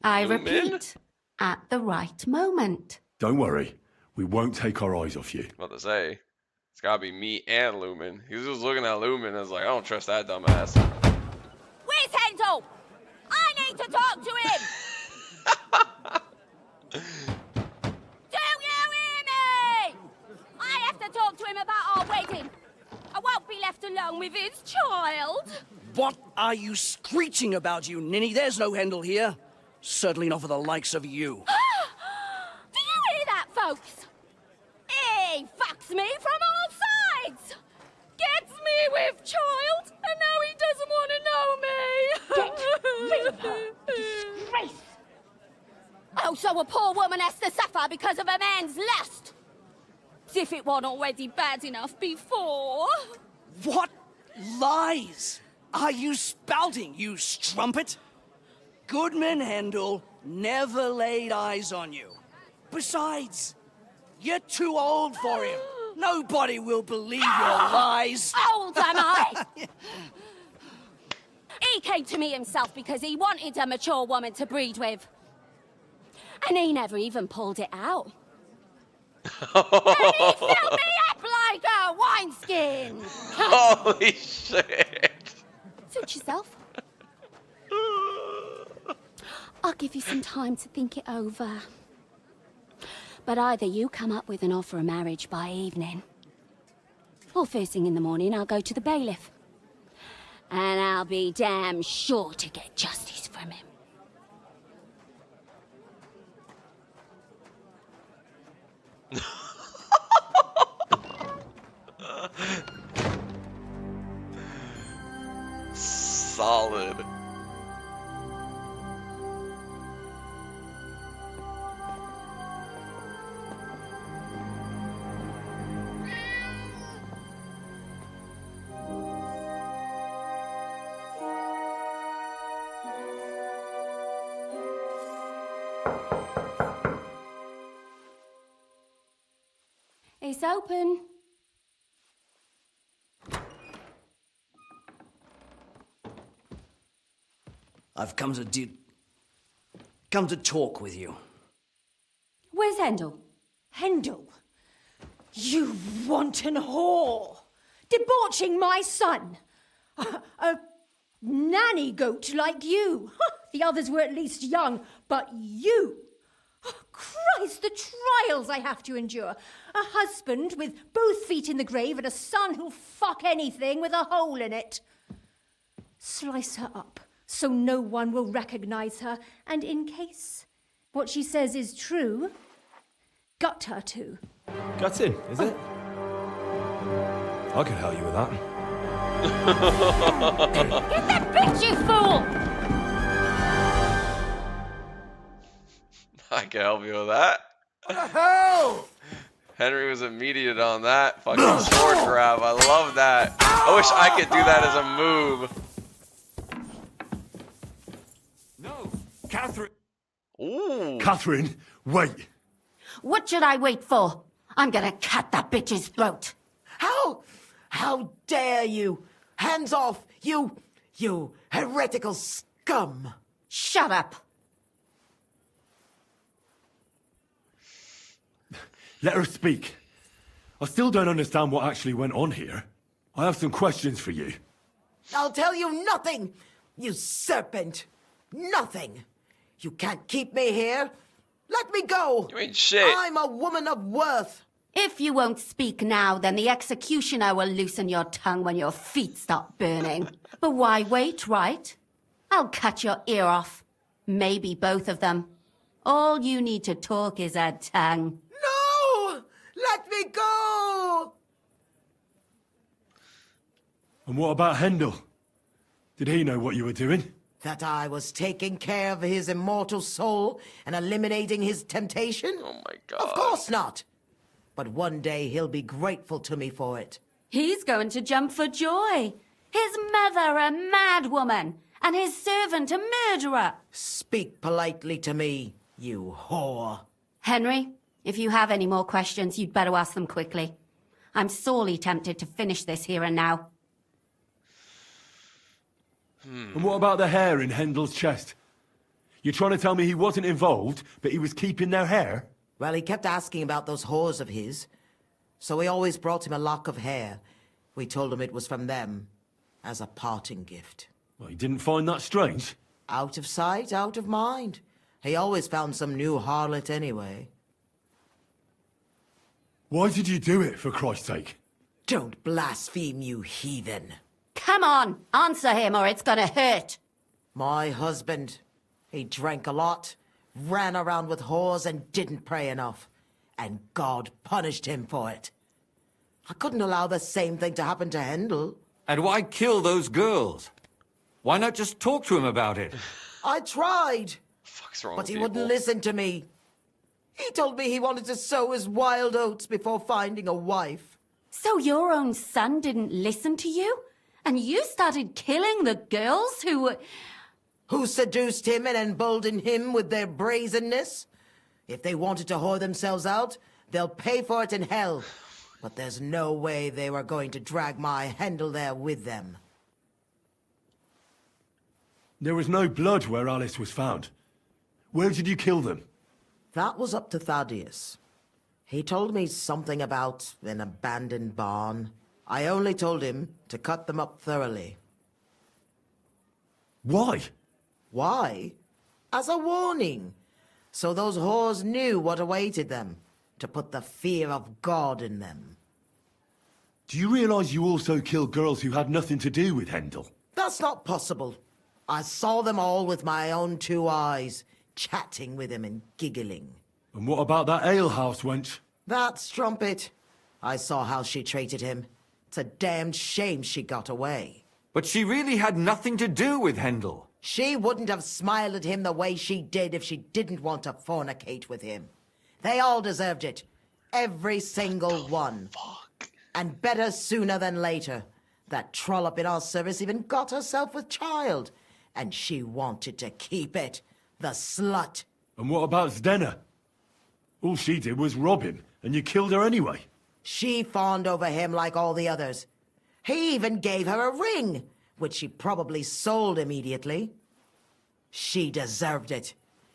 I repeat, at the right moment. Don't worry. We won't take our eyes off you. About to say, it's gotta be me and Lumen. He was just looking at Lumen and was like, I don't trust that dumbass. Where's Hendel? I need to talk to him! Do you hear me? I have to talk to him about our wedding. I won't be left alone with his child. What are you screeching about, you ninny? There's no Hendel here. Certainly not for the likes of you. Do you hear that, folks? He fucks me from all sides. Gets me with child, and now he doesn't want to know me. Get rid of her. Disgrace. Oh, so a poor woman has to suffer because of a man's lust. As if it wasn't already bad enough before. What lies are you spouting, you strumpet? Goodman Hendel never laid eyes on you. Besides, you're too old for him. Nobody will believe your lies. Old am I? He came to me himself because he wanted a mature woman to breed with. And he never even pulled it out. And he filled me up like a wineskin. Holy shit. Suit yourself. I'll give you some time to think it over. But either you come up with an offer of marriage by evening, or first thing in the morning I'll go to the bailiff. And I'll be damn sure to get justice from him. Solid. It's open. I've come to talk with you. Where's Hendel? Hendel? You wanton whore! Debauching my son! A nanny goat like you! The others were at least young, but you! Oh, Christ, the trials I have to endure! A husband with both feet in the grave and a son who'll fuck anything with a hole in it. Slice her up so no one will recognize her, and in case what she says is true, gut her too. Gutting, is it? I could help you with that. Get that bitch, you fool! I can help you with that. What the hell? Henry was immediate on that. Fucking sword grab. I love that. I wish I could do that as a move. No, Catherine. Ooh. Catherine, wait. What should I wait for? I'm gonna cut that bitch's throat. How dare you? Hands off, you heretical scum. Shut up. Let her speak. I still don't understand what actually went on here. I have some questions for you. I'll tell you nothing, you serpent. Nothing. You can't keep me here. Let me go. You ain't shit. I'm a woman of worth. If you won't speak now, then the executioner will loosen your tongue when your feet start burning. But why wait, right? I'll cut your ear off. Maybe both of them. All you need to talk is a tongue. No! Let me go! And what about Hendel? Did he know what you were doing? That I was taking care of his immortal soul and eliminating his temptation? Oh my god. Of course not! But one day he'll be grateful to me for it. He's going to jump for joy. His mother a mad woman, and his servant a murderer. Speak politely to me, you whore. Henry, if you have any more questions, you'd better ask them quickly. I'm sorely tempted to finish this here and now. And what about the hair in Hendel's chest? You're trying to tell me he wasn't involved, but he was keeping their hair? Well, he kept asking about those whores of his, so we always brought him a lock of hair. We told him it was from them, as a parting gift. Well, he didn't find that strange? Out of sight, out of mind. He always found some new harlot anyway. Why did you do it, for Christ's sake? Don't blaspheme, you heathen. Come on, answer him or it's gonna hurt. My husband, he drank a lot, ran around with whores and didn't pray enough. And God punished him for it. I couldn't allow the same thing to happen to Hendel. And why kill those girls? Why not just talk to him about it? I tried. Fuck's wrong But with he people? wouldn't listen to me. He told me he wanted to sow his wild oats before finding a wife. So your own son didn't listen to you? And you started killing the girls who seduced him and emboldened him with their brazenness? If they wanted to whore themselves out, they'll pay for it in hell. But there's no way they were going to drag my Hendel there with them. There was no blood where Alice was found. Where did you kill them? That was up to Thaddeus. He told me something about an abandoned barn. I only told him to cut them up thoroughly. Why? Why? As a warning. So those whores knew what awaited them. To put the fear of God in them. Do you realize you also killed girls who had nothing to do with Hendel? That's not possible. I saw them all with my own 2 eyes, chatting with him and giggling. And what about that alehouse wench? That strumpet. I saw how she treated him. It's a damned shame she got away. But she really had nothing to do with Hendel. She wouldn't have smiled at him the way she did if she didn't want to fornicate with him. They all deserved it. Every single one. Fuck. And better sooner than later. That trollop in our service even got herself with child. And she wanted to keep it. The slut. And what about Zdenna? All she did was rob him, and you killed her anyway. She fawned over him like all the others. He even gave her a ring, which she probably sold immediately. She deserved it.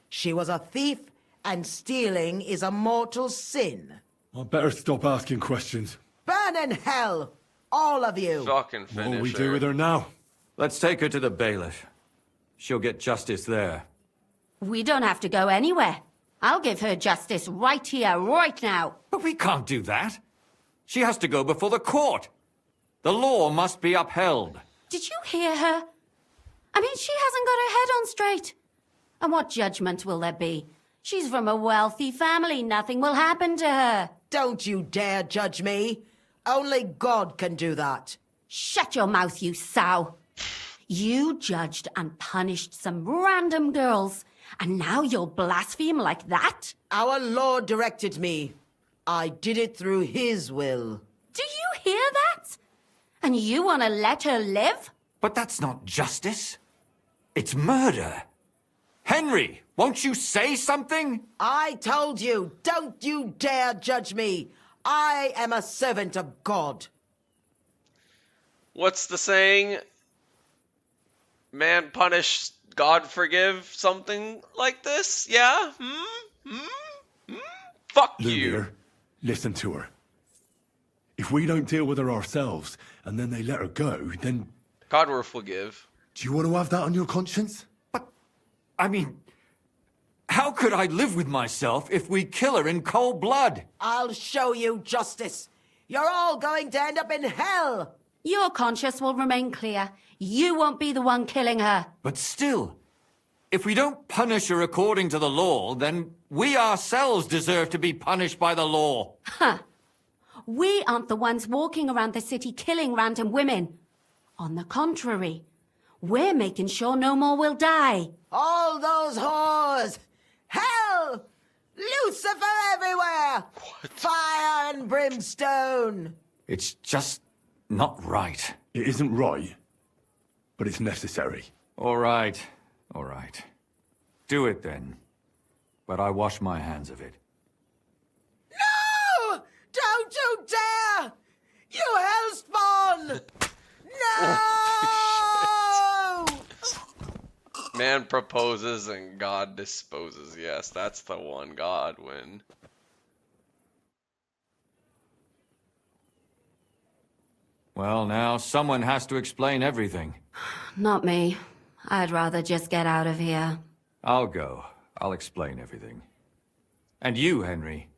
She was a thief, and stealing is a mortal sin. I'd better stop asking questions. Burn in hell, all of you. Fucking finish What will we her. do with her now? Let's take her to the bailiff. She'll get justice there. We don't have to go anywhere. I'll give her justice right here, right now. But we can't do that. She has to go before the court. The law must be upheld. Did you hear her? I mean, she hasn't got her head on straight. And what judgment will there be? She's from a wealthy family. Nothing will happen to her. Don't you dare judge me. Only God can do that. Shut your mouth, you sow. You judged and punished some random girls, and now you'll blaspheme like that? Our Lord directed me. I did it through His will. Do you hear that? And you want to let her live? But that's not justice. It's murder. Henry, won't you say something? I told you, don't you dare judge me. I am a servant of God. What's the saying? Man punish, God forgive, something like this? Yeah? Fuck you. Lumir, listen to her. If we don't deal with her ourselves, and then they let her go, then... God will forgive. Do you want to have that on your conscience? I mean, how could could I live with myself if we kill her in cold blood? I'll show you justice. You're all going to end up in hell. Your conscience will remain clear. You won't be the one killing her. But still, if we don't punish her according to the law, then we ourselves deserve to be punished by the law. Huh. We aren't the ones walking around the city killing random women. On the contrary, we're making sure no more will die. All those whores! Hell! Lucifer everywhere! Fire and brimstone! It's just not right. It isn't right, but it's necessary. All right, all right. Do it then. But I wash my hands of it. No! Don't you dare! You hellspawn! No! Man proposes and God disposes. Yes, that's the one God win. Well, now, someone has to explain everything. Not me. I'd rather just get out of here. I'll go. I'll explain everything. And you, Henry,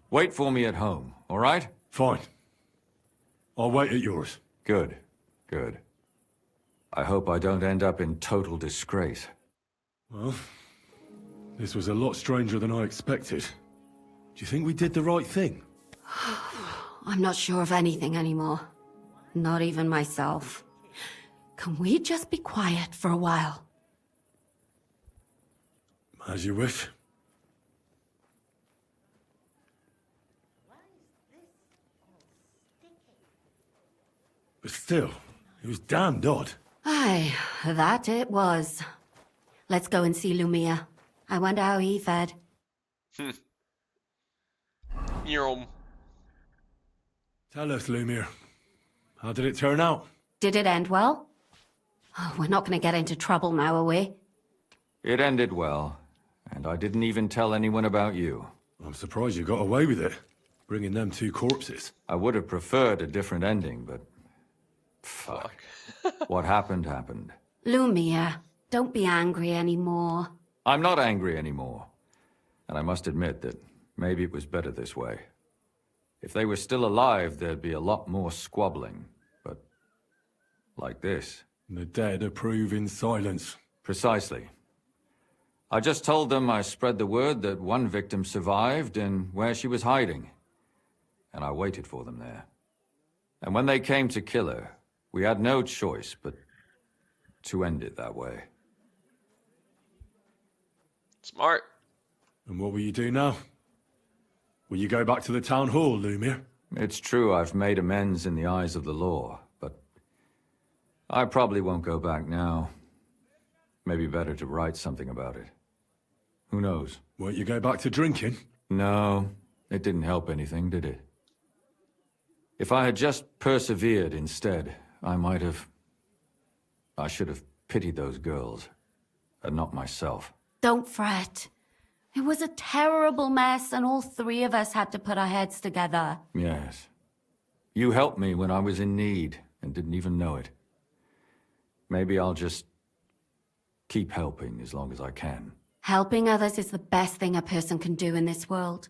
wait for me at home, all right? Fine. I'll wait at yours. Good, good. I hope I don't end up in total disgrace. Well, this was a lot stranger than I expected. Do you think we did the right thing? I'm not sure of anything anymore. Not even myself. Can we just be quiet for a while? As you wish. But still, it was damned odd. Aye, that it was. Let's go and see Lumia. I wonder how he fared. Yum. Tell us, Lumiere. How did it turn out? Did it end well? Oh, we're not going to get into trouble now, are we? It ended well, and I didn't even tell anyone about you. I'm surprised you got away with it, bringing them two corpses. I would have preferred a different ending, but... Fuck. What happened, happened. Lumia, don't be angry anymore. I'm not angry anymore. And I must admit that maybe it was better this way. If they were still alive, there'd be a lot more squabbling. But like this... The dead approve in silence. Precisely. I just told them I spread the word that one victim survived and where she was hiding. And I waited for them there. And when they came to kill her, we had no choice but to end it that way. Smart. And what will you do now? Will you go back to the town hall, Lumiere? It's true I've made amends in the eyes of the law, but I probably won't go back now. Maybe better to write something about it. Who knows? Won't you go back to drinking? No, it didn't help anything, did it? If I had just persevered instead, I should have pitied those girls, and not myself. Don't fret. It was a terrible mess, and all three of us had to put our heads together. Yes. You helped me when I was in need, and didn't even know it. Maybe I'll just keep helping as long as I can. Helping others is the best thing a person can do in this world.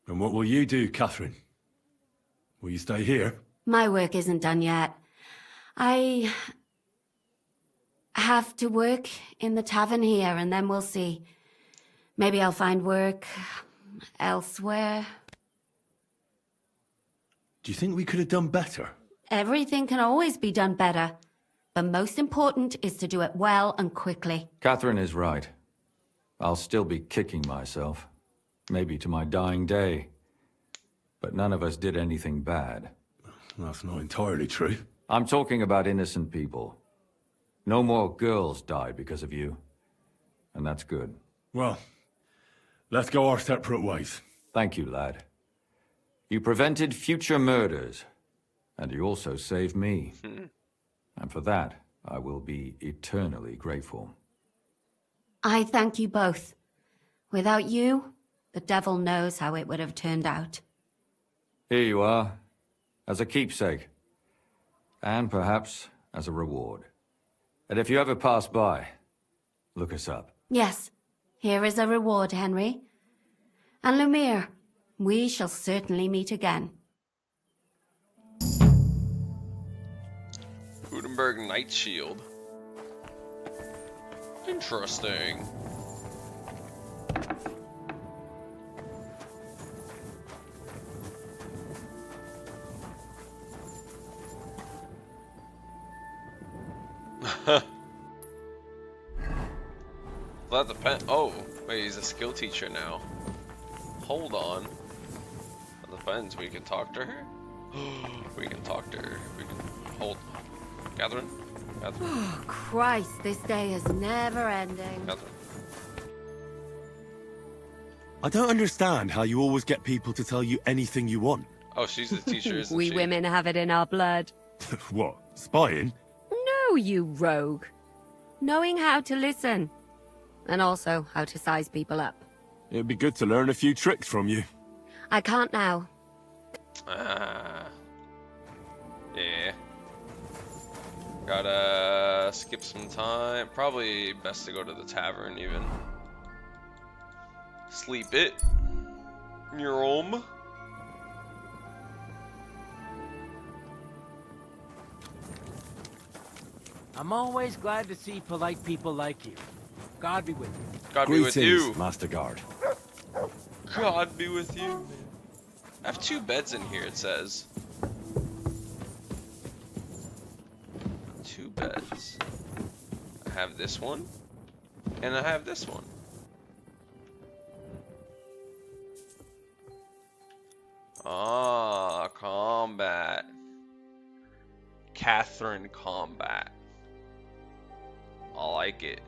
And what will you do, Catherine? Will you stay here? My work isn't done yet. I have to work in the tavern here, and then we'll see. Maybe I'll find work elsewhere. Do you think we could have done better? Everything can always be done better. But most important is to do it well and quickly. Catherine is right. I'll still be kicking myself. Maybe to my dying day. But none of us did anything bad. That's not entirely true. I'm talking about innocent people. No more girls died because of you. And that's good. Well, let's go our separate ways. Thank you, lad. You prevented future murders. And you also saved me. And for that, I will be eternally grateful. I thank you both. Without you, the devil knows how it would have turned out. Here you are, as a keepsake. And perhaps as a reward. And if you ever pass by, look us up. Yes, here is a reward, Henry. And Lumiere, we shall certainly meet again. Gutenberg Knight Shield. Interesting. That depends. Oh, wait, he's a skill teacher now. Hold on. That depends. We can talk to her. We can talk to her. We can hold. Catherine. Catherine. Oh, Christ, this day is never ending. Catherine. I don't understand how you always get people to tell you anything you want. Oh, she's the teacher, isn't We she? women have it in our blood. What? Spying? No, you rogue. Knowing how to listen. And also how to size people up. It'd be good to learn a few tricks from you. I can't now. Ah. Yeah. Gotta skip some time. Probably best to go to the tavern even. Sleep it. Your home. I'm always glad to see polite people like you. God be with you. God be with you. Master Guard. God be with you. I have 2 beds in here, it says. 2 beds. I have this one. And I have this one. Ah, combat. Catherine combat. I like it.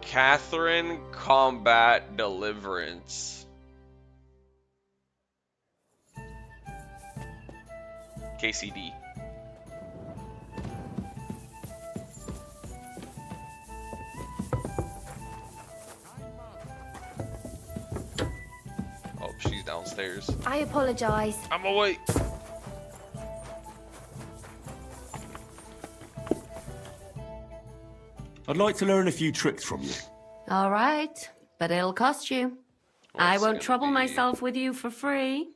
Catherine Combat Deliverance. KCD. Oh, she's downstairs. I apologize. I'm away. I'd like to learn a few tricks from you. All right, but it'll cost you. I won't trouble myself with you for free.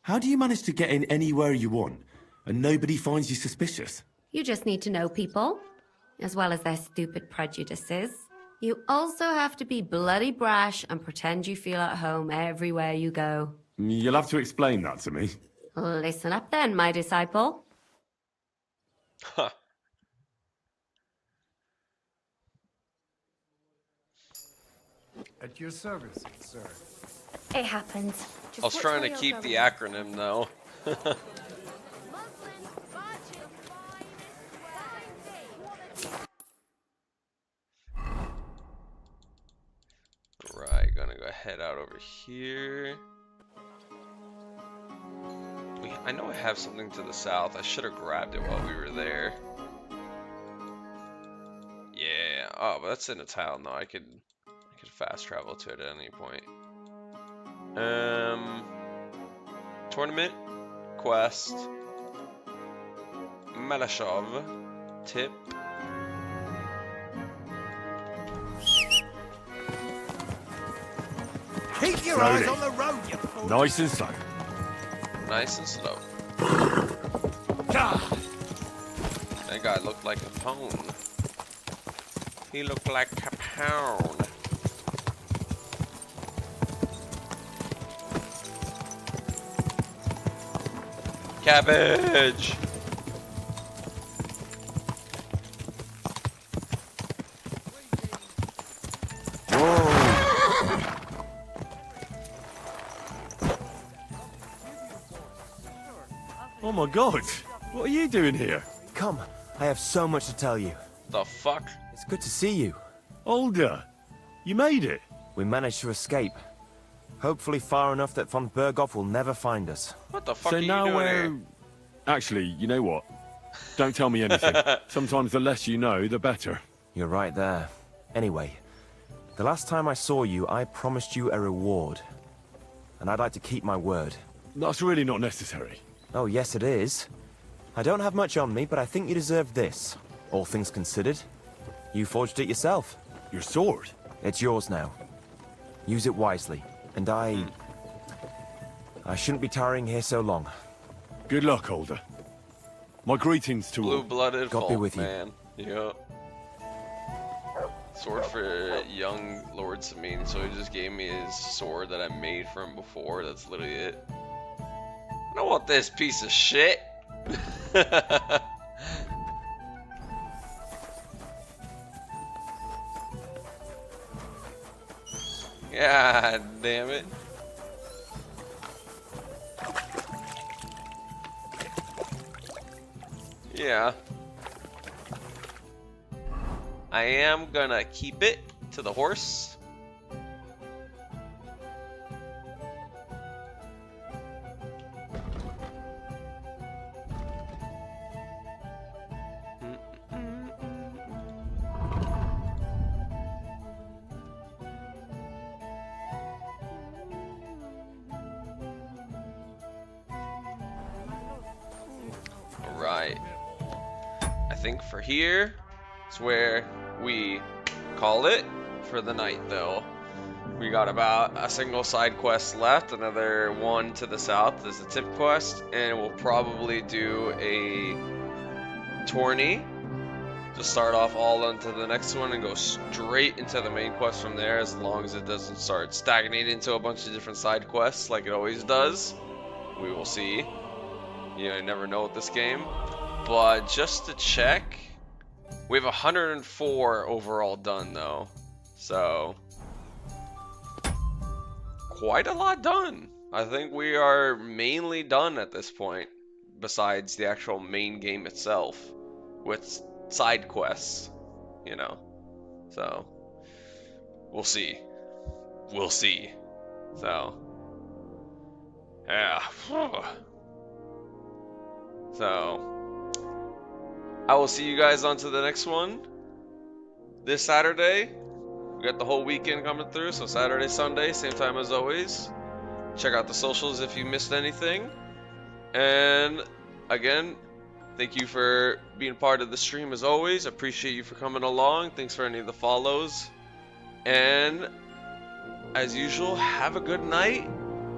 How do you manage to get in anywhere you want, and nobody finds you suspicious? You just need to know people, as well as their stupid prejudices. You also have to be bloody brash and pretend you feel at home everywhere you go. You'll have to explain that to me. Listen up then, my disciple. Huh. At your service, sir. It happens. I was trying to keep the acronym though. Right, gonna go head out over here. I know I have something to the south. I should have grabbed it while we were there. Yeah. Oh, but that's in a town though. I could fast travel to it at any point. Tournament, quest, Malashov, tip. Keep your eyes on the road, you fool. Nice and slow. Nice and slow. That guy looked like a pound. He looked like a pound. Cabbage! Oh my god! What are you doing here? Come, I have so much to tell you. The fuck? It's good to see you. Older! You made it! We managed to escape. Hopefully far enough that von Berghoff will never find us. What the fuck So are you now doing we're... here? Actually, you know what? Don't tell me anything. Sometimes the less you know, the better. You're right there. Anyway, the last time I saw you, I promised you a reward. And I'd like to keep my word. That's really not necessary. Oh, yes it is. I don't have much on me, but I think you deserve this. All things considered, you forged it yourself. Your sword? It's yours now. Use it wisely, and I shouldn't be tarrying here so long. Good luck, Holder. My greetings to all. Blue-blooded God be folk, with you. man. Yep. Sword for young Lord Samine, so he just gave me his sword that I made for him before. That's literally it. I don't want this piece of shit. God damn it. Yeah. I am gonna keep it to the horse. Alright. I think for here, it's where we call it for the night, though. We got about a single side quest left, another one to the south is a tip quest, and we'll probably do a tourney to start off all into the next one and go straight into the main quest from there, as long as it doesn't start stagnating into a bunch of different side quests like it always does. We will see. You never know with this game. But just to check, we have 104 overall done though, so quite a lot done. I think we are mainly done at this point, besides the actual main game itself, with side quests, you know. So we'll see. We'll see. So yeah. So I will see you guys on to the next one this Saturday. We got the whole weekend coming through, so Saturday, Sunday, same time as always. Check out the socials if you missed anything. And again, thank you for being part of the stream as always. Appreciate you for coming along. Thanks for any of the follows. And as usual, have a good night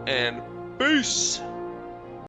and peace.